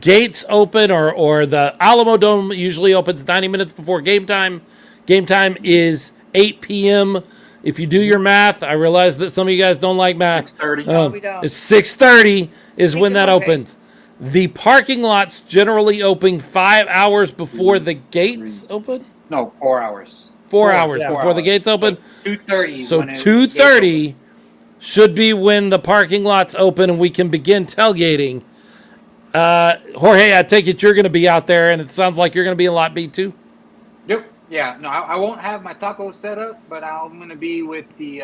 [SPEAKER 1] Gates open, or the Alamo Dome usually opens 90 minutes before game time. Game time is 8 p.m. If you do your math, I realize that some of you guys don't like math.
[SPEAKER 4] 6:30.
[SPEAKER 3] No, we don't.
[SPEAKER 1] It's 6:30 is when that opens. the parking lots generally open 5 hours before the gates open.
[SPEAKER 4] No, 4 hours.
[SPEAKER 1] 4 hours
[SPEAKER 2] yeah,
[SPEAKER 1] before the gates open.
[SPEAKER 4] So 2:30.
[SPEAKER 1] So
[SPEAKER 4] when the gates
[SPEAKER 1] 2:30 should be when the parking lots open and we can begin tailgating. Jorge, I take it you're going to be out there, and it sounds like you're going to be in Lot B too.
[SPEAKER 4] Yep. Yeah. No, I won't have my taco set up, but I'm gonna be with the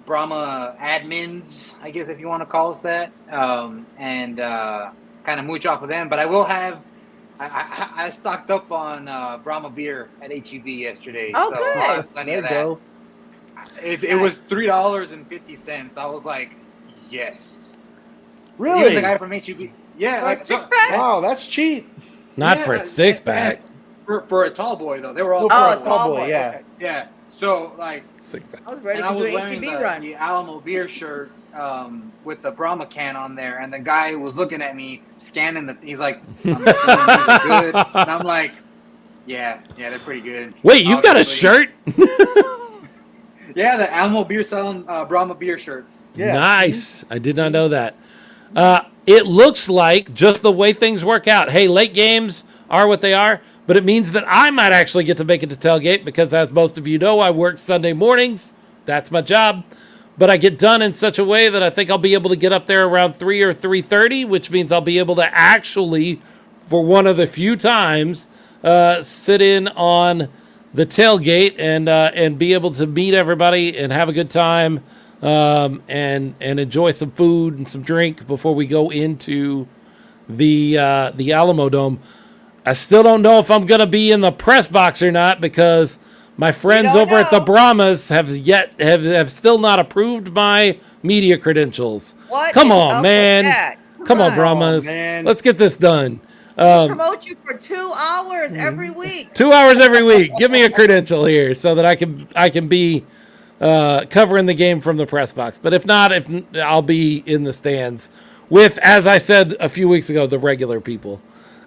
[SPEAKER 4] Brahma admins, I guess if you want to call us that, and kind of mooch off of them. But I will have. I stocked up on Brahma beer at HEB yesterday,
[SPEAKER 3] Oh,
[SPEAKER 4] so
[SPEAKER 3] good.
[SPEAKER 4] I'll have plenty
[SPEAKER 2] There
[SPEAKER 4] of
[SPEAKER 2] you
[SPEAKER 4] that.
[SPEAKER 2] go.
[SPEAKER 4] It was $3.50. I was like, yes.
[SPEAKER 2] Really?
[SPEAKER 4] Even the guy from HEB. Yeah,
[SPEAKER 3] For a
[SPEAKER 4] like
[SPEAKER 3] six-pack?
[SPEAKER 2] Wow, that's cheap.
[SPEAKER 1] Not
[SPEAKER 4] Yeah,
[SPEAKER 1] for a 6-pack.
[SPEAKER 4] For a tall boy though, they were all
[SPEAKER 2] Oh,
[SPEAKER 3] Oh,
[SPEAKER 2] for
[SPEAKER 3] a
[SPEAKER 2] a
[SPEAKER 3] tall
[SPEAKER 2] tall
[SPEAKER 3] boy.
[SPEAKER 2] boy, yeah.
[SPEAKER 3] Okay.
[SPEAKER 4] yeah. So like,
[SPEAKER 1] 6-pack.
[SPEAKER 3] I was ready
[SPEAKER 4] and I
[SPEAKER 3] to
[SPEAKER 4] was
[SPEAKER 3] do an
[SPEAKER 4] wearing
[SPEAKER 3] ATV run.
[SPEAKER 4] the Alamo beer shirt with the Brahma can on there, and the guy was looking at me, scanning he's like, I'm assuming these are good, and I'm like, yeah, they're pretty good.
[SPEAKER 1] Wait, you've got a
[SPEAKER 4] Obviously.
[SPEAKER 1] shirt?
[SPEAKER 4] Yeah, the Alamo beer selling Brahma beer shirts.
[SPEAKER 2] Yeah.
[SPEAKER 1] Nice. I did not know that. It looks like just the way things work out. Hey, late games are what they are, but it means that I might actually get to make it to tailgate because, as most of you know, I work Sunday mornings. That's my job. But I get done in such a way that I think I'll be able to get up there around 3 or 3:30, which means I'll be able to actually, for one of the few times, sit in on the tailgate and be able to meet everybody and have a good time. And enjoy some food and some drink before we go into the Alamo Dome. I still don't know if I'm gonna be in the press box or not because my friends
[SPEAKER 3] don't
[SPEAKER 1] over at the
[SPEAKER 3] know.
[SPEAKER 1] Brahmas have still not approved my media credentials.
[SPEAKER 3] What?
[SPEAKER 1] Come
[SPEAKER 3] is
[SPEAKER 1] on,
[SPEAKER 3] up with
[SPEAKER 1] man.
[SPEAKER 3] that?
[SPEAKER 1] Come on,
[SPEAKER 3] on.
[SPEAKER 1] Brahmas.
[SPEAKER 2] man.
[SPEAKER 1] Let's get this done.
[SPEAKER 3] We promote you for 2 hours every week.
[SPEAKER 1] 2 hours every week. Give me a credential here so that I can be covering the game from the press box. But if not, I'll be in the stands with, as I said a few weeks ago, the regular people.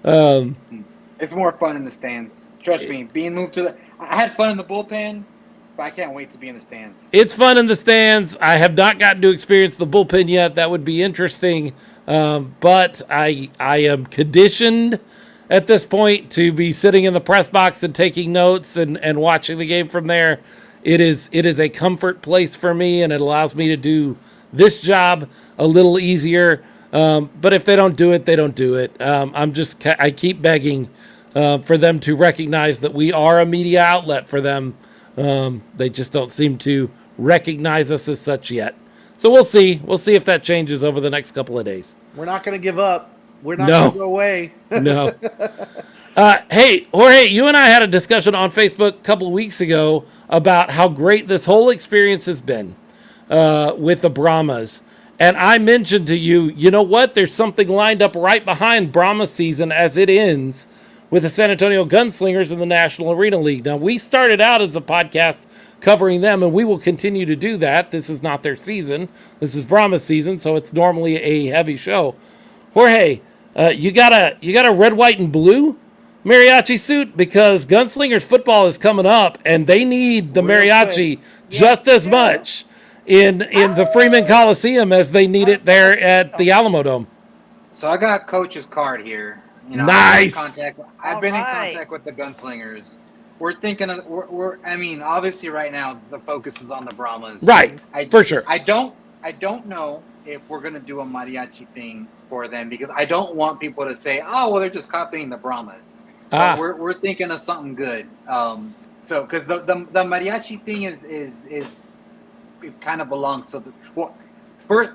[SPEAKER 4] It's more fun in the stands. Trust me, being moved to I had fun in the bullpen, but I can't wait to be in the stands.
[SPEAKER 1] It's fun in the stands. I have not gotten to experience the bullpen yet. That would be interesting. But I am conditioned at this point to be sitting in the press box and taking notes and watching the game from there. It is a comfort place for me, and it allows me to do this job a little easier. But if they don't do it, they don't do it. I keep begging for them to recognize that we are a media outlet for them. They just don't seem to recognize us as such yet. So we'll see. We'll see if that changes over the next couple of days.
[SPEAKER 2] We're not going to give up. We're not
[SPEAKER 1] No.
[SPEAKER 2] going to go away.
[SPEAKER 1] No. Hey, Jorge, you and I had a discussion on Facebook a couple of weeks ago about how great this whole experience has been with the Brahmas. And I mentioned to you, you know what? There's something lined up right behind Brahma season as it ends with the San Antonio Gunslingers in the National Arena League. Now, we started out as a podcast covering them, and we will continue to do that. This is not their season. This is Brahma's season, so it's normally a heavy show. Jorge, you got a red, white, and blue mariachi suit because Gunslingers football is coming up, and they need the
[SPEAKER 2] Real
[SPEAKER 1] mariachi
[SPEAKER 2] quick.
[SPEAKER 1] just
[SPEAKER 3] Yes,
[SPEAKER 1] as
[SPEAKER 3] they do.
[SPEAKER 1] much in the Freeman Coliseum as they need it there at the Alamo Dome.
[SPEAKER 4] So I got Coach's card here. You know,
[SPEAKER 1] Nice.
[SPEAKER 4] I've been in
[SPEAKER 3] Alright.
[SPEAKER 4] contact with the Gunslingers. We're thinking of I mean, obviously right now the focus is on the Brahmas.
[SPEAKER 1] Right, for sure.
[SPEAKER 4] I don't know if we're gonna do a mariachi thing for them because I don't want people to say, oh well, they're just copying the Brahmas.
[SPEAKER 1] Ah.
[SPEAKER 4] But we're thinking of something good. So because the mariachi thing is it kind of belongs to first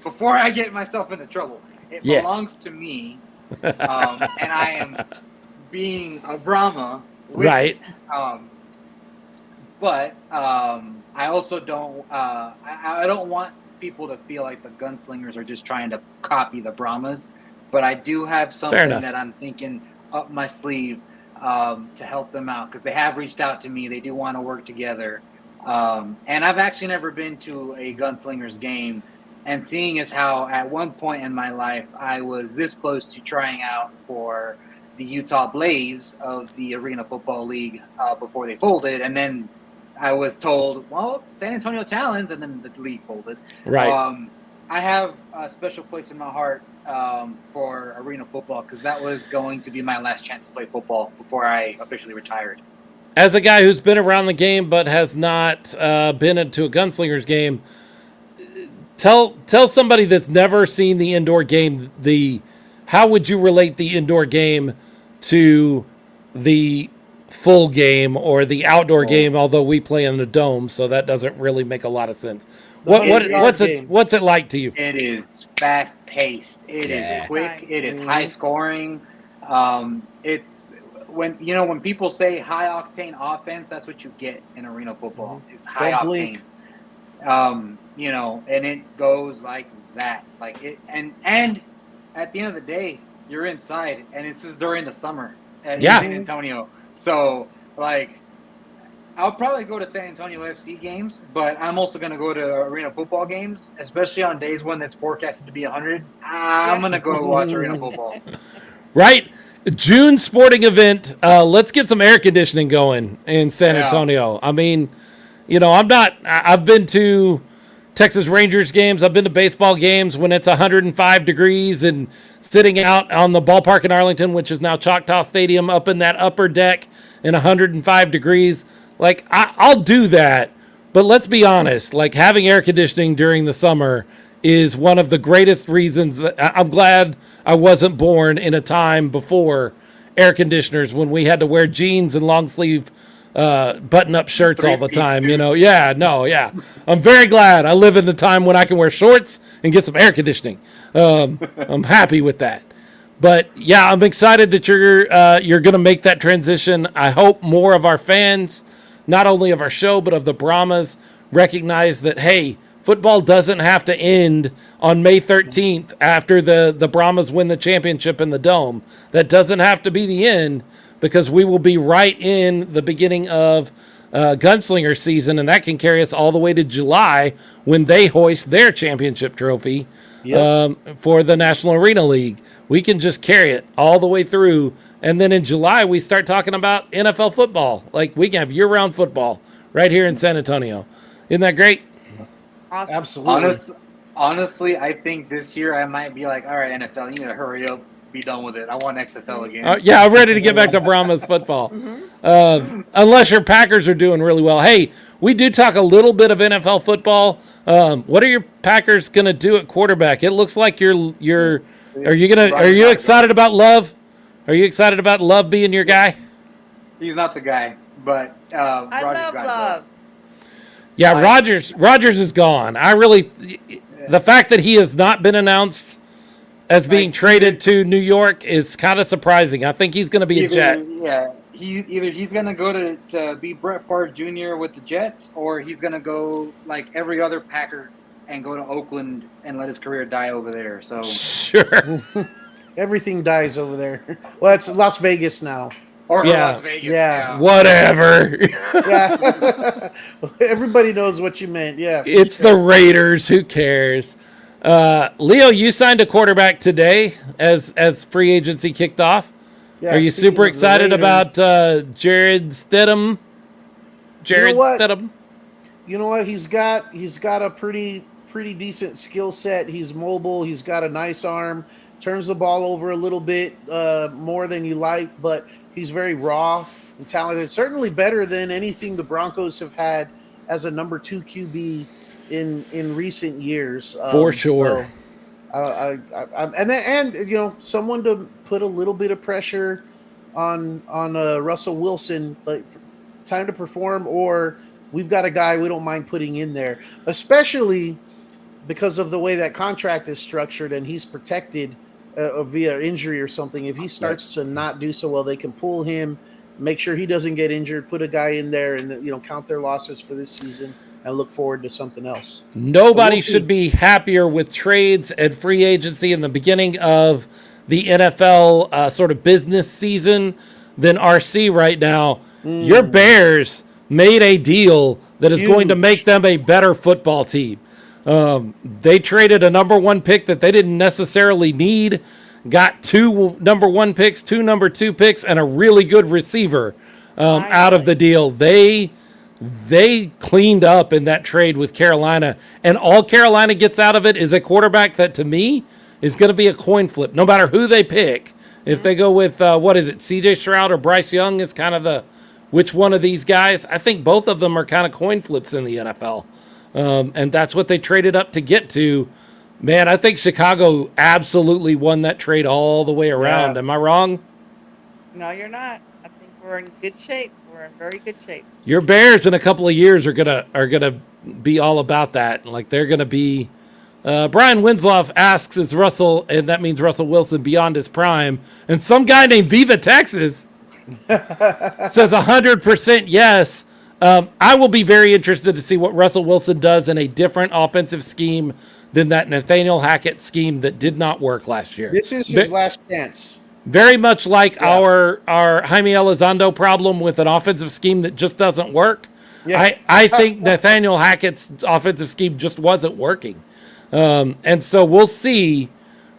[SPEAKER 4] before I get myself into trouble, it
[SPEAKER 1] Yeah.
[SPEAKER 4] belongs to me, and I am being a Brahma.
[SPEAKER 1] Right.
[SPEAKER 4] But I also don't. I don't want people to feel like the Gunslingers are just trying to copy the Brahmas. But I do have something
[SPEAKER 1] enough.
[SPEAKER 4] that I'm thinking up my sleeve to help them out because they have reached out to me. They do want to work together. And I've actually never been to a Gunslingers game. And seeing as how at one point in my life I was this close to trying out for the Utah Blaze of the Arena Football League before they folded, and then I was told, well, San Antonio Talons, and then the league folded.
[SPEAKER 1] Right.
[SPEAKER 4] I have a special place in my heart for arena football because that was going to be my last chance to play football before I officially retired.
[SPEAKER 1] As a guy who's been around the game but has not been into a gunslinger's game, tell somebody that's never seen the indoor game how would you relate the indoor game to the full game or the outdoor game? Although we play in the dome, so that doesn't really make a lot of sense. What's it like to you?
[SPEAKER 4] It is fast paced. It is quick. It is high scoring. It's when people say high octane offense, that's what you get in arena football. It's high octane. And it goes like that. Like it and at the end of the day, you're inside, and this is during the summer in San Antonio. So, like, I'll probably go to San Antonio FC games, but I'm also going to go to arena football games, especially on days when it's forecasted to be 100. I'm going to go watch arena football.
[SPEAKER 1] Right? June sporting event. Let's get some air conditioning going in San Antonio. I mean, I've been to Texas Rangers games. I've been to baseball games when it's 105 degrees and sitting out on the ballpark in Arlington, which is now Choctaw Stadium, up in that upper deck in 105 degrees. Like, I'll do that. But let's be honest, like, having air conditioning during the summer is one of the greatest reasons that I'm glad I wasn't born in a time before air conditioners when we had to wear jeans and long sleeve button-up shirts all the time, I'm very glad I live in the time when I can wear shorts and get some air conditioning. I'm happy with that. But yeah, I'm excited that you're going to make that transition. I hope more of our fans, not only of our show but of the Brahmas, recognize that, hey, football doesn't have to end on May 13th after the Brahmas win the championship in the Dome. That doesn't have to be the end, because we will be right in the beginning of Gunslinger season, and that can carry us all the way to July when they hoist their championship trophy for the National Arena League. We can just carry it all the way through, and then in July we start talking about NFL football. Like, we can have year-round football right here in San Antonio. Isn't that great?
[SPEAKER 3] Awesome.
[SPEAKER 2] Absolutely.
[SPEAKER 4] Honestly, I think this year I might be like, all right, NFL, you need to hurry up. Be done with it. I want XFL again.
[SPEAKER 1] I'm ready to get back to Brahmas football. Unless your Packers are doing really well. Hey, we do talk a little bit of NFL football. What are your Packers going to do at quarterback? It looks like are you excited about Love? Are you excited about Love being your guy?
[SPEAKER 4] He's not the guy, but
[SPEAKER 3] I love Love.
[SPEAKER 1] Yeah, Rodgers is gone. The fact that he has not been announced as being traded to New York is kind of surprising. I think he's going to be a Jet.
[SPEAKER 4] Yeah, either he's going to go to be Brett Favre Jr. with the Jets, or he's going to go like every other Packer and go to Oakland and let his career die over there. So
[SPEAKER 1] sure,
[SPEAKER 2] everything dies over there. Well, it's Las Vegas now.
[SPEAKER 4] Or Las Vegas.
[SPEAKER 2] Yeah.
[SPEAKER 1] Whatever.
[SPEAKER 2] Yeah. Everybody knows what you meant. Yeah.
[SPEAKER 1] It's the Raiders. Who cares? Leo, you signed a quarterback today as free agency kicked off.
[SPEAKER 2] Yeah,
[SPEAKER 1] are you super excited about Jared Stidham? Stidham.
[SPEAKER 2] You know what? He's got a pretty decent skill set. He's mobile. He's got a nice arm. Turns the ball over a little bit more than you like, but he's very raw and talented. Certainly better than anything the Broncos have had as a number 2 QB in recent years.
[SPEAKER 1] For sure.
[SPEAKER 2] And someone to put a little bit of pressure on Russell Wilson, like time to perform, or we've got a guy we don't mind putting in there, especially because of the way that contract is structured and he's protected via injury or something. If he starts to not do so well, they can pull him, make sure he doesn't get injured, put a guy in there, and count their losses for this season and look forward to something else.
[SPEAKER 1] Nobody should be happier with trades and free agency in the beginning of the NFL sort of business season than RC right now. Your Bears made a deal that is going to make them a better football team. They traded a number 1 pick that they didn't necessarily need, got 2 number 1 picks, 2 number 2 picks, and a really good receiver out of the deal. They cleaned up in that trade with Carolina, and all Carolina gets out of it is a quarterback that, to me, is going to be a coin flip, no matter who they pick. If they go with, C.J. Stroud or Bryce Young is kind of which one of these guys? I think both of them are kind of coin flips in the NFL. And that's what they traded up to get to. Man, I think Chicago absolutely won that trade all the way around.
[SPEAKER 2] Yeah.
[SPEAKER 1] Am I wrong?
[SPEAKER 3] No, you're not. I think we're in good shape. We're in very good shape.
[SPEAKER 1] Your Bears in a couple of years are gonna be all about that. Like they're gonna be. Brian Winslow asks, "Is Russell?" And that means Russell Wilson beyond his prime. And some guy named Viva Texas says 100% yes. I will be very interested to see what Russell Wilson does in a different offensive scheme than that Nathaniel Hackett scheme that did not work last year.
[SPEAKER 2] This is his last chance.
[SPEAKER 1] Very much like our Jaime Elizondo problem with an offensive scheme that just doesn't work.
[SPEAKER 2] Yeah.
[SPEAKER 1] I think Nathaniel Hackett's offensive scheme just wasn't working. And so we'll see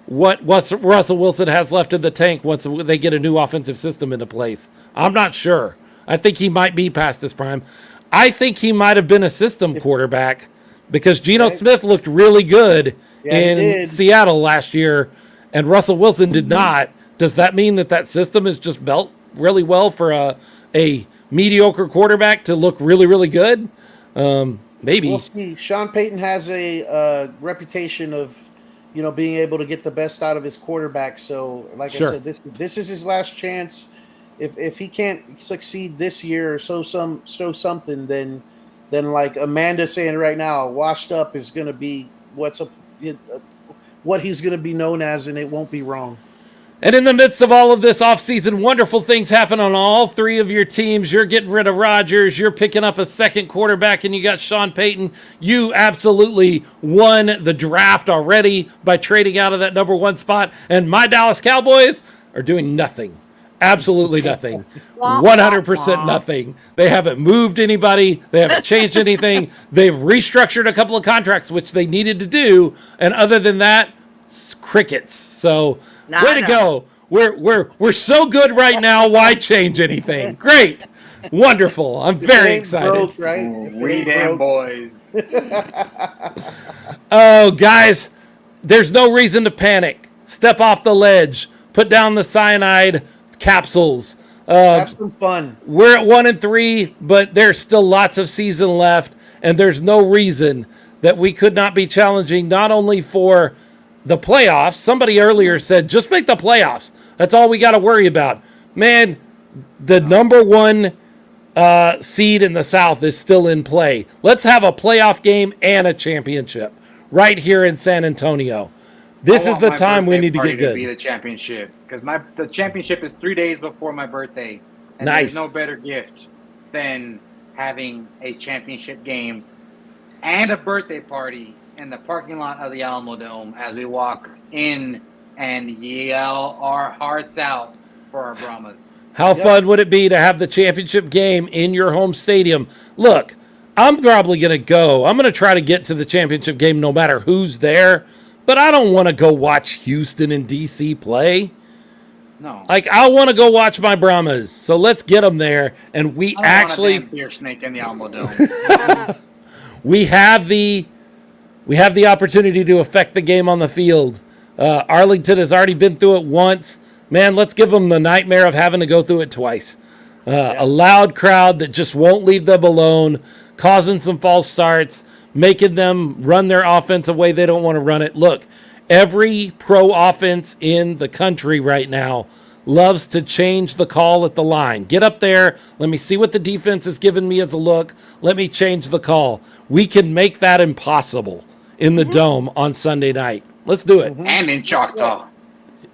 [SPEAKER 1] what Russell Wilson has left in the tank once they get a new offensive system into place. I'm not sure. I think he might be past his prime. I think he might have been a system quarterback because Geno Smith looked really good in Seattle last year, and Russell Wilson did not. Does that mean that system is just built really well for a mediocre quarterback to look really, really good? Maybe.
[SPEAKER 2] We'll see. Sean Payton has a reputation of, being able to get the best out of his quarterback. So, like I said, this is his last chance. If he can't succeed this year or show something, then like Amanda saying right now, washed up is going to be what he's going to be known as, and it won't be wrong.
[SPEAKER 1] And in the midst of all of this offseason, wonderful things happen on all three of your teams. You're getting rid of Rodgers. You're picking up a second quarterback, and you got Sean Payton. You absolutely won the draft already by trading out of that number one spot. And my Dallas Cowboys are doing nothing. Absolutely nothing. 100% nothing. They haven't moved anybody. They haven't changed anything. They've restructured a couple of contracts, which they needed to do. And other than that, crickets. So way to go. We're so good right now. Why change anything? Great. Wonderful. I'm very excited.
[SPEAKER 2] Broke, right?
[SPEAKER 4] We damn boys.
[SPEAKER 1] Oh, guys, there's no reason to panic. Step off the ledge. Put down the cyanide capsules.
[SPEAKER 2] Have some fun.
[SPEAKER 1] We're at 1-3, but there's still lots of season left, and there's no reason that we could not be challenging not only for the playoffs. Somebody earlier said, just make the playoffs. That's all we got to worry about. Man, the number one seed in the South is still in play. Let's have a playoff game and a championship right here in San Antonio. This is the time we need to get good.
[SPEAKER 4] To be the championship, because the championship is 3 days before my birthday, and
[SPEAKER 1] nice.
[SPEAKER 4] There's no better gift than having a championship game and a birthday party in the parking lot of the Alamo Dome as we walk in and yell our hearts out for our Brahmas.
[SPEAKER 1] How fun would it be to have the championship game in your home stadium? Look, I'm probably going to go. I'm going to try to get to the championship game no matter who's there. But I don't want to go watch Houston and D.C. play.
[SPEAKER 4] No.
[SPEAKER 1] Like, I want to go watch my Brahmas. So let's get them there. And we actually...
[SPEAKER 4] want a damn beer snake in the Alamo Dome.
[SPEAKER 1] we have the opportunity to affect the game on the field. Arlington has already been through it once. Man, let's give them the nightmare of having to go through it twice. A loud crowd that just won't leave them alone, causing some false starts, making them run their offense a way they don't want to run it. Look, every pro offense in the country right now loves to change the call at the line. Get up there. Let me see what the defense is giving me as a look. Let me change the call. We can make that impossible in the Dome on Sunday night. Let's do it.
[SPEAKER 4] And in Choctaw.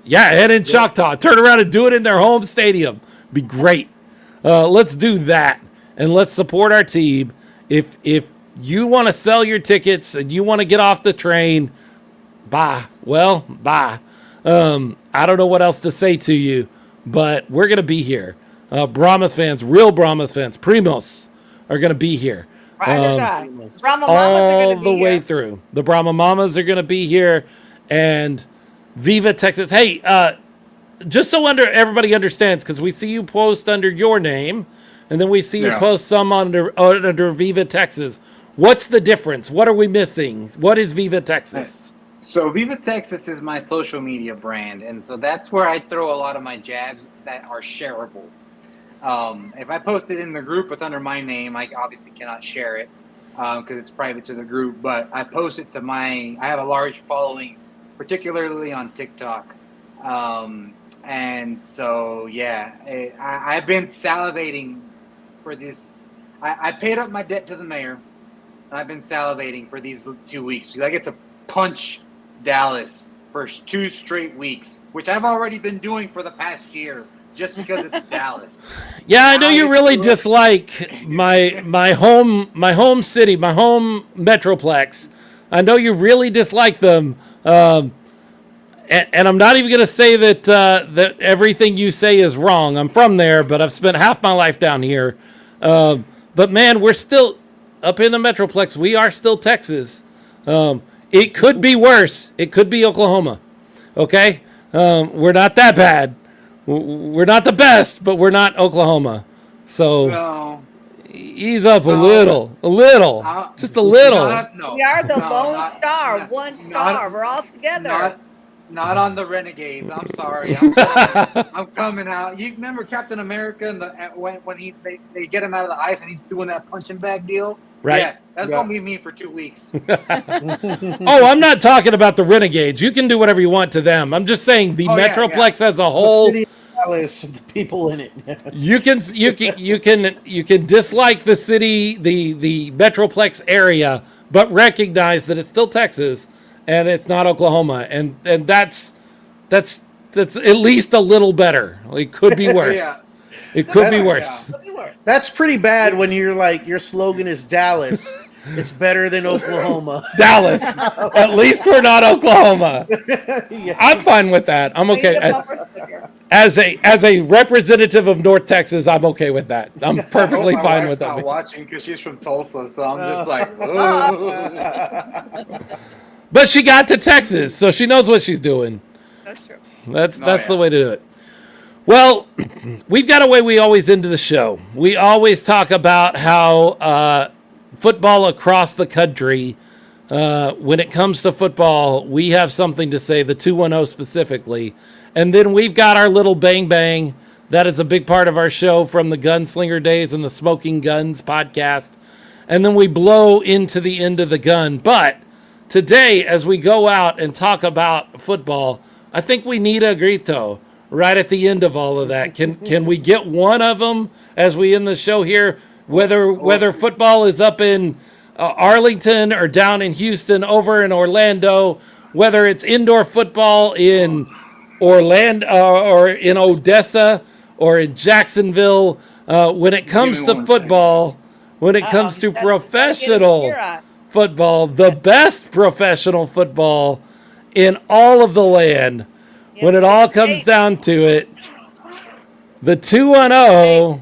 [SPEAKER 1] Yeah, and in Choctaw. Turn around and do it in their home stadium. Be great. Let's do that. And let's support our team. If you want to sell your tickets and you want to get off the train, bye. Well, bye. I don't know what else to say to you, but we're going to be here. Brahmas fans, real Brahmas fans, Primos are going to be here.
[SPEAKER 3] Brahma Mamas
[SPEAKER 1] all the way through. The Brahma Mamas are going to be here. And Viva Texas. Hey, just so everybody understands, because we see you post under your name, and then we see you post some under Viva Texas. What's the difference? What are we missing? What is Viva Texas?
[SPEAKER 4] So Viva Texas is my social media brand, and so that's where I throw a lot of my jabs that are shareable. If I post it in the group, it's under my name. I obviously cannot share it because it's private to the group. But I post it to I have a large following, particularly on TikTok. And so, yeah, I've been salivating for this. I paid up my debt to the mayor, and I've been salivating for these 2 weeks because I get to punch Dallas for 2 straight weeks, which I've already been doing for the past year just because it's Dallas.
[SPEAKER 1] Yeah, I know you really dislike my home city, my home metroplex. I know you really dislike them, and I'm not even going to say that that everything you say is wrong. I'm from there, but I've spent half my life down here. But man, we're still up in the metroplex. We are still Texas. It could be worse. It could be Oklahoma. Okay, we're not that bad. We're not the best, but we're not Oklahoma. So
[SPEAKER 4] No,
[SPEAKER 1] ease up a
[SPEAKER 4] No.
[SPEAKER 1] little, just a little.
[SPEAKER 3] We are the
[SPEAKER 4] No,
[SPEAKER 3] lone
[SPEAKER 4] not-
[SPEAKER 3] star,
[SPEAKER 4] not-
[SPEAKER 3] one star. We're all together.
[SPEAKER 4] Not on the Renegades. I'm sorry. I'm coming out. You remember Captain America and when they get him out of the ice and he's doing that punching bag deal?
[SPEAKER 1] Right.
[SPEAKER 4] Yeah, that's gonna be me for 2 weeks.
[SPEAKER 1] Oh, I'm not talking about the Renegades. You can do whatever you want to them. I'm just saying the
[SPEAKER 4] Oh, yeah,
[SPEAKER 1] metroplex as a
[SPEAKER 2] The
[SPEAKER 1] whole.
[SPEAKER 2] city of Dallas, the people in it.
[SPEAKER 1] You can dislike the city, the metroplex area, but recognize that it's still Texas and it's not Oklahoma, and that's at least a little better. It could be worse.
[SPEAKER 4] Yeah.
[SPEAKER 1] It could be
[SPEAKER 2] Yeah.
[SPEAKER 1] worse.
[SPEAKER 3] Could be worse.
[SPEAKER 2] That's pretty bad when you're like, your slogan is Dallas. It's better than Oklahoma.
[SPEAKER 1] Dallas. At least we're not Oklahoma.
[SPEAKER 2] Yeah.
[SPEAKER 1] I'm fine with that. I'm
[SPEAKER 3] We need
[SPEAKER 1] okay.
[SPEAKER 3] a bumper sticker.
[SPEAKER 1] As a representative of North Texas, I'm okay with that. I'm perfectly
[SPEAKER 4] I hope my
[SPEAKER 1] fine
[SPEAKER 4] wife's
[SPEAKER 1] with
[SPEAKER 4] not
[SPEAKER 1] that.
[SPEAKER 4] watching because she's from Tulsa, so I'm just like, oh.
[SPEAKER 1] But she got to Texas, so she knows what she's doing.
[SPEAKER 3] That's true.
[SPEAKER 1] That's
[SPEAKER 4] Oh,
[SPEAKER 1] the
[SPEAKER 4] yeah.
[SPEAKER 1] way to do it. Well, we've got a way we always end the show. We always talk about how football across the country, when it comes to football, we have something to say, the 210 specifically. And then we've got our little bang bang. That is a big part of our show from the Gunslinger Days and the Smoking Guns podcast. And then we blow into the end of the gun. But today, as we go out and talk about football, I think we need a grito right at the end of all of that. Can we get one of them as we end the show here? Whether football is up in Arlington or down in Houston, over in Orlando, whether it's indoor football in Orlando or in Odessa or in Jacksonville, when it comes
[SPEAKER 4] me
[SPEAKER 1] to
[SPEAKER 4] one
[SPEAKER 1] football, when it comes to professional football, the best professional football in all of the land, when it all comes down to it, the 210.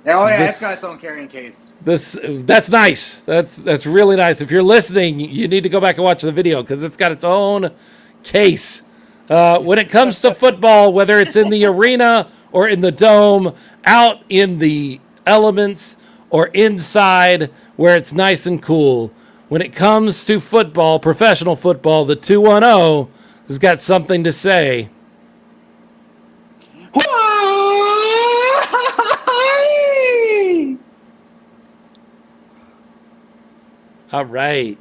[SPEAKER 4] Oh yeah,
[SPEAKER 1] This-
[SPEAKER 4] it's got its own carrying case.
[SPEAKER 1] That's nice. That's really nice. If you're listening, you need to go back and watch the video because it's got its own case. When it comes to football, whether it's in the arena or in the dome, out in the elements or inside where it's nice and cool, when it comes to football, professional football, the 210 has got something to say. All right.